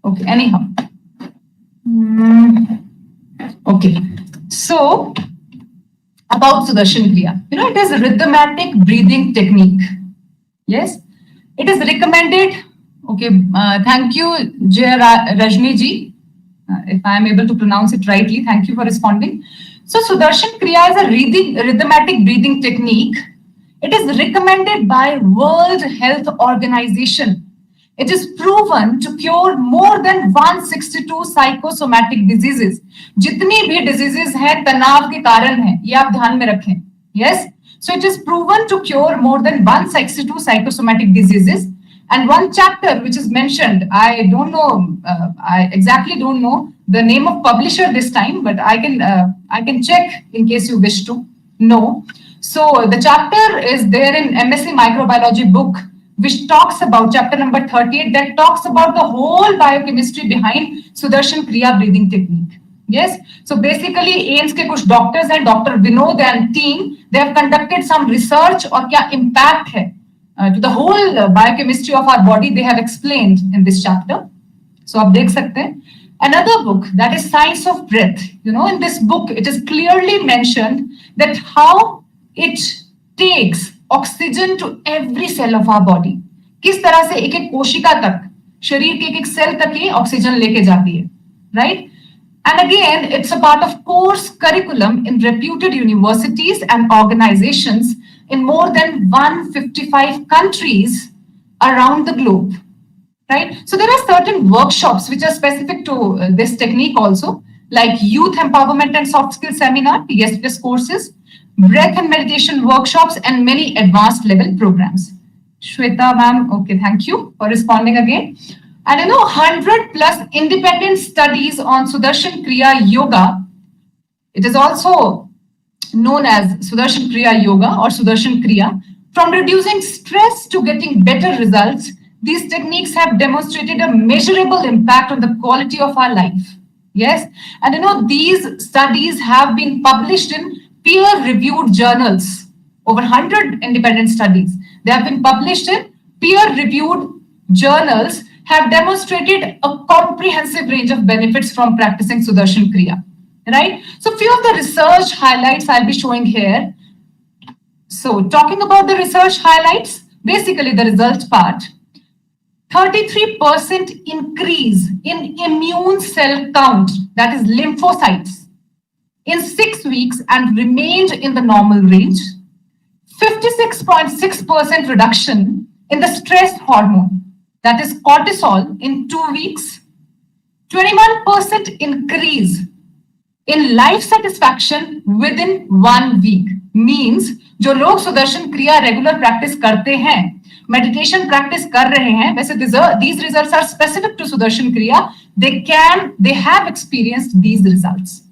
Okay. Anyhow. Okay. So about Sudarshan Kriya. You know, it is a rhythmatic breathing technique. Yes, it is recommended. Okay, thank you, Jay Rajni ji. If I am able to pronounce it rightly, thank you for responding. So Sudarshan Kriya is a rhythmatic breathing technique. It is recommended by World Health Organization. It is proven to cure more than 162 psychosomatic diseases. जितनी भी diseases हैं तनाव के कारण हैं, ये आप ध्यान में रखें. Yes, so it is proven to cure more than 162 psychosomatic diseases. And one chapter which is mentioned, I don't know, I exactly don't know the name of publisher this time, but I can check in case you wish to know. So the chapter is there in MSc Microbiology book, which talks about chapter number 38, that talks about the whole biochemistry behind Sudarshan Kriya breathing technique. Yes, so basically AIMS के कुछ doctors हैं, Dr. Vinod and team, they have conducted some research और क्या impact है to the whole biochemistry of our body, they have explained in this chapter. So आप देख सकते हैं. Another book, that is Science of Breath. You know, in this book, it is clearly mentioned that how it takes oxygen to every cell of our body. किस तरह से एक एक कोशिका तक, शरीर के एक एक सेल तक ये ऑक्सीजन लेके जाती है, right? And again, it's a part of course curriculum in reputed universities and organizations in more than 155 countries around the globe, right? So there are certain workshops which are specific to this technique also, like youth empowerment and soft skill seminar, yes courses, breath and meditation workshops, and many advanced level programs. Shweta ma'am, okay, thank you for responding again. And you know, 100 plus independent studies on Sudarshan Kriya Yoga. It is also known as Sudarshan Kriya Yoga or Sudarshan Kriya. From reducing stress to getting better results, these techniques have demonstrated a measurable impact on the quality of our life. Yes, and you know, these studies have been published in peer-reviewed journals. over 100 independent studies. They have been published in peer-reviewed journals, have demonstrated a comprehensive range of benefits from practicing Sudarshan Kriya, right? So few of the research highlights I'll be showing here. So talking about the research highlights, basically the result part, 33% increase in immune cell count, that is lymphocytes, in 6 weeks and remained in the normal range. 56.6% reduction in the stress hormone, that is cortisol, in 2 weeks. 21% increase in life satisfaction within 1 week. Means जो लोग सुदर्शन क्रिया regular practice करते हैं, meditation practice कर रहे हैं, वैसे these results are specific to Sudarshan Kriya, they have experienced these results,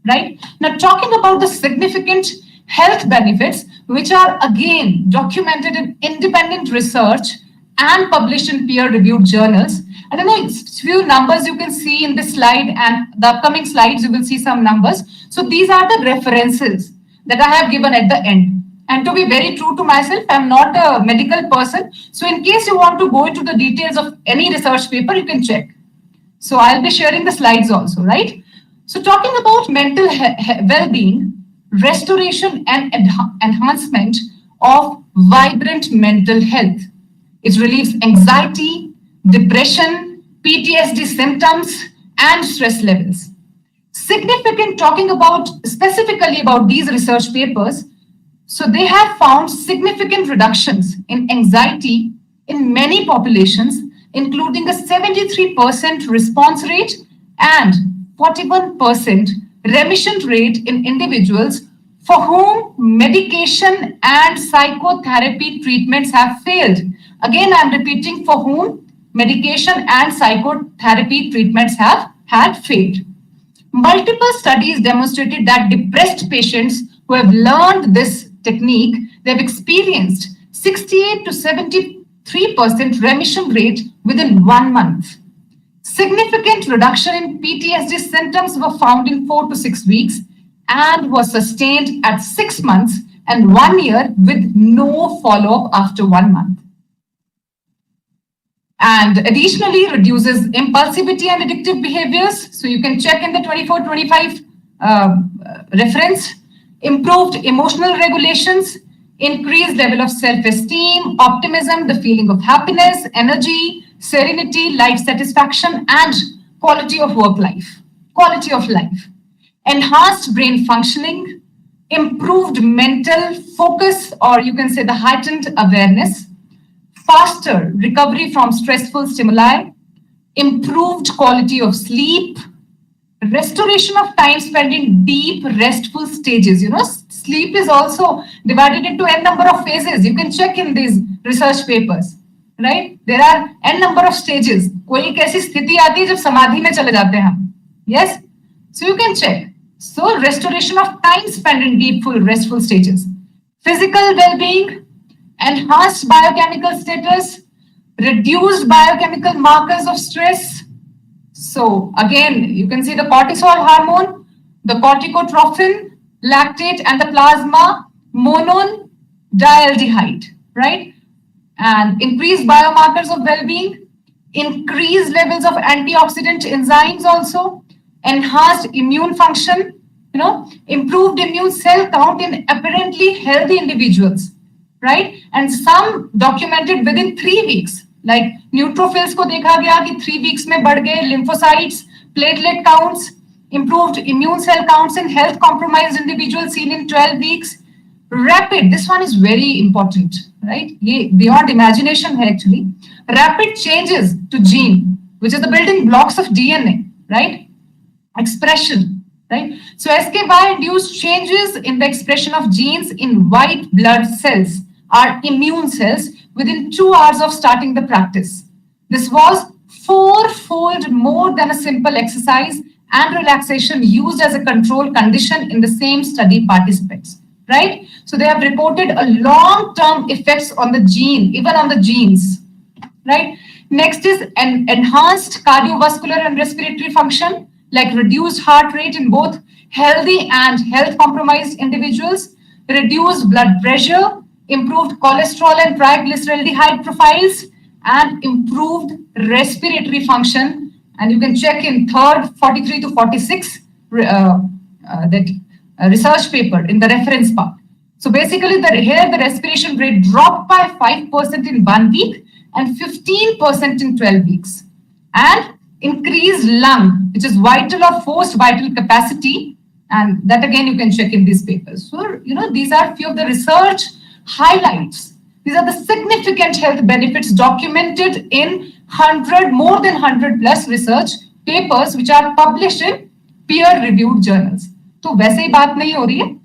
right? Now talking about the significant health benefits, which are again documented in independent research and published in peer-reviewed journals. I don't know, few numbers you can see in this slide, and the upcoming slides you will see some numbers. So these are the references that I have given at the end. And to be very true to myself, I'm not a medical person. So in case you want to go into the details of any research paper, you can check. So I'll be sharing the slides also, right? So talking about mental well-being, restoration and enhancement of vibrant mental health. It relieves anxiety, depression, PTSD symptoms, and stress levels. Significant, talking about specifically about these research papers, so they have found significant reductions in anxiety in many populations, including a 73% response rate and 41% remission rate in individuals for whom medication and psychotherapy treatments have failed. Again, I'm repeating, for whom medication and psychotherapy treatments have had failed. Multiple studies demonstrated that depressed patients who have learned this technique, they've experienced 68 to 73% remission rate within 1 month. Significant reduction in PTSD symptoms were found in 4 to 6 weeks and was sustained at 6 months and 1 year with no follow-up after 1 month. And additionally reduces impulsivity and addictive behaviors. So you can check in the 24-25 reference. Improved emotional regulations, increased level of self-esteem, optimism, the feeling of happiness, energy, serenity, life satisfaction, and quality of work life, quality of life. Enhanced brain functioning, improved mental focus, or you can say the heightened awareness, faster recovery from stressful stimuli, improved quality of sleep, restoration of time spent in deep restful stages. You know, sleep is also divided into n number of phases. You can check in these research papers, right? There are n number of stages. कोई एक ऐसी स्थिति आती है जब समाधि में चले जाते हैं हम. Yes, so you can check. So restoration of time spent in deep, full, restful stages. Physical well-being, enhanced biochemical status, reduced biochemical markers of stress. So again, you can see the cortisol hormone, the corticotrophin, lactate, and the plasma monodialdehyde, right? And increased biomarkers of well-being, increased levels of antioxidant enzymes also, enhanced immune function, you know, improved immune cell count in apparently healthy individuals, right? And some documented within 3 weeks. Like neutrophils को देखा गया कि 3 weeks में बढ़ गए, lymphocytes, platelet counts, improved immune cell counts in health compromised individuals seen in 12 weeks. Rapid, this one is very important, right? ये beyond imagination है actually. Rapid changes to gene, which is the building blocks of DNA, right? Expression, right? So SKY-induced changes in the expression of genes in white blood cells are immune cells within 2 hours of starting the practice. This was 4-fold more than a simple exercise and relaxation used as a control condition in the same study participants, right? So they have reported a long-term effects on the gene, even on the genes, right? Next is an enhanced cardiovascular and respiratory function, like reduced heart rate in both healthy and health compromised individuals, reduced blood pressure, improved cholesterol and triglyceride profiles, and improved respiratory function. And you can check in third 43 to 46 research paper in the reference part. So basically, here the respiration rate dropped by 5% in 1 week and 15% in 12 weeks. And increased lung, which is vital or forced vital capacity. And that again, you can check in these papers. So, these are few of the research highlights. These are the significant health benefits documented in more than 100 plus research papers, which are published in peer-reviewed journals. तो वैसे ही बात नहीं हो रही है.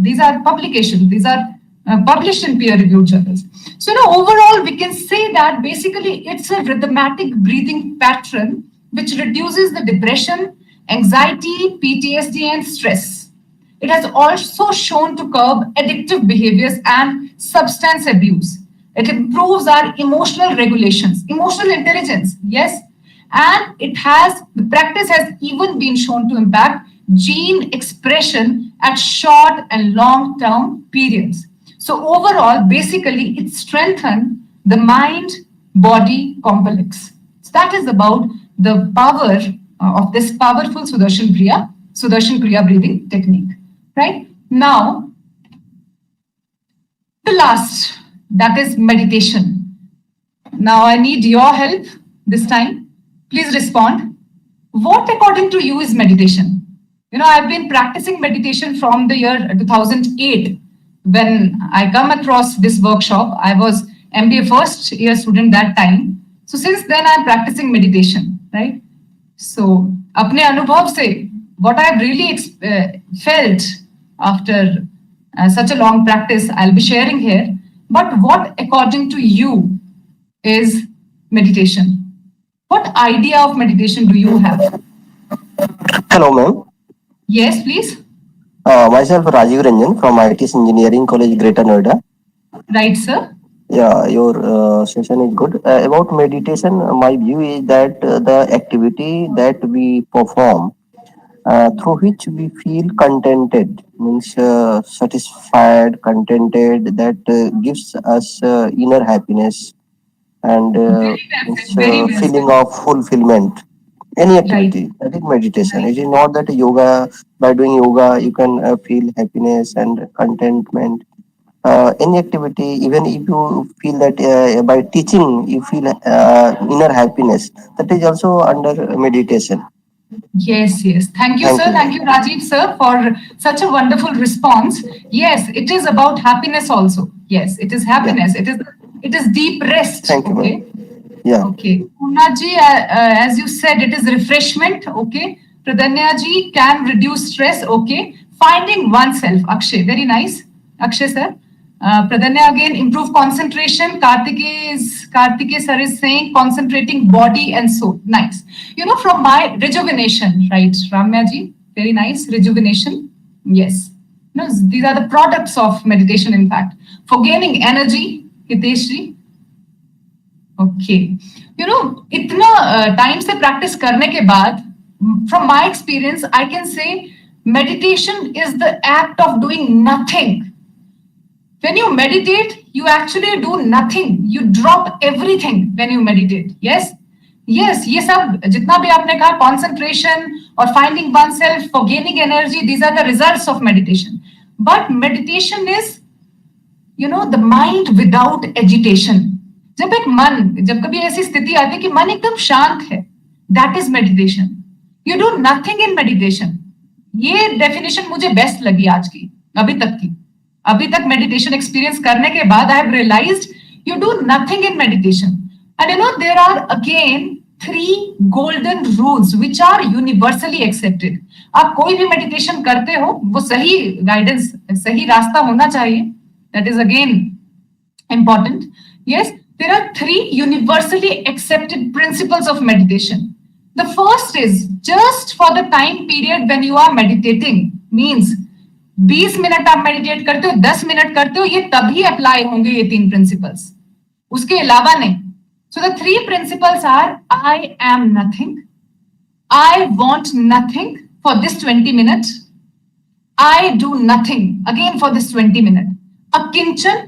These are publications. These are published in peer-reviewed journals. So, overall, we can say that basically it's a rhythmatic breathing pattern which reduces the depression, anxiety, PTSD, and stress. It has also shown to curb addictive behaviors and substance abuse. It improves our emotional regulations, emotional intelligence, yes. And the practice has even been shown to impact gene expression at short and long-term periods. So overall, basically, it strengthens the mind-body complex. So that is about the power of this powerful Sudarshan Kriya breathing technique. Right? Now, the last, that is meditation. Now, I need your help this time. Please respond. What, according to you, is meditation? I've been practicing meditation from the year 2008. When I come across this workshop, I was MBA first year student that time. So since then, I'm practicing meditation, right? So, apne anubhav se, what I've really felt after such a long practice, I'll be sharing here. But what, according to you, is meditation? What idea of meditation do you have? Hello, ma'am. Yes, please. Myself, Rajiv Ranjan from IIT Engineering College, Greater Noida. Right, sir. Yeah, your session is good. About meditation, my view is that the activity that we perform through which we feel contented, means satisfied, contented, that gives us inner happiness and feeling of fulfillment. Any activity, that is meditation. It is not that yoga, by doing yoga, you can feel happiness and contentment. Any activity, even if you feel that by teaching, you feel inner happiness, that is also under meditation. Yes. Thank you, sir. Thank you, Rajiv, sir, for such a wonderful response. Yes, it is about happiness also. Yes, it is happiness. Yeah. It is deep rest. Thank you, okay. Yeah. Okay. Purnaji, as you said, it is refreshment. Okay. Pradanya can reduce stress. Okay. Finding oneself. Akshay, very nice. Akshay, sir. Pradanya again, improve concentration. Kartike sir is saying concentrating body and soul. Nice. From my rejuvenation, right? Ramya ji, very nice. Rejuvenation. Yes. These are the products of meditation, in fact. For gaining energy, Hitesh ji. Okay. इतना time से practice करने के बाद, from my experience, I can say meditation is the act of doing nothing. When you meditate, you actually do nothing. You drop everything when you meditate. Yes? Yes, ये सब जितना भी आपने कहा, concentration or finding oneself, for gaining energy, these are the results of meditation. But meditation is, the mind without agitation. जब कभी ऐसी स्थिति आती है कि मन एकदम शांत है, that is meditation. You do nothing in meditation. ये डेफिनेशन मुझे बेस्ट लगी आज की, अभी तक मेडिटेशन एक्सपीरियंस करने के बाद I have realized you do nothing in meditation. And there are again 3 golden rules which are universally accepted. आप कोई भी मेडिटेशन करते हो, वो सही गाइडेंस, सही रास्ता होना चाहिए. That is again important. Yes. There are 3 universally accepted principles of meditation. The first is just for the time period when you are meditating, means 20 minute आप मेडिटेट करते हो, 10 मिनट करते हो, ये तभी अप्लाई होंगे ये 3 principles. उसके अलावा नहीं. So the 3 principles are: I am nothing, I want nothing for this 20 minutes, I do nothing again for this 20 minutes. अकिंचन,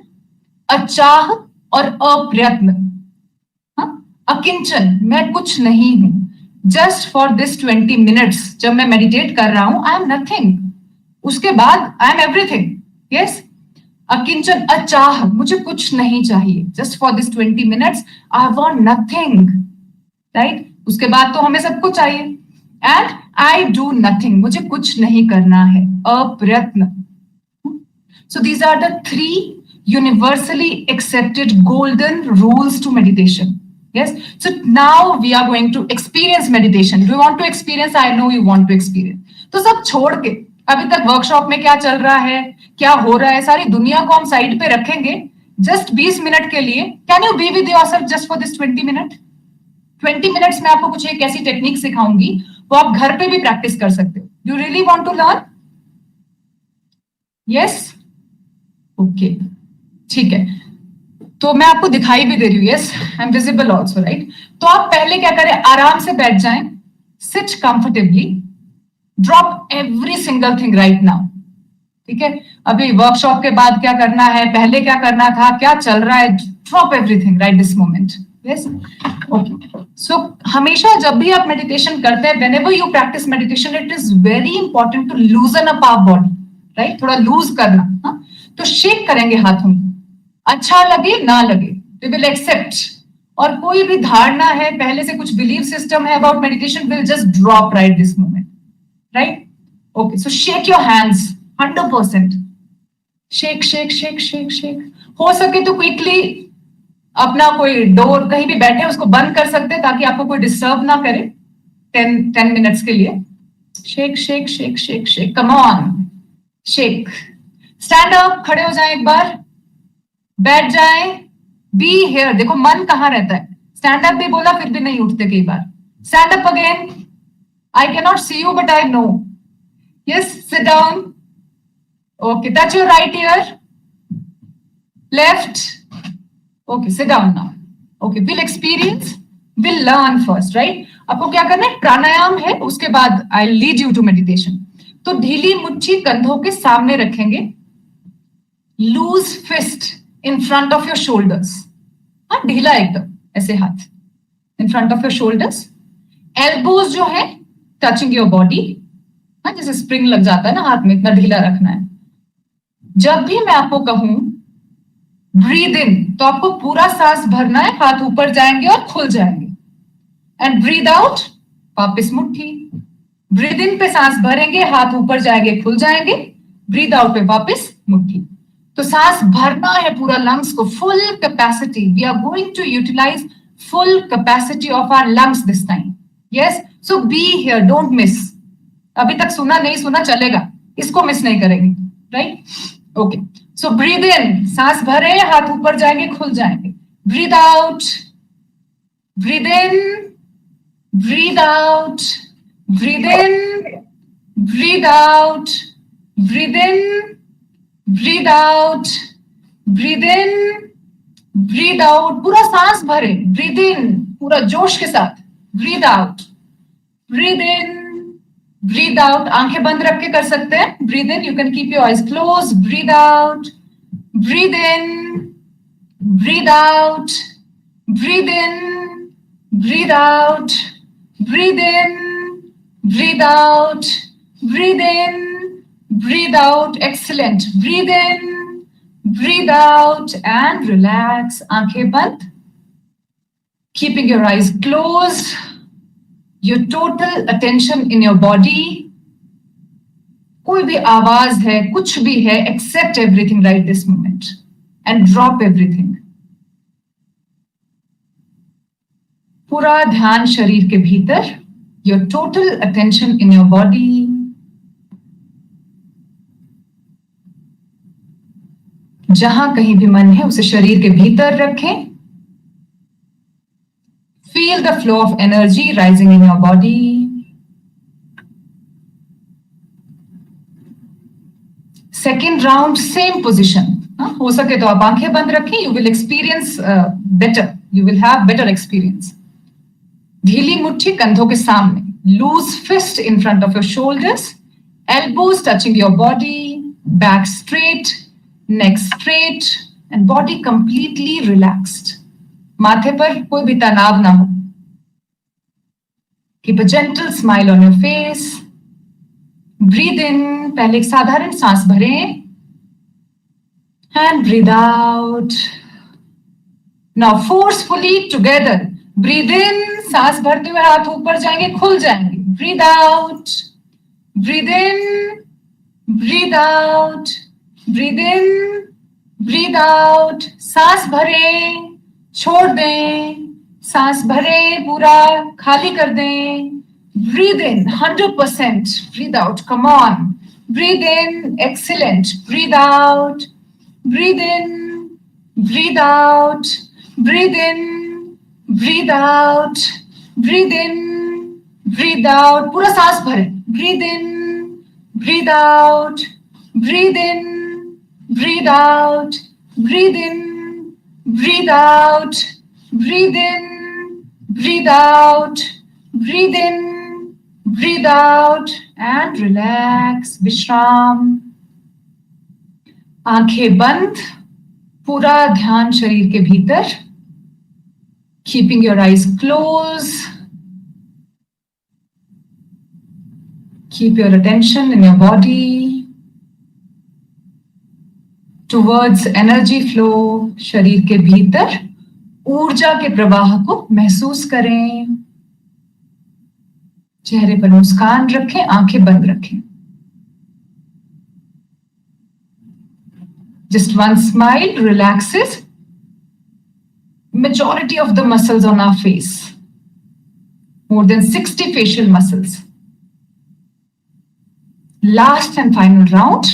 अचाह और अप्रयत्न. अकिंचन, मैं कुछ नहीं हूं. Just for this 20 minutes, जब मैं meditate कर रहा हूं, I am nothing. उसके बाद I am everything. Yes? अकिंचन, अचाह, मुझे कुछ नहीं चाहिए. Just for this 20 minutes, I want nothing. Right? उसके बाद तो हमें सब कुछ चाहिए. And I do nothing. मुझे कुछ नहीं करना है. अप्रयत्न. So these are the 3 universally accepted golden rules to meditation. Yes. So now we are going to experience meditation. Do you want to experience? I know you want to experience. तो सब छोड़ के अभी तक वर्कशॉप में क्या चल रहा है, क्या हो रहा है, सारी दुनिया को हम साइड पे रखेंगे. जस्ट 20 मिनट के लिए. Can you be with yourself just for this 20 minute? 20 minutes में आपको कुछ एक ऐसी टेक्निक सिखाऊंगी वो आप घर पे भी प्रैक्टिस कर सकते हो. Do really want to learn? Yes. Okay, ठीक है. तो मैं आपको दिखाई भी दे रही हूँ. Yes, I am visible also, right? तो आप पहले क्या करें, आराम से बैठ जाएं, seat comfortably, drop every single thing right now. ठीक है, अभी वर्कशॉप के बाद क्या करना है, पहले क्या करना था, क्या चल रहा है, drop everything right this moment. Yes, okay. So हमेशा जब भी आप मेडिटेशन करते हैं, whenever you practise meditation, it is very important to loosen up our body, right? थोड़ा लूज करना. तो शेक करेंगे हाथों में. अच्छा लगे ना लगे, वी विल एक्सेप्ट. और कोई भी धारणा है, पहले से कुछ बिलीफ सिस्टम है about meditation, will just drop right this moment, right? Okay, so shake your hands 100%. Shake shake shake shake shake. हो सके तो क्विकली अपना कोई डोर, कहीं भी बैठे उसको बंद कर सकते हैं ताकि आपको कोई डिस्टर्ब ना करे 10 मिनट्स के लिए. Shake shake shake shake shake. Come on, shake. Stand up, खड़े हो जाएं एक बार, बैठ जाएं. Be here. देखो मन कहाँ रहता है. स्टैंड अप भी बोला फिर भी नहीं उठते कई बार. Stand up again. I can not see you but I know. Yes, sit down. Okay, touch your right ear, left. Okay, sit down now. Okay, will experience, will learn first, right? आपको क्या करना है, प्राणायाम है, उसके बाद I lead you to meditation. तो ढीली मुट्ठी कंधों के सामने रखेंगे. Loose fist in front of your shoulders. हाँ, ढीला एकदम, ऐसे हाथ in front of your shoulders. Elbows जो है टचिंग योर बॉडी. हाँ, जैसे स्प्रिंग लग जाता है ना हाथ में, इतना ढीला रखना है. जब भी मैं आपको कहूं ब्रीद इन, तो आपको पूरा सांस भरना है, हाथ ऊपर जाएंगे और खुल जाएंगे. एंड ब्रीद आउट, वापिस मुट्ठी. ब्रीद इन पे सांस भरेंगे, हाथ ऊपर जाएंगे, खुल जाएंगे. ब्रीद आउट पे वापिस मुट्ठी. तो सांस भरना है पूरा लंग्स को, full capacity. We are going to utilize full capacity of our lungs this time. Yes, so be here, don't miss. अभी तक सुना नहीं सुना चलेगा, इसको मिस नहीं करेंगे, right? Okay, so breathe in, सांस भरे, हाथ ऊपर जाएंगे, खुल जाएंगे. Breathe out, breathe in, breathe out, breathe in, breathe out, breathe in, breathe out, breathe in, breathe out. पूरा सांस भरे. ब्रीद इन पूरा जोश के साथ. Breathe out, breathe in, breathe out. आंखें बंद रख के कर सकते हैं. Breathe in, you can keep your eyes close. Breathe out, breathe in, breathe out, breathe in, breathe out, breathe in, breathe out, breathe in, breathe out. Excellent. Breathe in, breathe out, and relax. Aankhein band. Keeping your eyes closed. Your total attention in your body. कोई भी आवाज है, कुछ भी है, accept everything right this moment and drop everything. पूरा ध्यान शरीर के भीतर. Your total attention in your body. जहां कहीं भी मन है उसे शरीर के भीतर रखें. Feel the flow of energy rising in your body. Second round same position. हो सके तो आप आंखें बंद रखें. You will experience better, you will have better experience. ढीली मुट्ठी कंधों के सामने. Loose fist in front of your shoulders. Elbows touching your body, back straight, neck straight, and body completely relaxed. माथे पर कोई भी तनाव ना हो. Keep a gentle smile on your face. Breathe in. पहले एक साधारण सांस भरें. And breathe out. Now forcefully together. Breathe in. सांस भरते हुए हाथ ऊपर जाएंगे, खुल जाएंगे. Breathe out. Breathe in. Breathe out. Breathe in. Breathe out. सांस भरें, छोड़ दें. सांस भरें, पूरा खाली कर दें. Breathe in 100%. Breathe out. Come on. Breathe in. Excellent. Breathe out. Breathe in. Breathe out. Breathe in. Breathe out. Breathe in. Breathe out. पूरा सांस भरें. Breathe in. Breathe out. Breathe in. Breathe out. Breathe in. Breathe out. Breathe in. Breathe out. Breathe in. Breathe out. And relax. विश्राम. आंखें बंद. पूरा ध्यान शरीर के भीतर. Keeping your eyes closed. Keep your attention in your body towards energy flow. शरीर के भीतर ऊर्जा के प्रवाह को महसूस करें. चेहरे पर मुस्कान रखें, आंखें बंद रखें. Just one smile relaxes majority of the muscles on our face. More than 60 facial muscles. Last and final round.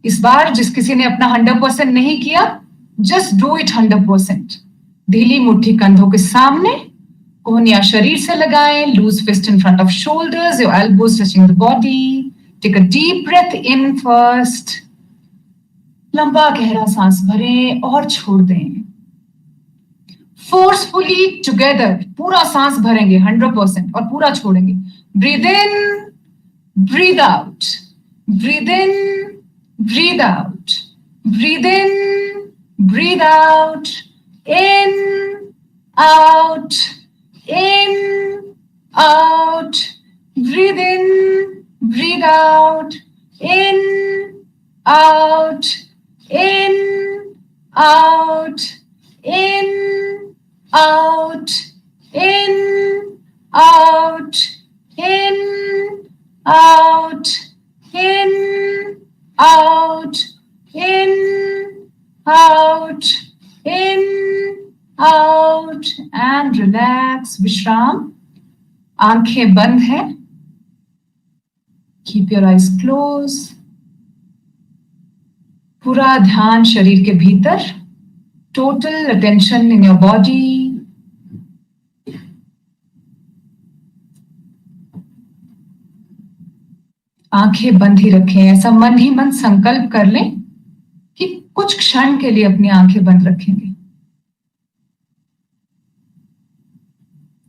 इस बार जिस किसी ने अपना 100% नहीं किया, just do it 100%. ढीली मुट्ठी कंधों के सामने, कोहनियां शरीर से लगाएं, loose fist in front of shoulders, your elbows touching the body. Take a deep breath in first. लंबा गहरा सांस भरें और छोड़ दें. Forcefully together, पूरा सांस भरेंगे 100% और पूरा छोड़ेंगे. Breathe in, breathe out. Breathe in, breathe out. Breathe in, breathe out. In, out. In, out. Breathe in, breathe out. In, out. In, out. In, out. In, out. In, out. In, out. In, out. In, out. And relax. विश्राम. आंखें बंद हैं. Keep your eyes closed. पूरा ध्यान शरीर के भीतर. Total attention in your body. आंखें बंद ही रखें. ऐसा मन ही मन संकल्प कर लें कि कुछ क्षण के लिए अपनी आंखें बंद रखेंगे.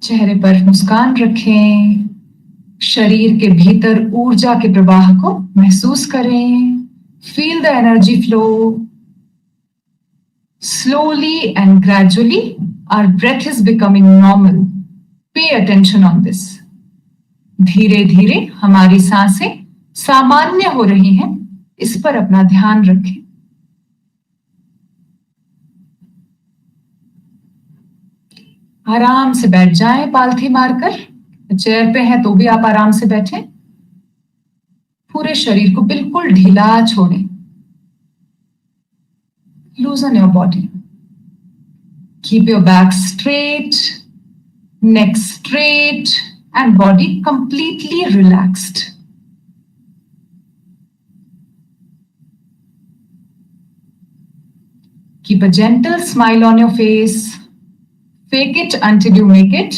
चेहरे पर मुस्कान रखें. शरीर के भीतर ऊर्जा के प्रवाह को महसूस करें. Feel the energy flow. Slowly and gradually, our breath is becoming normal. Pay attention on this. धीरे धीरे हमारी सांसें सामान्य हो रही हैं. इस पर अपना ध्यान रखें. आराम से बैठ जाएं पालथी मारकर. चेयर पे हैं तो भी आप आराम से बैठें. पूरे शरीर को बिल्कुल ढीला छोड़ें. Loosen your body. Keep your back straight, neck straight, and body completely relaxed. Keep a gentle smile on your face. Fake it until you make it.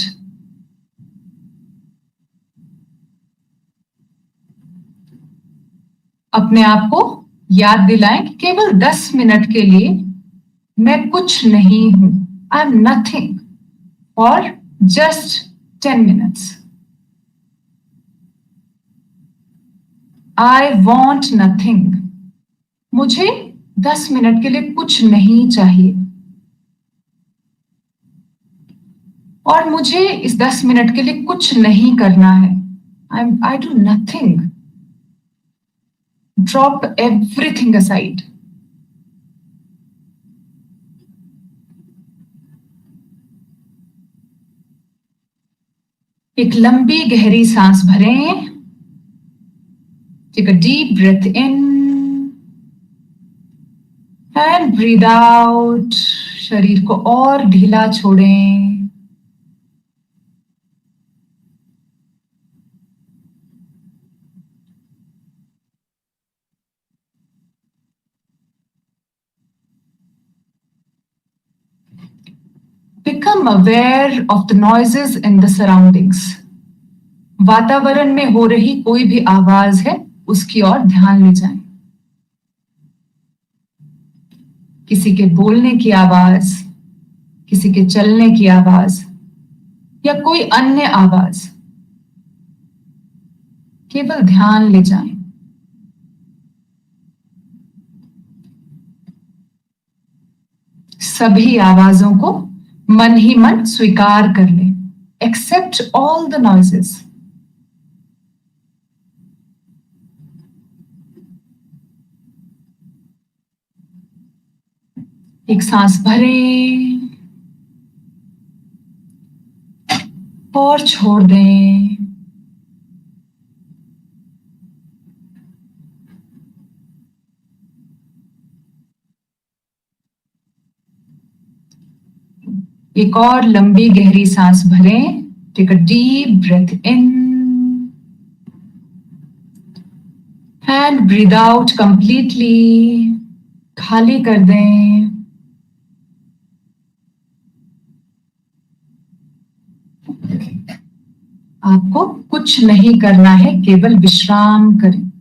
अपने आप को याद दिलाएं कि केवल 10 मिनट के लिए मैं कुछ नहीं हूं. I am nothing. और just 10 minutes. I want nothing. मुझे 10 मिनट के लिए कुछ नहीं चाहिए और मुझे इस 10 मिनट के लिए कुछ नहीं करना है. I do nothing. Drop everything aside. एक लंबी गहरी सांस भरें. Take a deep breath in and breathe out. शरीर को और ढीला छोड़ें. Become aware of the noises in the surroundings. वातावरण में हो रही कोई भी आवाज है उसकी ओर ध्यान ले जाएं. किसी के बोलने की आवाज, किसी के चलने की आवाज या कोई अन्य आवाज, केवल ध्यान ले जाएं. सभी आवाजों को मन ही मन स्वीकार कर लें. Accept all the noises. एक सांस भरें और छोड़ दें. एक और लंबी गहरी सांस भरें. Take a deep breath in and breathe out completely. खाली कर दें. आपको कुछ नहीं करना है, केवल विश्राम करें.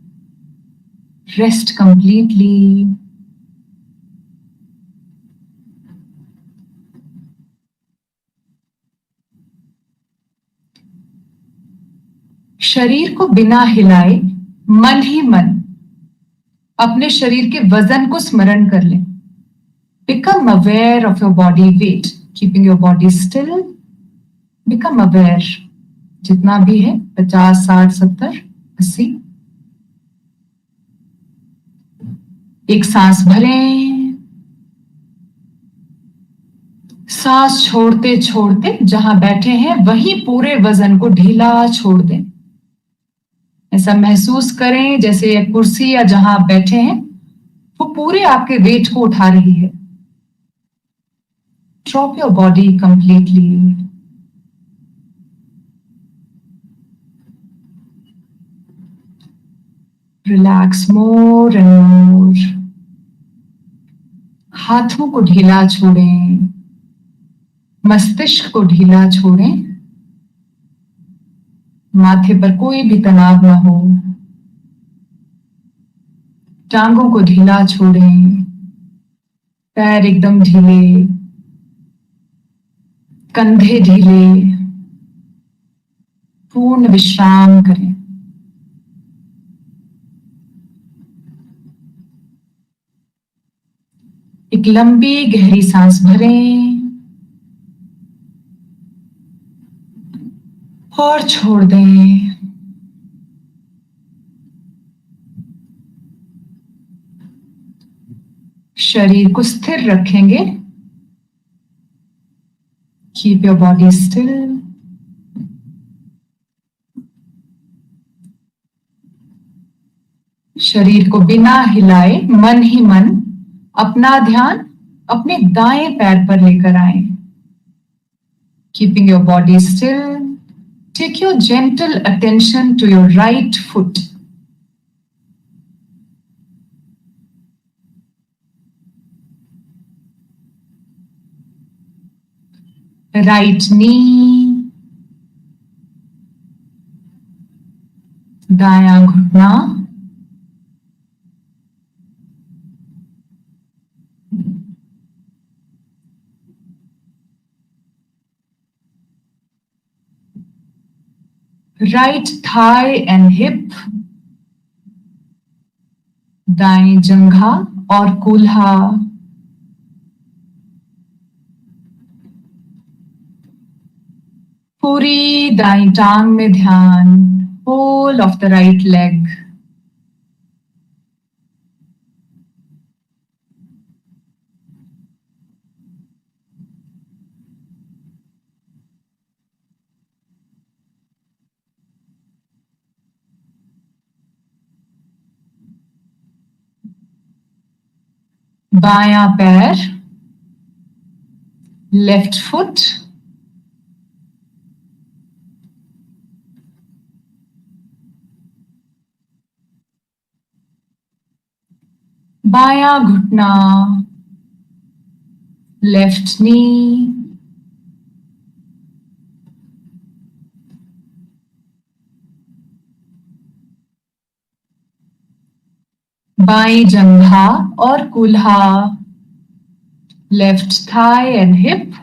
Rest completely. शरीर को बिना हिलाए मन ही मन अपने शरीर के वजन को स्मरण कर लें. Become aware of your body weight, keeping your body still. Become aware. जितना भी है 50, 60, 70, 80. एक सांस भरें. सांस छोड़ते छोड़ते जहां बैठे हैं वहीं पूरे वजन को ढीला छोड़ दें. ऐसा महसूस करें जैसे कुर्सी या जहां आप बैठे हैं वो पूरे आपके वेट को उठा रही है. Drop your body completely. Relax more and more. हाथों को ढीला छोड़ें. मस्तिष्क को ढीला छोड़ें. माथे पर कोई भी तनाव ना हो. टांगों को ढीला छोड़ें. पैर एकदम ढीले. कंधे ढीले. पूर्ण विश्राम करें. एक लंबी गहरी सांस भरें और छोड़ दें. शरीर को स्थिर रखेंगे. Keep your body still. शरीर को बिना हिलाए मन ही मन अपना ध्यान अपने दाएं पैर पर लेकर आए. Keeping your body still, take your gentle attention to your right foot. Right knee, दायां घुटना. Right thigh and hip. दाएं जंघा और कूल्हा, पूरी दाईं टांग में ध्यान, whole of the right leg, बायां पैर, लेफ्ट फुट, बायां घुटना, लेफ्ट नी, बाई जंघा और कूल्हा, लेफ्ट थाई एंड हिप,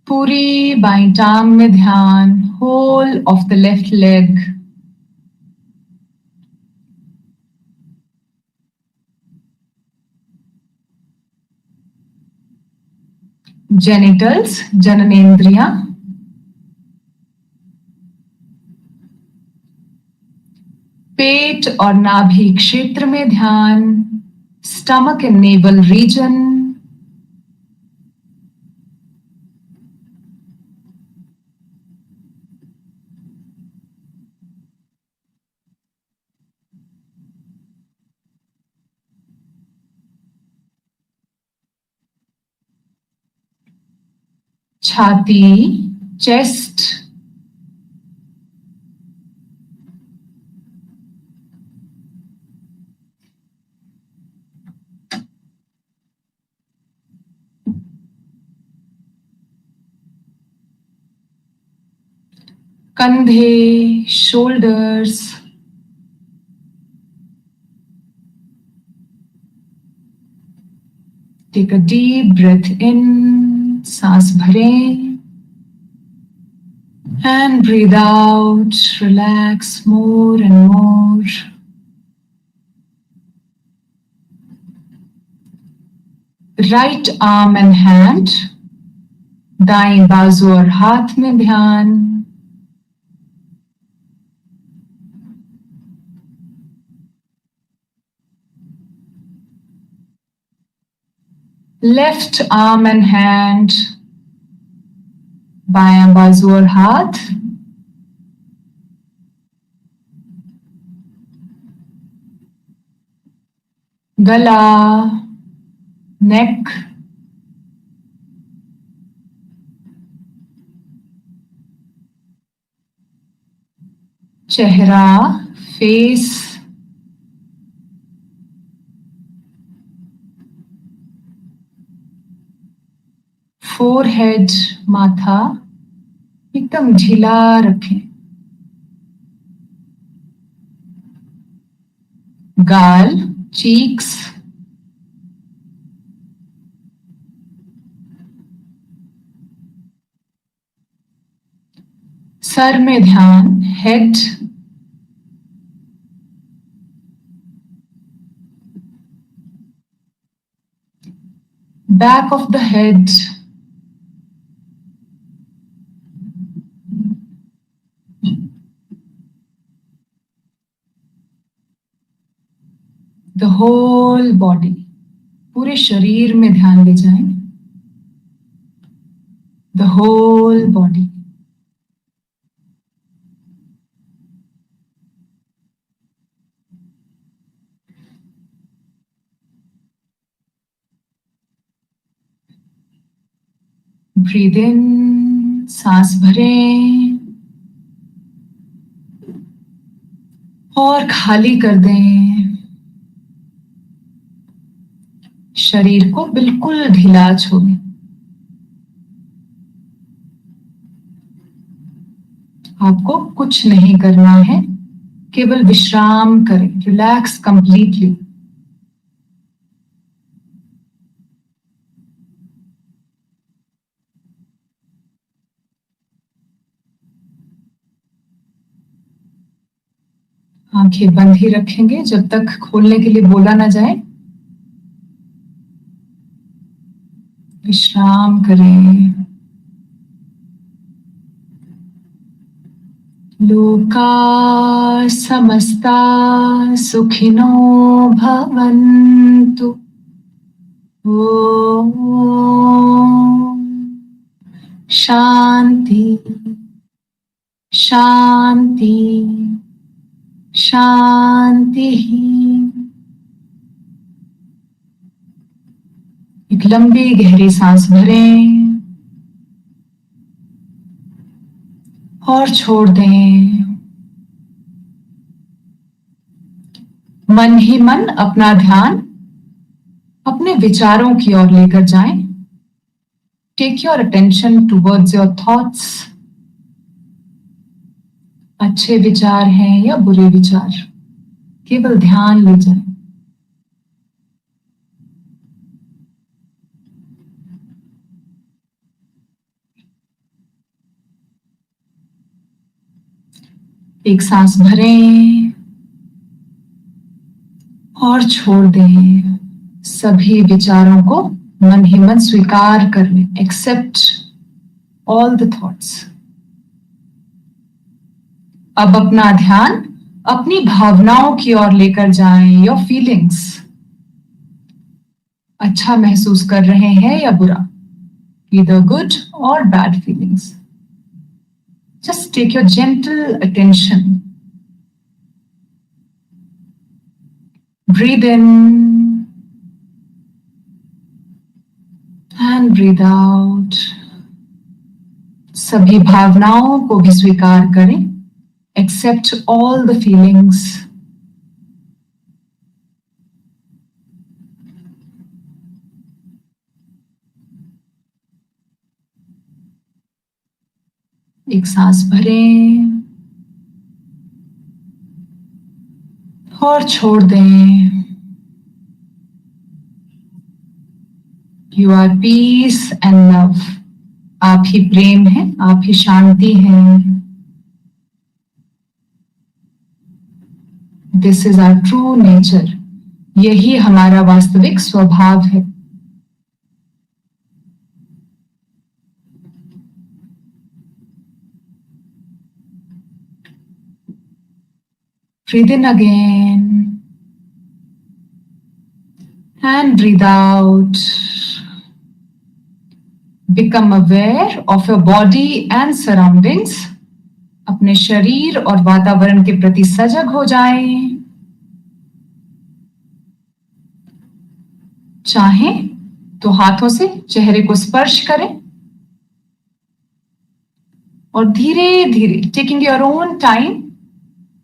पूरी बाईं टांग में ध्यान, whole of the left leg, genitals जननेंद्रियां, पेट और नाभि क्षेत्र में ध्यान, स्टमक एंड नेवल रीजन, छाती, चेस्ट, कंधे, shoulders, take a deep breath in, सांस भरें, and breathe out, relax more and more. Right arm and hand, दाएं बाजू और हाथ में ध्यान, left arm and hand, बायां बाजू और हाथ, गला, नेक, चेहरा, फेस, फोरहेड, माथा एकदम ढीला रखें, गाल, चीक्स, सर में ध्यान, head, back of the head, the whole body, पूरे शरीर में ध्यान ले जाएं, the whole body. Breathe in, सांस भरें और खाली कर दें, शरीर को बिल्कुल ढीला छोड़ें, आपको कुछ नहीं करना है, केवल विश्राम करें, रिलैक्स कंप्लीटली। आंखें बंद ही रखेंगे जब तक खोलने के लिए बोला ना जाए। विश्राम करें। लोका समस्ता सुखिनो भवन्तु। ओम शांति शांति शांति। एक लंबी गहरी सांस भरें और छोड़ दें। मन ही मन अपना ध्यान अपने विचारों की ओर लेकर जाएं। Take your attention towards your thoughts. अच्छे विचार हैं या बुरे विचार, केवल ध्यान ले जाएं। एक सांस भरें और छोड़ दें। सभी विचारों को मन ही मन स्वीकार कर लें। Accept all the thoughts. अब अपना ध्यान अपनी भावनाओं की ओर लेकर जाएं। Your feelings. अच्छा महसूस कर रहे हैं या बुरा, either good or bad feelings. Just take your gentle attention. Breathe in and breathe out. सभी भावनाओं को भी स्वीकार करें। Accept all the feelings. एक सांस भरें और छोड़ दें। You are peace and love. आप ही प्रेम हैं, आप ही शांति हैं। This is our true nature. यही हमारा वास्तविक स्वभाव है। Breathe in again and breathe out. Become aware of your body and surroundings. अपने शरीर और वातावरण के प्रति सजग हो जाएं। चाहें तो हाथों से चेहरे को स्पर्श करें और धीरे धीरे, taking your own time,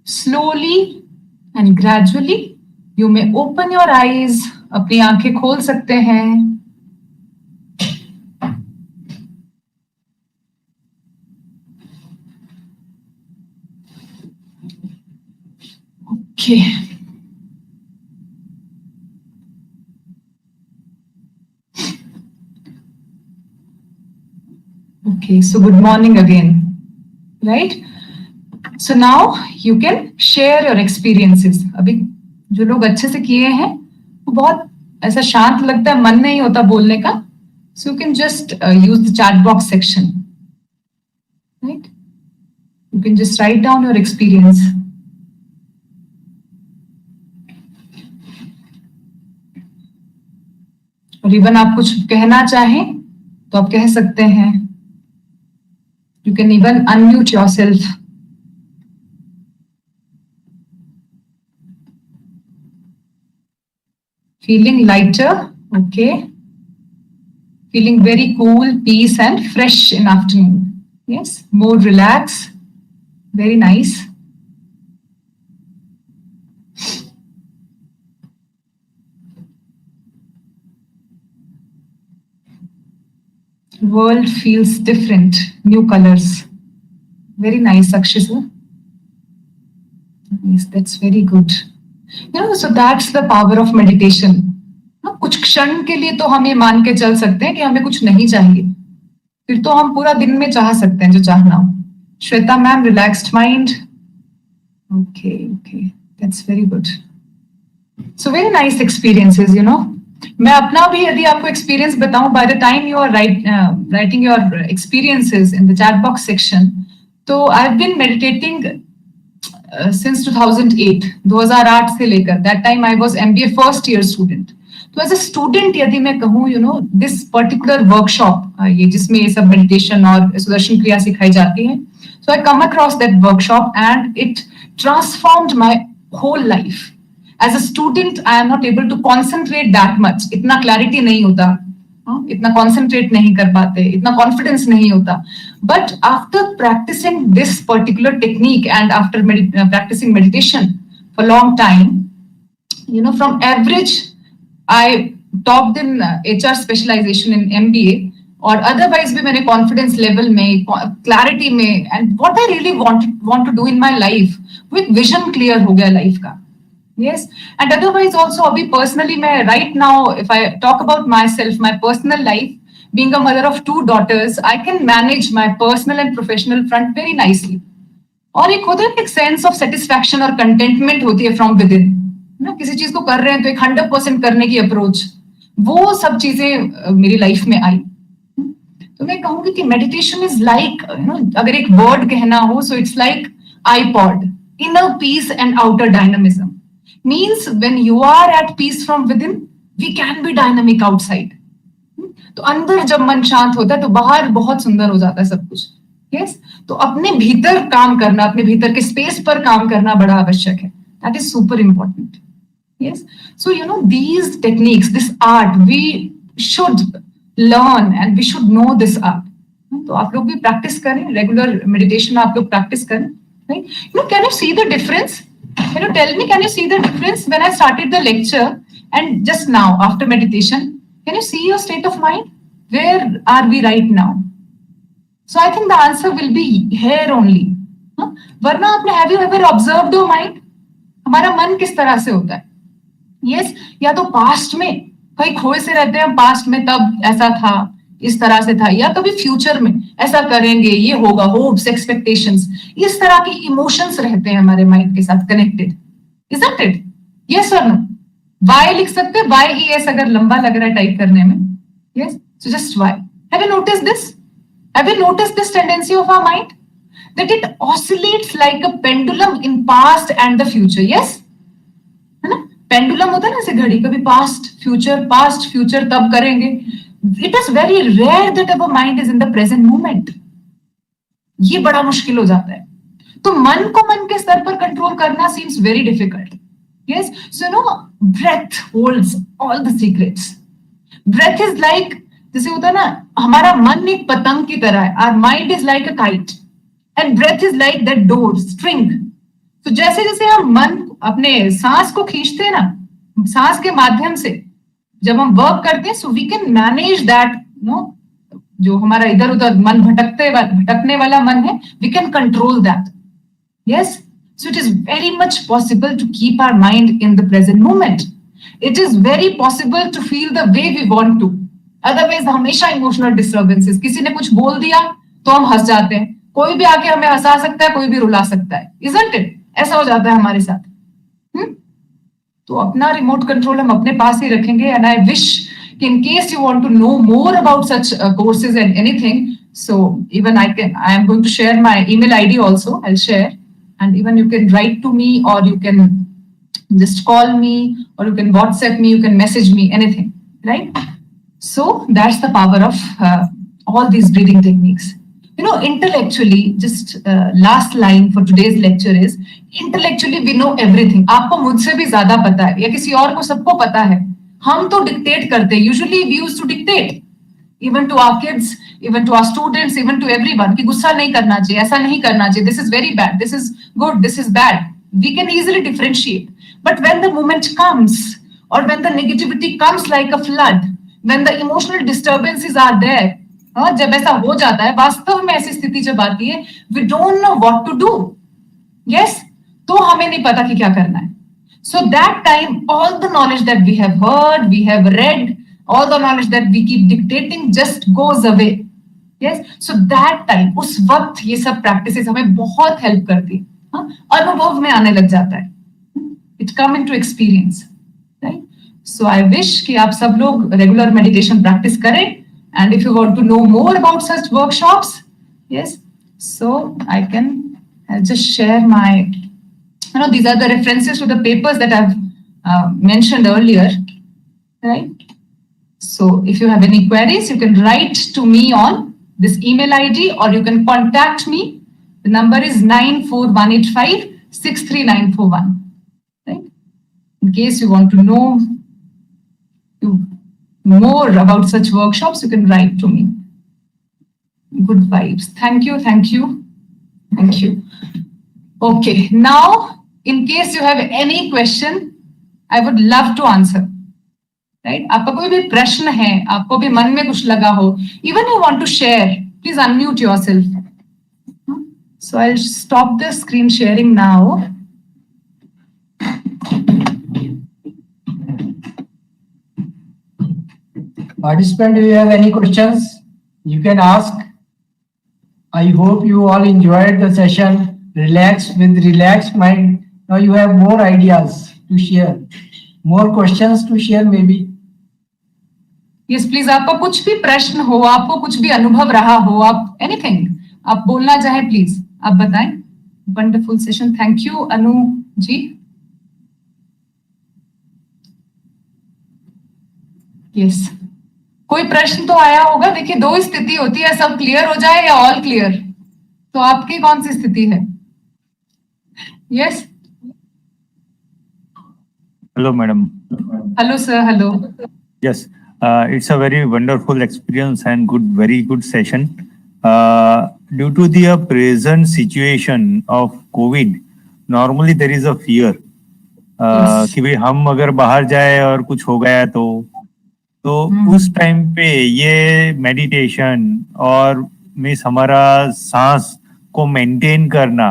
slowly and gradually you may open your eyes. अपनी आंखें खोल सकते हैं। Okay okay, so good morning again, right? So now you can share your experiences. अभी जो लोग अच्छे से किए हैं वो बहुत ऐसा शांत लगता है, मन नहीं होता बोलने का. So you can just use the chat box section, right? You can just write down your experience. और इवन आप कुछ कहना चाहें तो आप कह सकते हैं. You can even unmute yourself. Feeling lighter, okay. Feeling very cool, peace and fresh in afternoon. Yes, more relaxed. Very nice. World feels different, new colors. Very nice, Akshisa. Yes, that's very good. You know, so that's the power of meditation. कुछ क्षण के लिए तो हम ये मान के चल सकते हैं कि हमें कुछ नहीं चाहिए, फिर तो हम पूरा दिन में चाह सकते हैं जो चाहना हो. Shweta ma'am, relaxed mind. Okay okay. That's very good. So very nice experiences, you know. मैं अपना भी यदि आपको experience बताऊं, by the time you are writing your experiences in the chat box section, तो I've been meditating since 2008, 2008 से लेकर. That time I was MBA first year student. तो as a student यदि मैं कहूँ, you know, this particular workshop, ये जिसमें ये सब meditation और सुदर्शन क्रिया सिखाई जाती है, so I come across that workshop and it transformed my whole life. As a student, I am not able to concentrate that much. इतना clarity नहीं होता, इतना concentrate नहीं कर पाते, इतना confidence नहीं होता. But after practicing this particular technique and after practicing meditation for a long time, you know, from average, I topped in HR specialization in MBA. और otherwise भी मैंने confidence level में, clarity में, and what I really want to do in my life, with vision clear हो गया life का. Yes, and otherwise also अभी personally मैं right now, if I talk about myself, my personal life, being a mother of 2 daughters, I can manage my personal and professional front very nicely. और एक होता है एक sense of satisfaction और contentment होती है from within. ना किसी चीज को कर रहे हैं तो एक 100% करने की अप्रोच, वो सब चीजें मेरी लाइफ में आई. तो मैं कहूंगी कि meditation is like, you know, अगर एक वर्ड कहना हो, so it's like iPod, inner peace and outer dynamism. Means when you are at peace from within, we can be dynamic outside. तो अंदर जब मन शांत होता है तो बाहर बहुत सुंदर हो जाता है सब कुछ. यस, तो अपने भीतर काम करना, अपने भीतर के स्पेस पर काम करना बड़ा आवश्यक है. That is super important. Yes, so you know, these techniques, this art, we should learn and we should know this art. तो आप लोग भी practice करें, regular meditation आप लोग practice करें, right? You know, can you see the difference? Can you tell me, can you see the difference when I started the lecture and just now after meditation? Can you see your state of mind? Where are we right now? So I think the answer will be here only. वरना आपने, have you ever observed your mind? हमारा मन किस तरह से होता है? Yes, या तो पास्ट में कहीं खोए से रहते हैं, पास्ट में तब ऐसा था, इस तरह से था, या कभी फ्यूचर में ऐसा करेंगे, ये होगा, होप्स, एक्सपेक्टेशंस, इस तरह की इमोशंस रहते हैं हमारे माइंड के साथ connected. Isn't it? Yes or no? Why लिख सकते हैं, why ES अगर लंबा लग रहा है टाइप करने में. Yes, so just why. Have you noticed this? Have you noticed this tendency of our mind? That it oscillates like a pendulum in past and the future. Yes? है ना? Pendulum होता है ना, ऐसे घड़ी, कभी पास्ट फ्यूचर तब करेंगे. It is very rare that our mind is in the present moment. ये बड़ा मुश्किल हो जाता है. तो मन को मन के स्तर पर कंट्रोल करना seems very difficult. Yes, so no, breath holds all the secrets. Breath is like, जैसे होता है ना, हमारा मन एक पतंग की तरह है. Our mind is like a kite and breath is like that डोर स्ट्रिंग. तो जैसे जैसे हम मन अपने सांस को खींचते हैं ना, सांस के माध्यम से जब हम वर्क करते हैं, so we can manage that, no, जो हमारा इधर उधर मन भटकने वाला मन है, we can control that. Yes, so it is very much possible to keep our mind in the present moment. It is very possible to feel the way we want to. Otherwise हमेशा emotional disturbances, किसी ने कुछ बोल दिया तो हम हंस जाते हैं, कोई भी आके हमें हंसा सकता है, कोई भी रुला सकता है. Isn't it? ऐसा हो जाता है हमारे साथ. तो अपना रिमोट कंट्रोल हम अपने पास ही रखेंगे. And I wish in case you want to know more about such courses and anything, so even I am going to share my email ID also. I'll share, and even you can write to me, or you can just call me, or you can WhatsApp me, you can message me, anything, right? So that's the power of all these breathing techniques. You know, intellectually, just last line for today's lecture is, intellectually we know everything. आपको मुझसे भी ज्यादा पता है, या किसी और को सबको पता है. हम तो डिक्टेट करते हैं. Usually we used to dictate, even to our kids, even to our students, even to everyone, कि गुस्सा नहीं करना चाहिए, ऐसा नहीं करना चाहिए, this is very bad, this is good, this is bad. We can easily differentiate. But when the moment comes, or when the negativity comes like a flood, when the emotional disturbances are there, जब ऐसा हो जाता है, वास्तव में ऐसी स्थिति जब आती है, we don't know what to do. Yes, तो हमें नहीं पता कि क्या करना है. So that time, all the knowledge that we have heard, we have read, all the knowledge that we keep dictating just goes away. Yes, so that time, उस वक्त ये सब practices हमें बहुत help करती है. अनुभव में आने लग जाता है. It come into experience, right? So I wish कि आप सब लोग regular meditation practice करें, and if you want to know more about such workshops, yes, so I'll just share my, these are the references to the papers that I've mentioned earlier, right? So if you have any queries, you can write to me on this email ID, or you can contact me. The number is 94185-63941. Right? In case you want to know more about such workshops, you can write to me. Good vibes. Thank you, thank you, thank you. Okay, now, in case you have any question, I would love to answer. Right? आपका कोई भी प्रश्न है, आपको भी मन में कुछ लगा हो, even you want to share, please unmute yourself. So I'll stop the screen sharing now. Participant, if you have any questions, you can ask. I hope you all enjoyed the session. Relax with relaxed mind. Now you have more ideas to share, more questions to share maybe. Yes, please. आपका कुछ भी प्रश्न हो, आपको कुछ भी अनुभव रहा हो, आप anything, आप बोलना चाहे please, आप बताएं. Wonderful session. Thank you, Anu ji. Yes. कोई प्रश्न तो आया होगा. देखिए, दो स्थिति होती है, सब क्लियर हो जाए या ऑल क्लियर. तो आपकी कौन सी स्थिति है? Yes. Hello, madam. Hello, sir. Hello. Yes, it's a very wonderful experience and very good session. Due to the present situation of COVID, normally there is a fear Yes. कि भाई हम अगर बाहर जाए और कुछ हो गया तो उस टाइम पे ये मेडिटेशन और मीन्स हमारा सांस को मेंटेन करना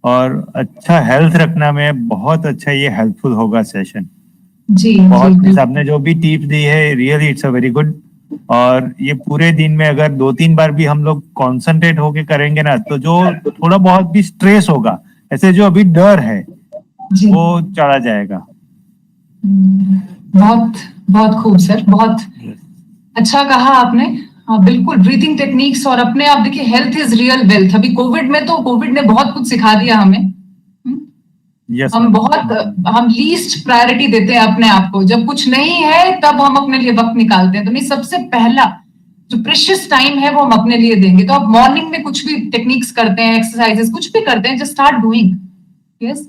और अच्छा हेल्थ रखना में बहुत अच्छा ये हेल्पफुल होगा सेशन. जी, बहुत आपने जो भी टिप दी है, really it's a very good. और ये पूरे दिन में अगर 2-3 बार भी हम लोग कॉन्सेंट्रेट होके करेंगे ना, तो जो थोड़ा बहुत भी स्ट्रेस होगा, ऐसे जो अभी डर है वो चला जाएगा. बहुत बहुत खूब सर, बहुत अच्छा कहा आपने. हाँ, बिल्कुल. ब्रीथिंग टेक्निक्स और अपने आप देखिए, हेल्थ इज रियल वेल्थ. अभी कोविड में तो कोविड ने बहुत कुछ सिखा दिया हमें. हम लीस्ट प्रायोरिटी देते हैं अपने आप को. जब कुछ नहीं है तब हम अपने लिए वक्त निकालते हैं. तो नहीं, सबसे पहला जो प्रेशियस टाइम है वो हम अपने लिए देंगे. तो आप मॉर्निंग में कुछ भी टेक्निक्स करते हैं, एक्सरसाइजेस कुछ भी करते हैं, जस्ट स्टार्ट डूइंग. यस,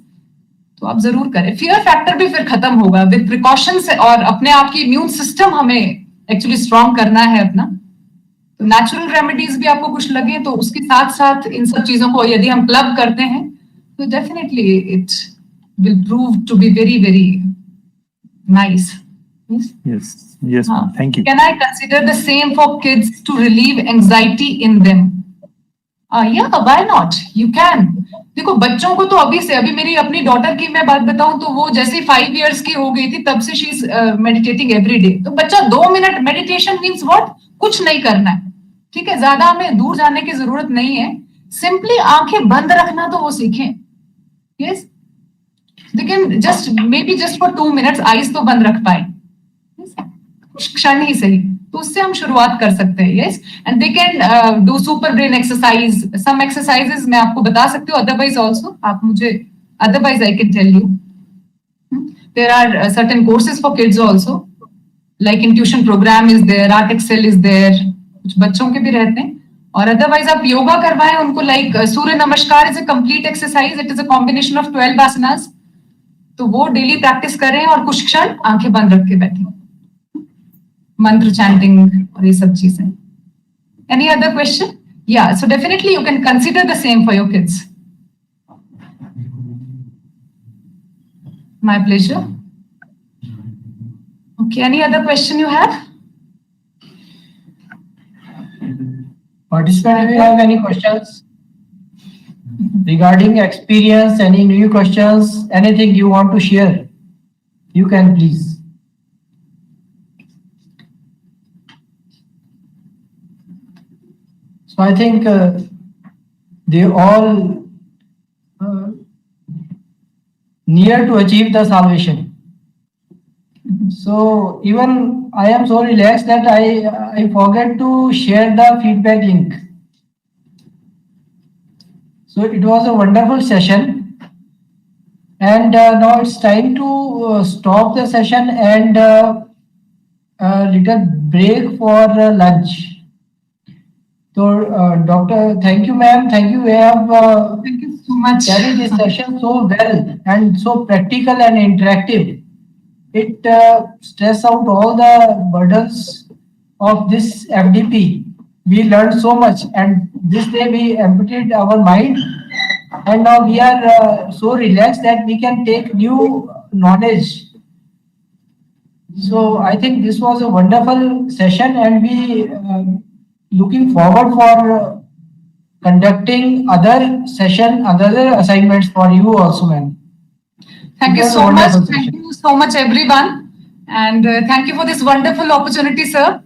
तो आप जरूर करें. फियर फैक्टर भी फिर खत्म होगा विद प्रिकॉशंस. और अपने आप की इम्यून सिस्टम हमें एक्चुअली स्ट्रॉन्ग करना है अपना. तो नेचुरल रेमेडीज भी आपको कुछ लगे तो उसके साथ साथ इन सब चीजों को यदि हम क्लब करते हैं तो definitely it will prove to be very, very nice. Yes, thank you. Can I consider the same for kids to relieve anxiety in them? Yeah, why not? You can. देखो, बच्चों को तो अभी से, अभी मेरी अपनी डॉटर की मैं बात बताऊं तो वो जैसे 5 years की हो गई थी तब से she is meditating every day. तो बच्चा 2 मिनट मेडिटेशन मीन्स व्हाट? कुछ नहीं करना है. ठीक है, ज्यादा हमें दूर जाने की जरूरत नहीं है. सिंपली आंखें बंद रखना तो वो सीखें. Yes, they can just for 2 minutes eyes तो बंद रख पाए, कुछ क्षण ही सही. तो उससे हम शुरुआत कर सकते हैं. Yes, and they can do super brain exercise. Some exercises मैं आपको बता सकती हूँ, अदरवाइज ऑल्सो आप मुझे, otherwise I can tell you. There are certain courses for kids also, like intuition program is there, Art Excel is there, कुछ बच्चों के भी रहते हैं. और अदरवाइज आप योगा करवाएं उनको, लाइक सूर्य नमस्कार is a complete exercise. It is a combination of 12 आसनास. तो वो डेली प्रैक्टिस करें और कुछ क्षण आंखें बंद रख के बैठे, मंत्र चैंटिंग और ये सब चीजें. Any other question? Yeah, so definitely you can consider the same for your kids. My pleasure. Okay, any other question you have? Participant, if you have any questions regarding experience, any new questions, anything you want to share, you can please. So I think they all need here to achieve the salvation. So even I am so relaxed that I forget to share the feedback link. So it was a wonderful session, and now it's time to stop the session and a little break for lunch. So, Doctor, thank you, ma'am. Thank you. We have Thank you so much. carried this session so well and so practical and interactive. It stress out all the burdens of this FDP. We learned so much, and this day we emptied our mind, and now we are so relaxed that we can take new knowledge. So I think this was a wonderful session, and we looking forward for conducting other session, other assignments for you also, ma'am. Thank It you was a so much. wonderful Thank session. you so much, everyone. And thank you for this wonderful opportunity, sir.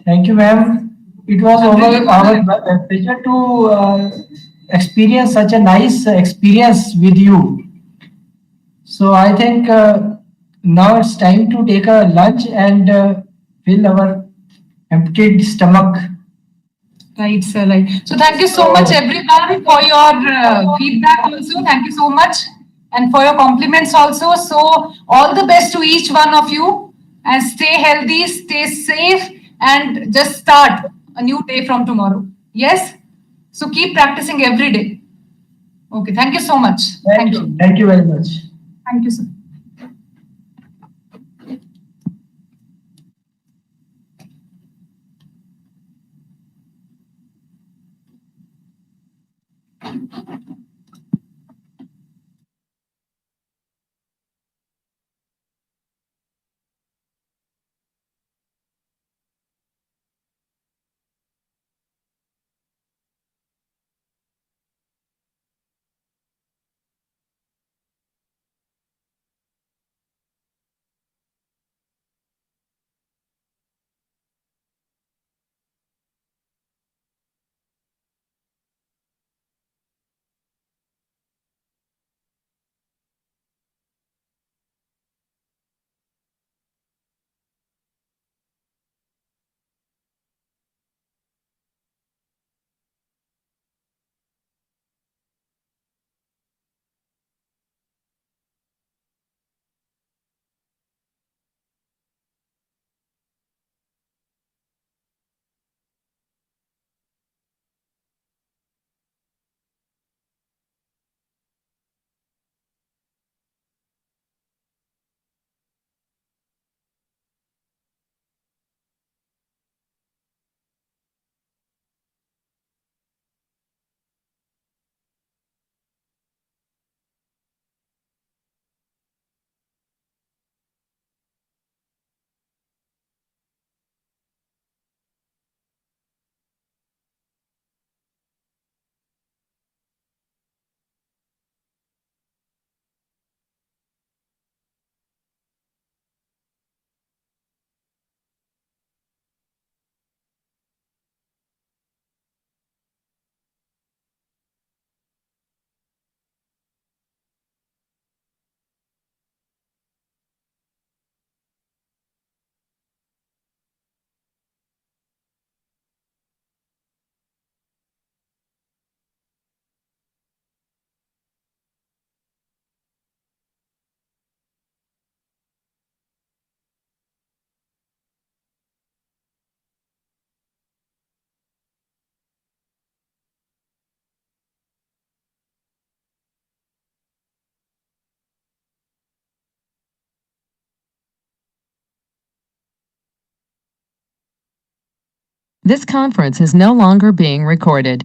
Thank you, ma'am. It was I'm really our honored. pleasure to experience such a nice experience with you. So I think now it's time to take a lunch and fill our emptied stomach. Right, sir. Right. So thank you so much, everyone, for your feedback also. Thank you so much. And for your compliments also. So all the best to each one of you. And stay healthy, stay safe, and just start a new day from tomorrow. Yes? So keep practicing every day. Okay. Thank you so much. Thank you. Thank you very much. Thank you, sir. This conference is no longer being recorded.